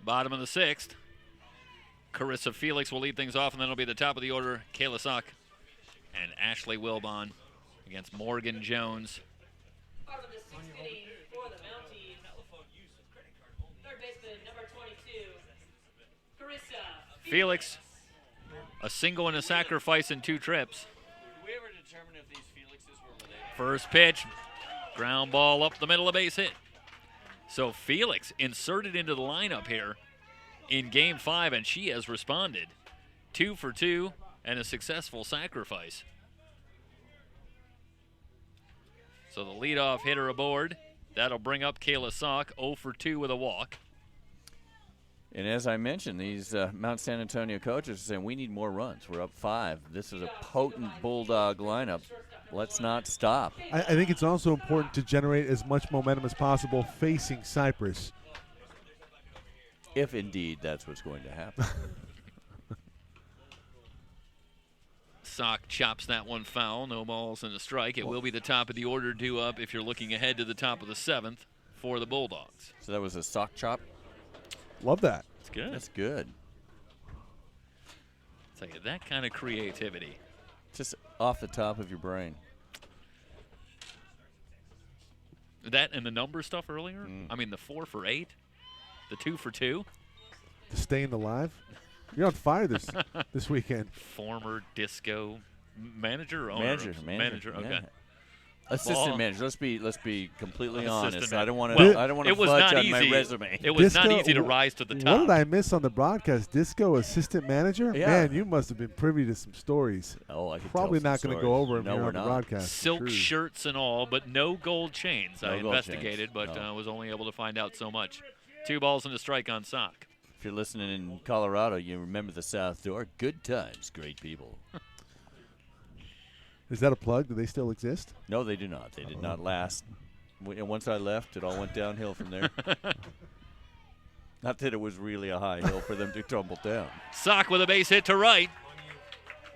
Bottom of the 6th. Carissa Felix will lead things off, and then it'll be the top of the order. Kayla Suck and Ashley Wilbon against Morgan Jones. Bottom of the 6th inning for the Mounties. Third baseman, number 22, Felix, a single and a sacrifice in 2 trips. Did we ever determine if these Felixes were related? First pitch, ground ball up the middle, a base hit. So Felix inserted into the lineup here in Game 5, and she has responded. 2 for 2 and a successful sacrifice. So the leadoff hitter aboard. That'll bring up Kayla Sock, 0 for 2 with a walk. And as I mentioned, these Mount San Antonio coaches are saying we need more runs. We're up 5. This is a potent Bulldog lineup. Let's not stop. I think it's also important to generate as much momentum as possible facing Cypress. If indeed that's what's going to happen. Sock chops that one foul. No balls and a strike. It will be the top of the order due up if you're looking ahead to the top of the 7th for the Bulldogs. So that was a sock chop? Love that. It's good. That's good. Tell you, that kind of creativity. Just off the top of your brain. That and the number stuff earlier? I mean, the 4 for 8, the 2 for 2. Staying alive. You're on fire this weekend. Former disco manager or owner? Manager. Okay. Yeah. Assistant Ball. manager. Let's be completely Assistant honest. manager. I don't want Well, to it was fudge not on easy. my resume. It was not Disco- easy to rise to the What top. did I miss on the broadcast? Disco assistant manager? Yeah. Man, you must have been privy to some stories. Oh, I could Probably tell not some going to go stories. over them No, here we're on the not. broadcast. Silk True. shirts and all, but no gold chains. No I gold investigated, chains. but No. was only able to find out so much. 2 balls and a strike on Sock. If you're listening in Colorado, you remember the South Door. Good times, great people. Is that a plug? Do they still exist? No, they do not. They did not last. Once I left, it all went downhill from there. Not that it was really a high hill for them to tumble down. Sock with a base hit to right.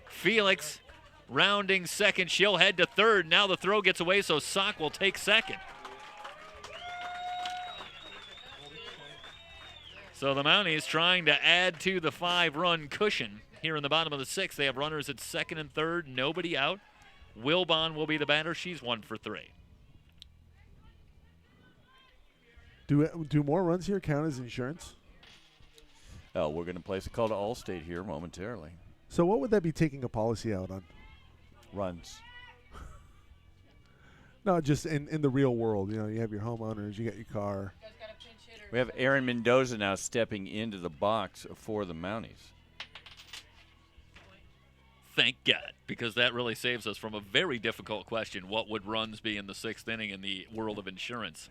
Felix rounding second. She'll head to third. Now the throw gets away, so Sock will take second. So the Mounties trying to add to the 5-run cushion here in the bottom of the 6th. They have runners at second and third, nobody out. Wilbon will be the batter. She's 1 for 3. Do more runs here count as insurance? Oh, we're going to place a call to Allstate here momentarily. So what would that be taking a policy out on? Runs. No, just in the real world. You know, you have your homeowners, you got your car. We have Aaron Mendoza now stepping into the box for the Mounties. Thank God, because that really saves us from a very difficult question. What would runs be in the 6th inning in the world of insurance?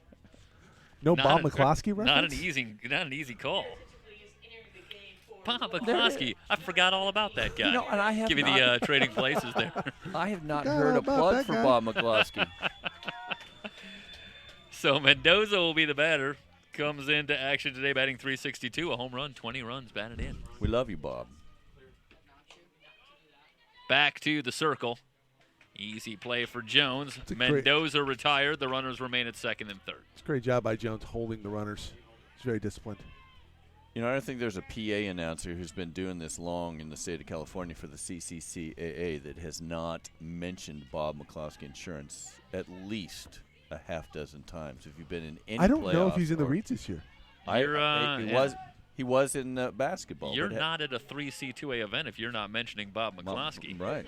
No Not Bob an- McCloskey reference? Not an easy call. Bob McCloskey. I forgot all about that guy. You know, and I have Give you not- the trading places there. I have not Forgot heard a about plug that for guy. Bob McCloskey. So Mendoza will be the batter. Comes into action today batting .362, a home run, 20 runs batted in. We love you, Bob. Back to the circle. Easy play for Jones. a great- Mendoza retired. The runners remain at second and third. It's a great job by Jones holding the runners. He's very disciplined. You know, I think there's a PA announcer who's been doing this long in the state of California for the CCCAA that has not mentioned Bob McCloskey Insurance at least a half dozen times. If you've been in any I don't know if playoff he's in the or- REITs this year. He was in basketball. You're but not at a 3C2A event if you're not mentioning Bob McCloskey. Right.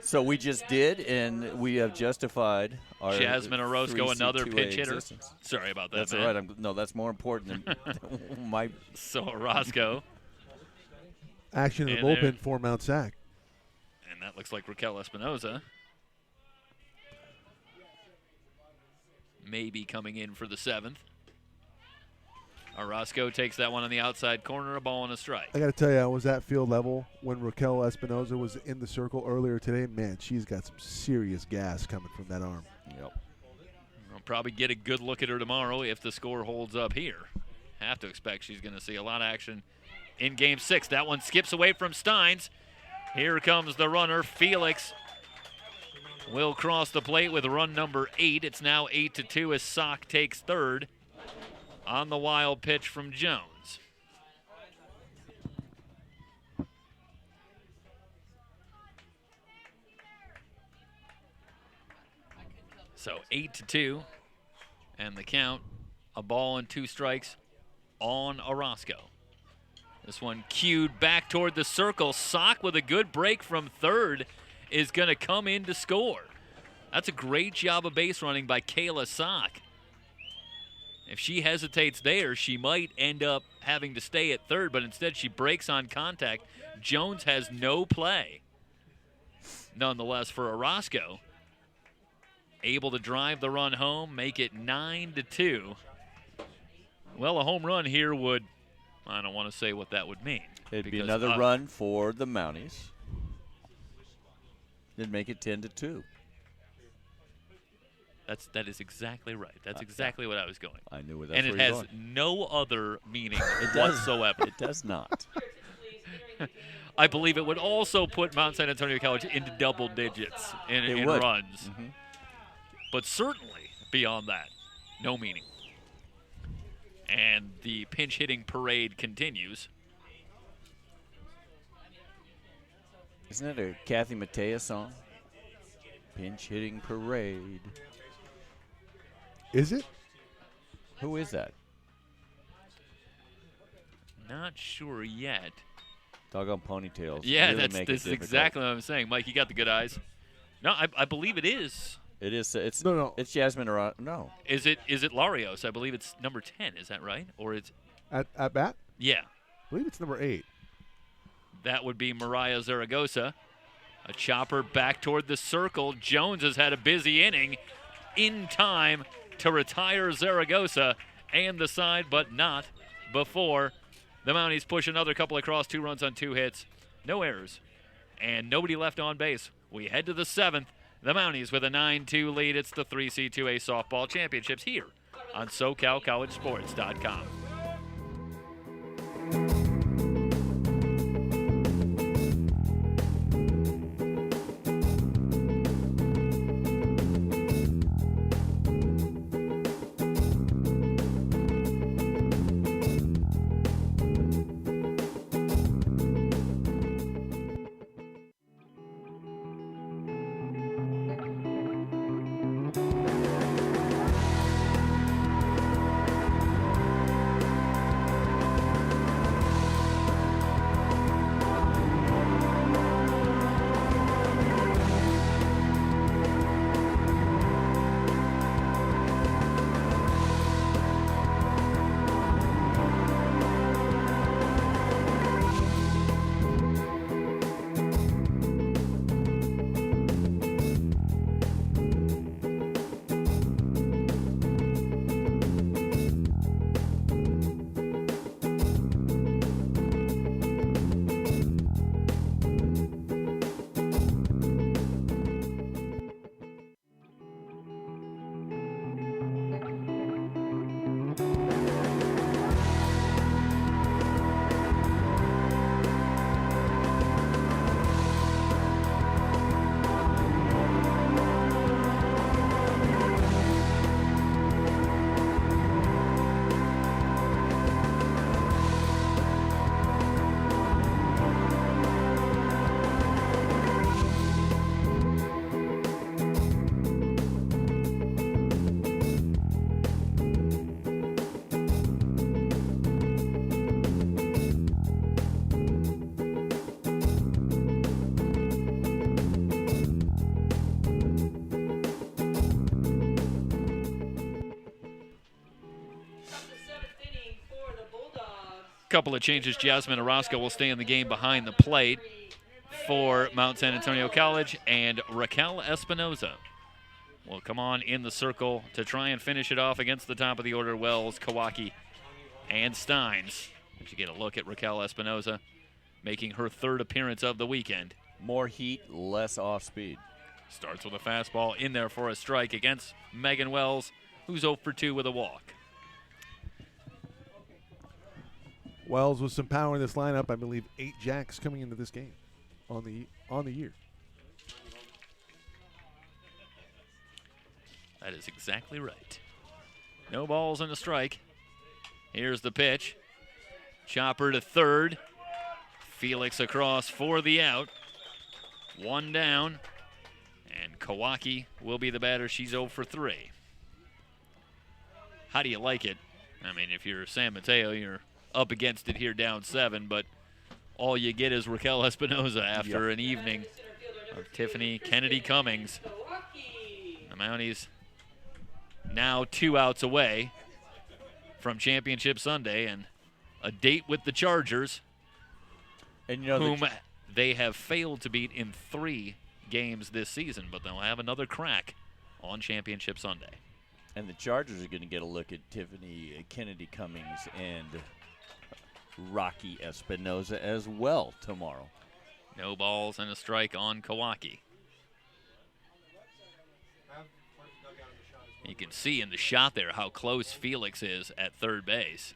So we just did, and we have justified our Jasmine Orozco, another 3C2A pinch hitter. existence. Sorry about that, That's all man. right. No, that's more important than my. So Orozco, Action in the And there- bullpen for Mount Sac. and that looks like Raquel Espinoza. Maybe coming in for the 7th. Orozco takes that one on the outside corner, a ball and a strike. I got to tell you, I was at field level when Raquel Espinoza was in the circle earlier today. Man, she's got some serious gas coming from that arm. Yep. We'll probably get a good look at her tomorrow if the score holds up here. Have to expect she's going to see a lot of action in Game 6. That one skips away from Steins. Here comes the runner, Felix. Will cross the plate with run number 8. It's now 8-2 as Sock takes third on the wild pitch from Jones. So 8-2, and the count, a ball and 2 strikes on Orozco. This one cued back toward the circle. Sock with a good break from third is going to come in to score. That's a great job of base running by Kayla Sock. If she hesitates there, she might end up having to stay at third, but instead she breaks on contact. Jones has no play. Nonetheless, for Orozco, able to drive the run home, make it 9-2. Well, a home run here would, I don't want to say what that would mean. It'd be another run for the Mounties. It'd make it 10-2. That is exactly right. That's exactly what I was going. I knew where that's and it where you're has going. no other meaning It whatsoever. It does not. I believe it would also put Mount San Antonio College into double digits in runs. Mm-hmm. But certainly beyond that, no meaning. And the pinch hitting parade continues. Isn't that a Kathy Mateo song? Pinch hitting parade. Is it? Who is that? Not sure yet. Doggone ponytails. Yeah, really this is exactly what I'm saying. Mike, you got the good eyes. No, I believe it is. It is. It's No. It's Jasmine No. Is it Larios? I believe it's number 10. Is that right? Or it's At bat? yeah. I believe it's number 8. That would be Mariah Zaragoza. A chopper back toward the circle. Jones has had a busy inning in time to retire Zaragoza and the side, but not before the Mounties push another couple across, 2 runs on 2 hits. No errors. And nobody left on base. We head to the 7th. The Mounties with a 9-2 lead. It's the 3C2A Softball Championships here on SoCalCollegeSports.com. Couple of changes. Jasmine Orozco will stay in the game behind the plate for Mount San Antonio College, and Raquel Espinoza will come on in the circle to try and finish it off against the top of the order, Wells, Kawaki, and Steins. As you get a look at Raquel Espinoza making her 3rd appearance of the weekend. More heat, less off speed. Starts with a fastball in there for a strike against Megan Wells, who's 0 for 2 with a walk. Wells with some power in this lineup. I believe 8 jacks coming into this game on the year. That is exactly right. No balls and a strike. Here's the pitch. Chopper to third. Felix across for the out. 1 down. And Kawaki will be the batter. She's 0 for 3. How do you like it? I mean, if you're San Mateo, you're up against it here down 7, but all you get is Raquel Espinoza after an evening of Tiffany Kennedy Cummings. The Mounties now 2 outs away from Championship Sunday and a date with the Chargers, And whom they have failed to beat in 3 games this season, but they'll have another crack on Championship Sunday. And the Chargers are going to get a look at Tiffany Kennedy Cummings and Rocky Espinoza as well tomorrow. No balls and a strike on Kawaki. You can see in the shot there how close Felix is at third base.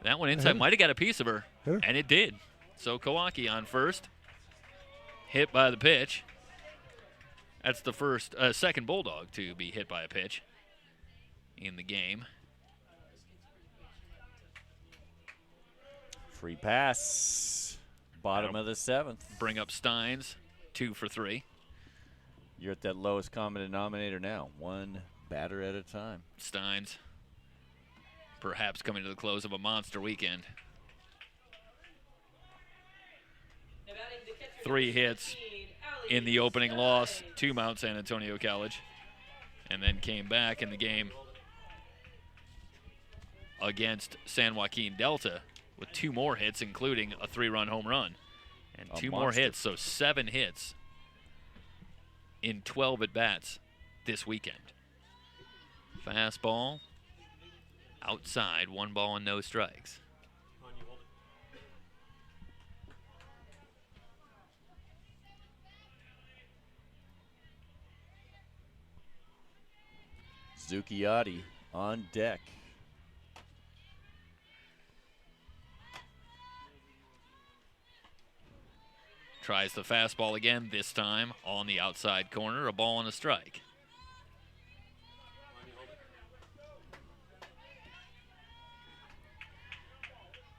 That one inside might have got a piece of her, and it did. So Kawaki on first, hit by the pitch. That's the second Bulldog to be hit by a pitch in the game. Free pass, bottom of the 7th. Bring up Steins, 2 for 3. You're at that lowest common denominator now, 1 batter at a time. Steins perhaps coming to the close of a monster weekend. 3 hits in the opening loss to Mount San Antonio College, and then came back in the game against San Joaquin Delta with 2 more hits, including a 3-run home run. And 2 more hits, so 7 hits in 12 at-bats this weekend. Fastball outside, 1 ball and no strikes. Zucchiotti on deck. Tries the fastball again, this time on the outside corner, a ball and a strike.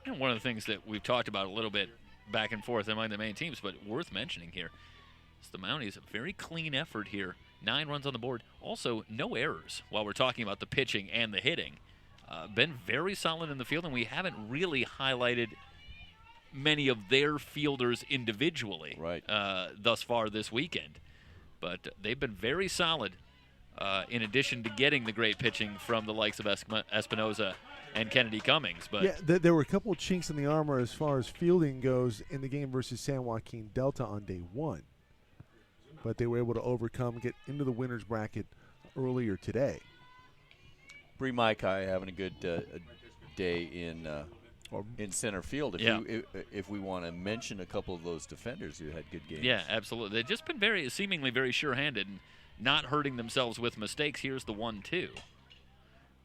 And one of the things that we've talked about a little bit back and forth among the main teams, but worth mentioning here, is the Mounties, a very clean effort here. 9 runs on the board. Also, no errors while we're talking about the pitching and the hitting. Been very solid in the field, and we haven't really highlighted many of their fielders individually thus far this weekend. But they've been very solid in addition to getting the great pitching from the likes of Espinoza and Kennedy Cummings. But yeah, there were a couple of chinks in the armor as far as fielding goes in the game versus San Joaquin Delta on day 1. But they were able to overcome, get into the winner's bracket earlier today. Bree Maikai having a good day in center field. If we want to mention a couple of those defenders who had good games. Yeah, absolutely. They've just been seemingly very sure-handed and not hurting themselves with mistakes. Here's the 1-2.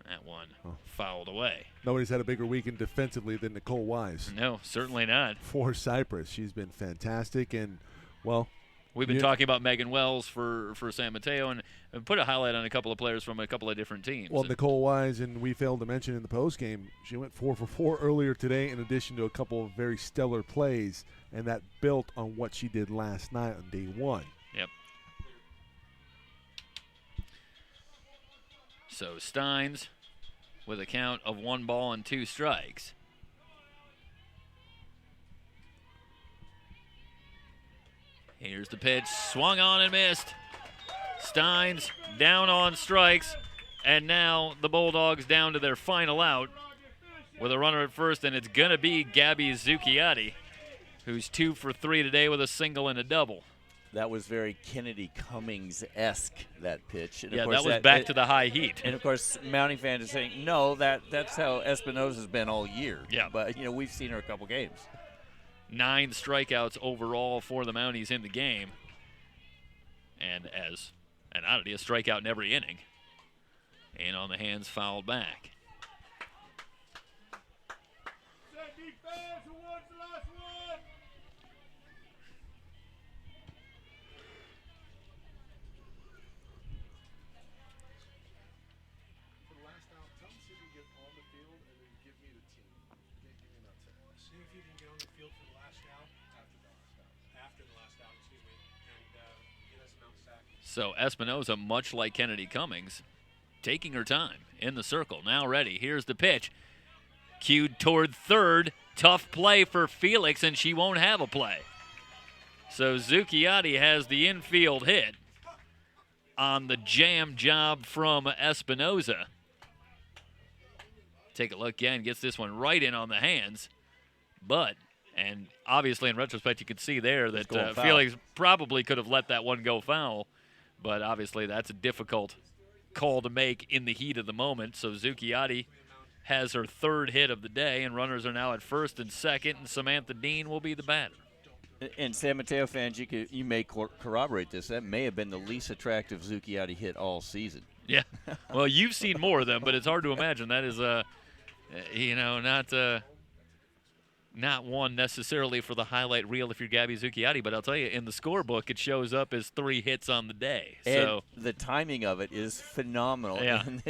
That one fouled away. Nobody's had a bigger weekend defensively than Nicole Wise. No, certainly not. For Cypress, she's been fantastic, and well, we've been talking about Megan Wells for San Mateo and put a highlight on a couple of players from a couple of different teams. Well, Nicole Wise, and we failed to mention in the postgame, she went 4 for 4 earlier today in addition to a couple of very stellar plays, and that built on what she did last night on day 1. Yep. So Steins with a count of 1 ball and 2 strikes. Here's the pitch, swung on and missed. Steins down on strikes, and now the Bulldogs down to their final out with a runner at first, and it's going to be Gabby Zucchiotti, who's 2 for 3 today with a single and a double. That was very Kennedy Cummings-esque, that pitch. And that was back to the high heat. And, of course, Mountie fans are saying, no, that's how Espinoza's been all year. Yeah. But, we've seen her a couple games. 9 strikeouts overall for the Mounties in the game. And as an oddity, a strikeout in every inning. And on the hands, fouled back. So Espinoza, much like Kennedy Cummings, taking her time in the circle. Now ready. Here's the pitch. Cued toward third. Tough play for Felix, and she won't have a play. So Zucchiotti has the infield hit on the jam job from Espinoza. Take a look again. Gets this one right in on the hands. And obviously in retrospect you could see there that Felix probably could have let that one go foul. But obviously that's a difficult call to make in the heat of the moment. So Zucchiotti has her third hit of the day, and runners are now at first and second, and Samantha Dean will be the batter. And San Mateo fans, you may corroborate this. That may have been the least attractive Zucchiotti hit all season. Yeah. Well, you've seen more of them, but it's hard to imagine. That is, not one necessarily for the highlight reel if you're Gabby Zucchiotti, but I'll tell you, in the scorebook, it shows up as 3 hits on the day. And so the timing of it is phenomenal. Yeah. And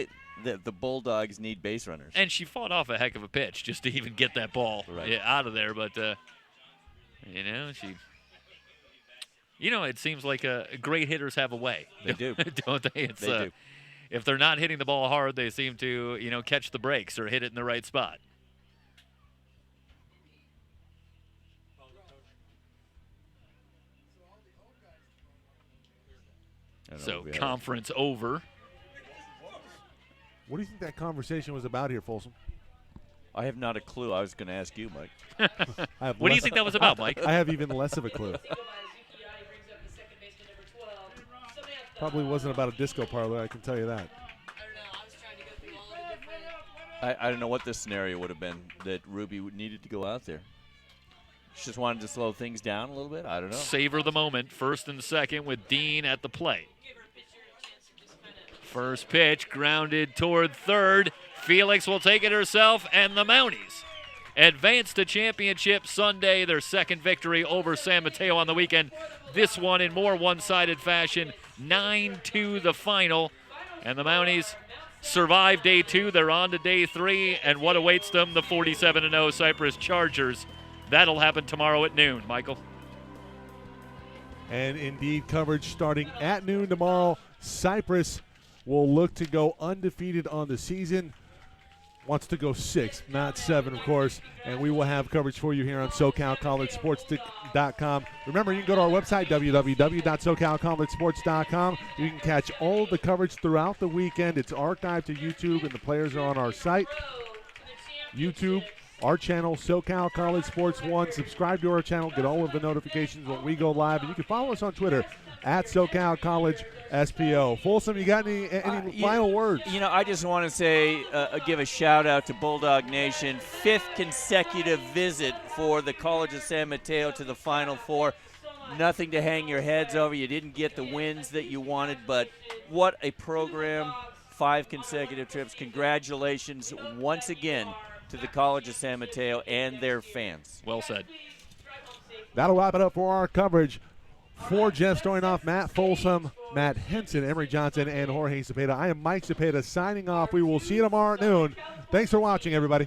the Bulldogs need base runners. And she fought off a heck of a pitch just to even get that ball out of there. But, it seems like great hitters have a way. They do. Don't they? They do. If they're not hitting the ball hard, they seem to, catch the brakes or hit it in the right spot. So conference over. What do you think that conversation was about here, Folsom? I have not a clue. I was going to ask you, Mike. What do you think that was about, Mike? I have even less of a clue. Probably wasn't about a disco parlor, I can tell you that. I don't know what this scenario would have been that Ruby needed to go out there. She just wanted to slow things down a little bit? I don't know. Savor the moment, first and second with Dean at the plate. First pitch grounded toward third. Felix will take it herself, and the Mounties advance to championship Sunday, their second victory over San Mateo on the weekend. This one in more one-sided fashion, 9-2 the final. And the Mounties survive day 2. They're on to day 3, and what awaits them? The 47-0 Cypress Chargers. That'll happen tomorrow at noon, Michael. And indeed, coverage starting at noon tomorrow. Cypress will look to go undefeated on the season. Wants to go 6, not 7, of course. And we will have coverage for you here on SoCalCollegeSports.com. Remember, you can go to our website, www.SoCalCollegeSports.com. You can catch all of the coverage throughout the weekend. It's archived to YouTube, and the players are on our site. YouTube, our channel, SoCal College Sports 1. Subscribe to our channel. Get all of the notifications when we go live. And you can follow us on Twitter at SoCal College SPO. Folsom, you got any final words? I just want to say, give a shout-out to Bulldog Nation. 5th consecutive visit for the College of San Mateo to the Final Four. Nothing to hang your heads over. You didn't get the wins that you wanted, but what a program. 5 consecutive trips. Congratulations once again to the College of San Mateo and their fans. Well said. That'll wrap it up for our coverage. For Jeff Stoynoff, Matt Folsom, Matt Henson, Emery Johnson, and Jorge Cepeda, I am Mike Cepeda signing off. We will see you tomorrow at noon. Thanks for watching, everybody.